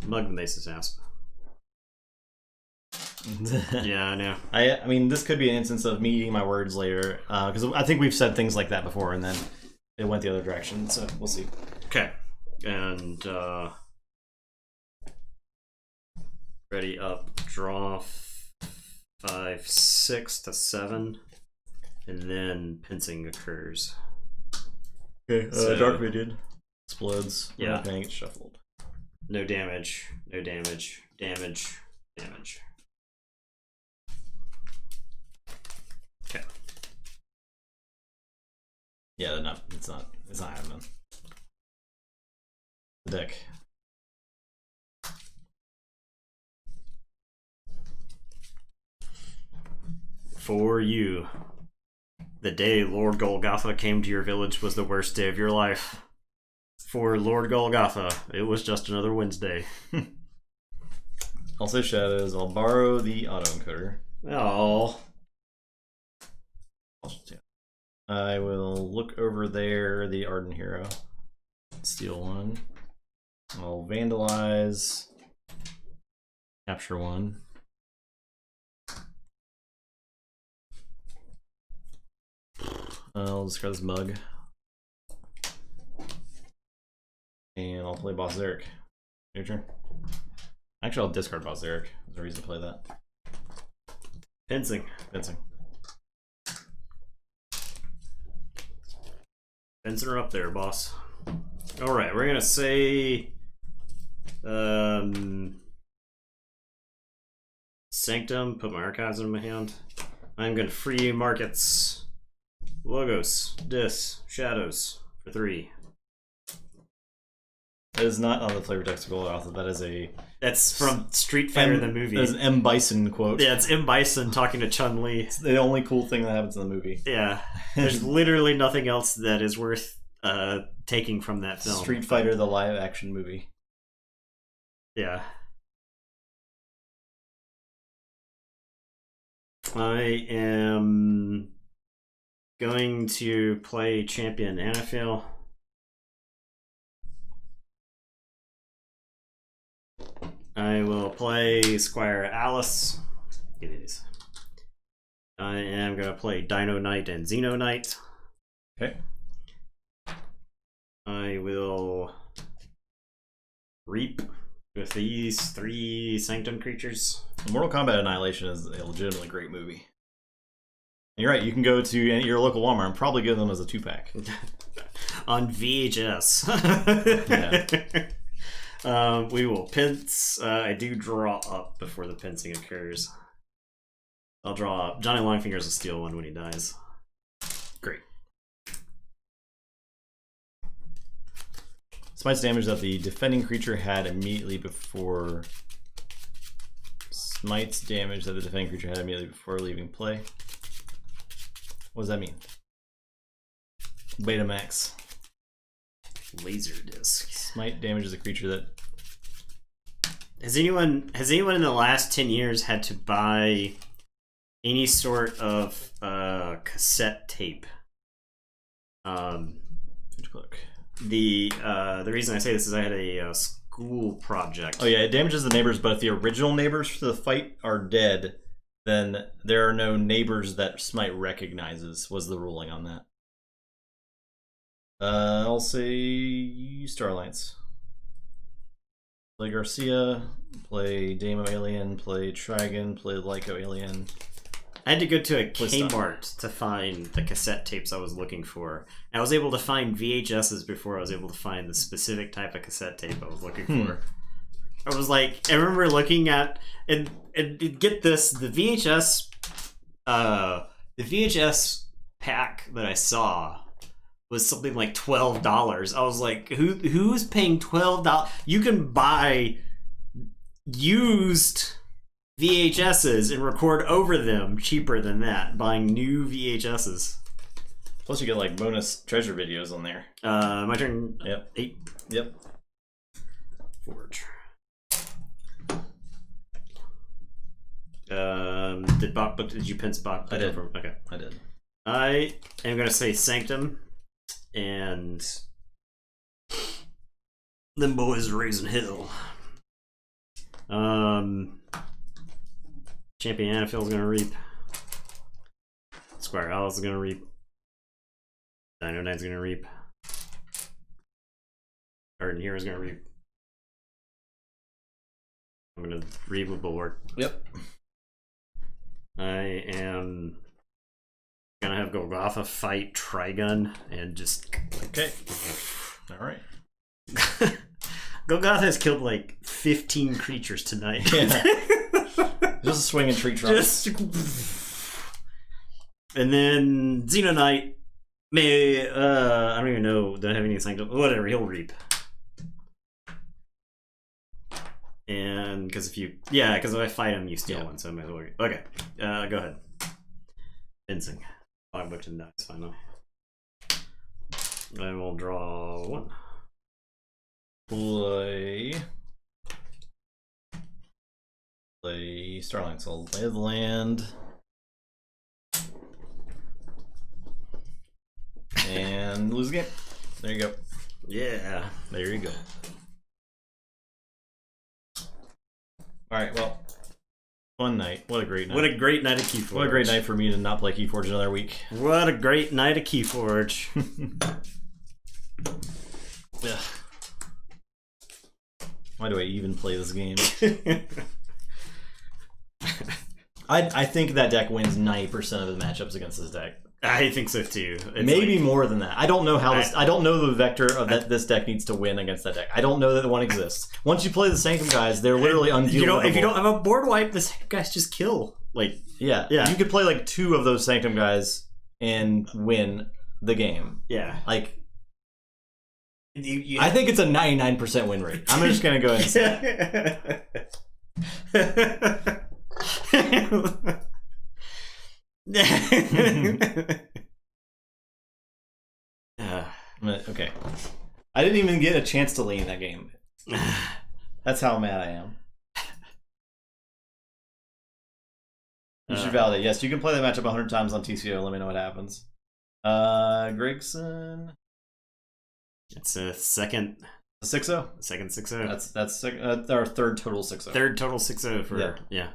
Mug the Mace's Asp. Yeah, I know. I mean, this could be an instance of me eating my words later, because I think we've said things like that before, and then it went the other direction. So we'll see. Okay, and ready up, draw 5, 6 to 7, and then pincing occurs. Okay, Dark Minion explodes. Yeah, paying it shuffled. No damage. No damage. Damage. Damage. Okay. Yeah, it's not happening. The deck. For you, the day Lord Golgotha came to your village was the worst day of your life. For Lord Golgotha, it was just another Wednesday. I'll say Shadows. I'll borrow the autoencoder. Oh. I will look over there, the Arden Hero. Steal one. I'll vandalize. Capture one. I'll discard this Mug. And I'll play Boss Zarek. Your turn. Actually, I'll discard Boss Zarek. There's a reason to play that. Pincing. Pincing. Fencing her up there, boss. Alright, we're gonna say Sanctum, put my archives in my hand. I'm gonna free markets. Logos, Dis, Shadows for 3. That is not on the flavor text goal author. That is That's from Street Fighter the movie. That's an M. Bison quote. Yeah, it's M. Bison talking to Chun-Li. It's the only cool thing that happens in the movie. Yeah. There's literally nothing else that is worth taking from that film. Street Fighter the live action movie. Yeah. I am going to play Champion Anafil. I will play Squire Alice. Give me these. I am going to play Dino Knight and Xeno Knight. Okay. I will Reap with these 3 Sanctum creatures. Mortal Kombat Annihilation is a legitimately great movie. And you're right, you can go to your local Walmart and probably get them as a 2-pack. On VHS. Yeah. We will pinch. I do draw up before the pinching occurs. I'll draw up. Johnny Longfinger's will steal one when he dies. Great. Smites damage that the defending creature had immediately before. Smites damage that the defending creature had immediately before leaving play. What does that mean? Betamax. Laser disc. Smite damages a creature that. Has anyone in the last 10 years had to buy any sort of cassette tape? Look. The reason I say this is I had a school project. Oh yeah, it damages the neighbors, but if the original neighbors for the fight are dead, then there are no neighbors that Smite recognizes, was the ruling on that. I'll say Starlights. Play Garcia, play Damo Alien, play Trigon, play Lyco Alien. I had to go to a Kmart to find the cassette tapes I was looking for. I was able to find VHSs before I was able to find the specific type of cassette tape I was looking for. I was like, I remember looking at and get this, the VHS pack that I saw was something like $12. I was like, who's paying $12? You can buy used VHSs and record over them cheaper than that, buying new VHSs. Plus you get like bonus treasure videos on there. My turn. Yep. 8. Yep. Forge. Did you pinch Bach? I did. Okay. I did. I am going to say Sanctum, and them boys raising hell. Champion Anafil's going to reap. Squire Alice is going to reap. Dino Knight's going to reap. Garden Hero's going to reap. I'm going to reap with Bulwark. Yep. I am gonna have Golgotha fight Trigun and just okay. All right. Golgotha has killed like 15 creatures tonight. Yeah. Just a swinging tree trunk. And then Xeno Knight may I don't even know. Don't have any sanctum. Whatever. He'll reap. And because if I fight him, you steal one, so I might as well. Okay, go ahead. Fencing. I booked him. That's fine though. I will draw 1. Play Starlight. So I'll lay the land. And lose the game. There you go. Yeah, there you go. Alright, well, fun night. What a great night. What a great night of Keyforge. What a great night for me to not play Keyforge another week. What a great night of Keyforge. Yeah. Why do I even play this game? I think that deck wins 90% of the matchups against this deck. I think so too. It's maybe more than that. I don't know how this. I don't know the vector of that this deck needs to win against that deck. I don't know that the one exists. Once you play the Sanctum guys, they're literally undealable. If you don't have a board wipe, the Sanctum guys just kill. Yeah. You could play like 2 of those Sanctum guys and win the game. Yeah. I think it's a 99% win rate. I'm just gonna go ahead and say. Okay. I didn't even get a chance to lean that game. That's how mad I am. You should validate. Yes, you can play the matchup 100 times on TCO. Let me know what happens. Gregson. It's a second. 6-0? Second 6-0. That's our third total 6-0. Third total 6-0 for yeah.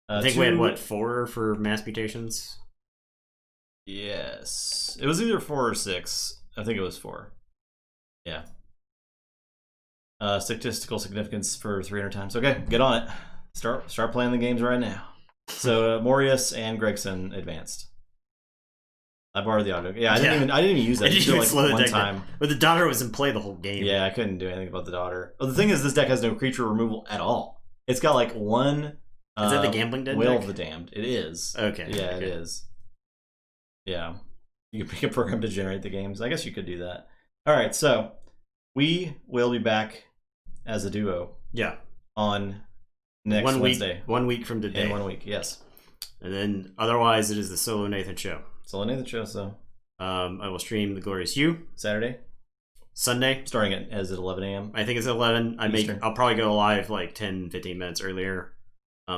I think we had 4 for mass mutations. Yes, it was either 4 or 6. I think it was 4. Yeah. Statistical significance for 300 times. Okay, get on it. Start playing the games right now. So Morius and Gregson advanced. I borrowed the audio. Yeah, I didn't even use that. I didn't even slow the deck one time. But the daughter was in play the whole game. Yeah, I couldn't do anything about the daughter. Well, the thing is, this deck has no creature removal at all. It's got like 1. Is that the Gambling Dead Will deck? of the Damned. It is. Okay. Yeah, okay. It is. Yeah. You can pick a program to generate the games. I guess you could do that. All right, so we will be back as a duo. Yeah. On next Wednesday. 1 week from today. In 1 week, yes. And then otherwise, it is the Solo Nathan show. Solo Nathan show, so. I will stream The Glorious You. Saturday. Sunday. Starting at 11 a.m. I think it's 11. I'll probably go live like 10, 15 minutes earlier.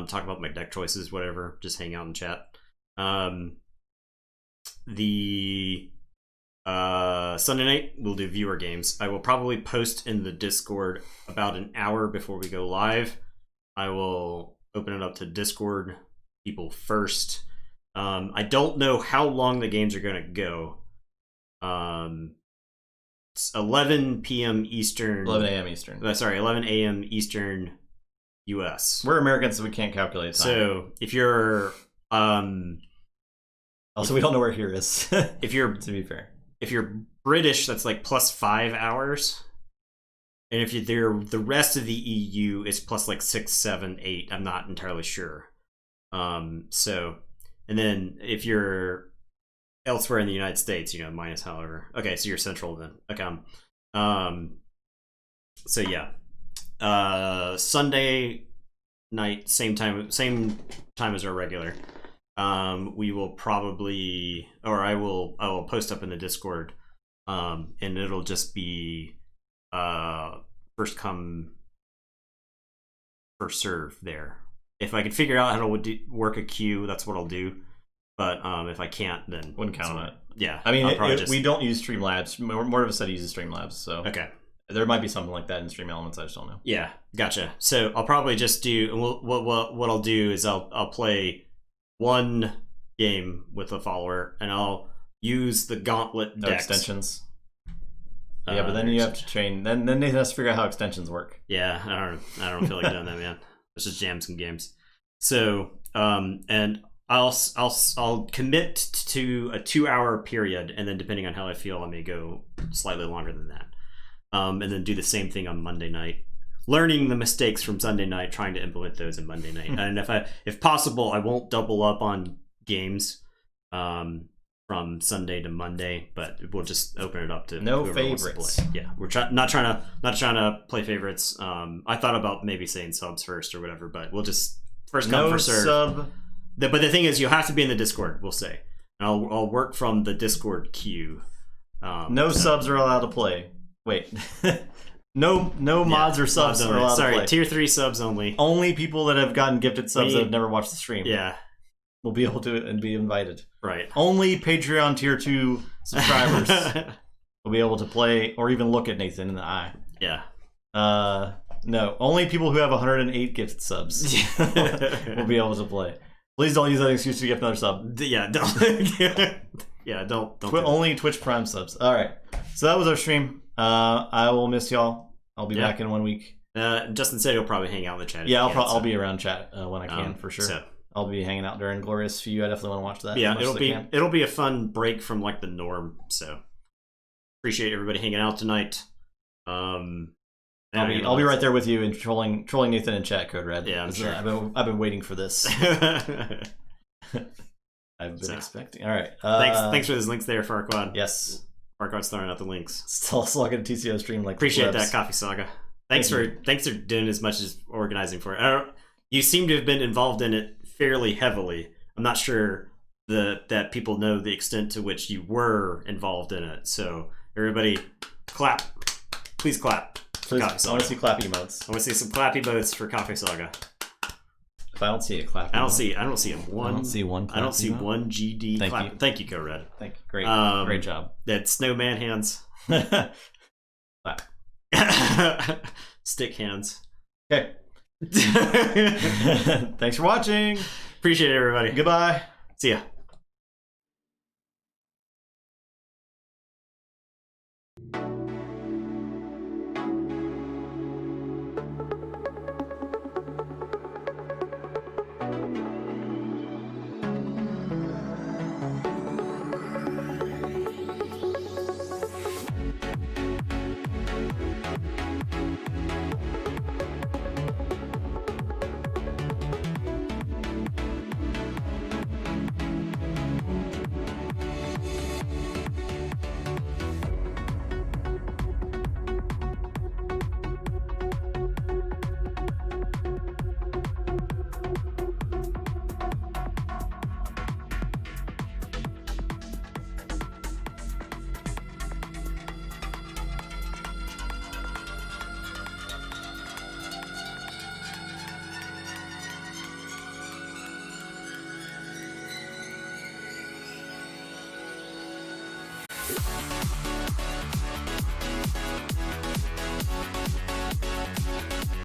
Talk about my deck choices, whatever. Just hang out and chat. The Sunday night we'll do viewer games. I will probably post in the Discord about an hour before we go live. I will open it up to Discord people first. I don't know how long the games are going to go. It's 11 p.m. Eastern. 11 a.m. Eastern. Sorry, 11 a.m. Eastern U.S. We're Americans, so we can't calculate time. So if you're also, we don't know where here is. If you're, to be fair, if you're British, that's like plus 5 hours, and if you're the rest of the EU, it's plus like 6, 7, 8. I'm not entirely sure. So, and then if you're elsewhere in the United States, minus however. Okay, so you're central then. Okay. So yeah, Sunday night, same time as our regular. We will probably, or I will post up in the Discord, and it'll just be first come, first serve there. If I can figure out how to work a queue, that's what I'll do. But if I can't, then wouldn't count on it. Yeah, I mean, we don't use Streamlabs. More of us said uses Streamlabs, so okay. There might be something like that in Stream Elements. I just don't know. Yeah, gotcha. So I'll probably just do, and what I'll do is I'll play 1 game with a follower, and I'll use the Gauntlet decks. Extensions. Yeah, but then you have to train. Then Nathan has to figure out how extensions work. Yeah, I don't feel like doing that, man. Let's just jam some games. So, and I'll commit to a 2-hour period, and then depending on how I feel, I may go slightly longer than that. And then do the same thing on Monday night, learning the mistakes from Sunday night, trying to implement those in Monday night. And if possible, I won't double up on games from Sunday to Monday, but we'll just open it up to no favorites. Yeah, we're not trying to play favorites. I thought about maybe saying subs first or whatever, but we'll just first come first serve. Sub. But the thing is, you have to be in the Discord. We'll say, and I'll work from the Discord queue. Subs are allowed to play. Wait. No mods or subs are allowed to play. Sorry, tier 3 subs only. Only people that have gotten gifted subs that have never watched the stream. Yeah. Will be able to and be invited. Right. Only Patreon tier 2 subscribers will be able to play or even look at Nathan in the eye. Yeah. No, only people who have 108 gifted subs will be able to play. Please don't use that excuse to gift another sub. Yeah, don't. Yeah, don't. Only Twitch Prime subs. All right. So that was our stream. I will miss y'all. I'll be back in 1 week. Justin said he'll probably hang out in the chat. Yeah, I'll be around chat when I can, for sure. So, I'll be hanging out during Glorious Few. I definitely want to watch that. Yeah, it'll be a fun break from like the norm. So appreciate everybody hanging out tonight. I'll be right there with you and trolling Nathan in chat, Code Red. Yeah, I'm sure. I've been waiting for this. I've been expecting. All right. Thanks for those links there, Farquad. Yes. Farquad's throwing out the links. Still slugging a TCO stream like appreciate that, Coffee Saga. Thanks for doing as much as organizing for it. You seem to have been involved in it fairly heavily. I'm not sure that people know the extent to which you were involved in it. So everybody, clap. Please clap. Please, I want to see clappy emotes. I want to see some clappy emotes for Coffee Saga. If I don't see a clappy, I don't see one. I don't see one. I don't see one GD. Thank clap. you. Thank you, Code Red. Thank you. Great, great job. That snowman hands. Clap. Stick hands. Okay. Thanks for watching. Appreciate it, everybody. Goodbye. See ya.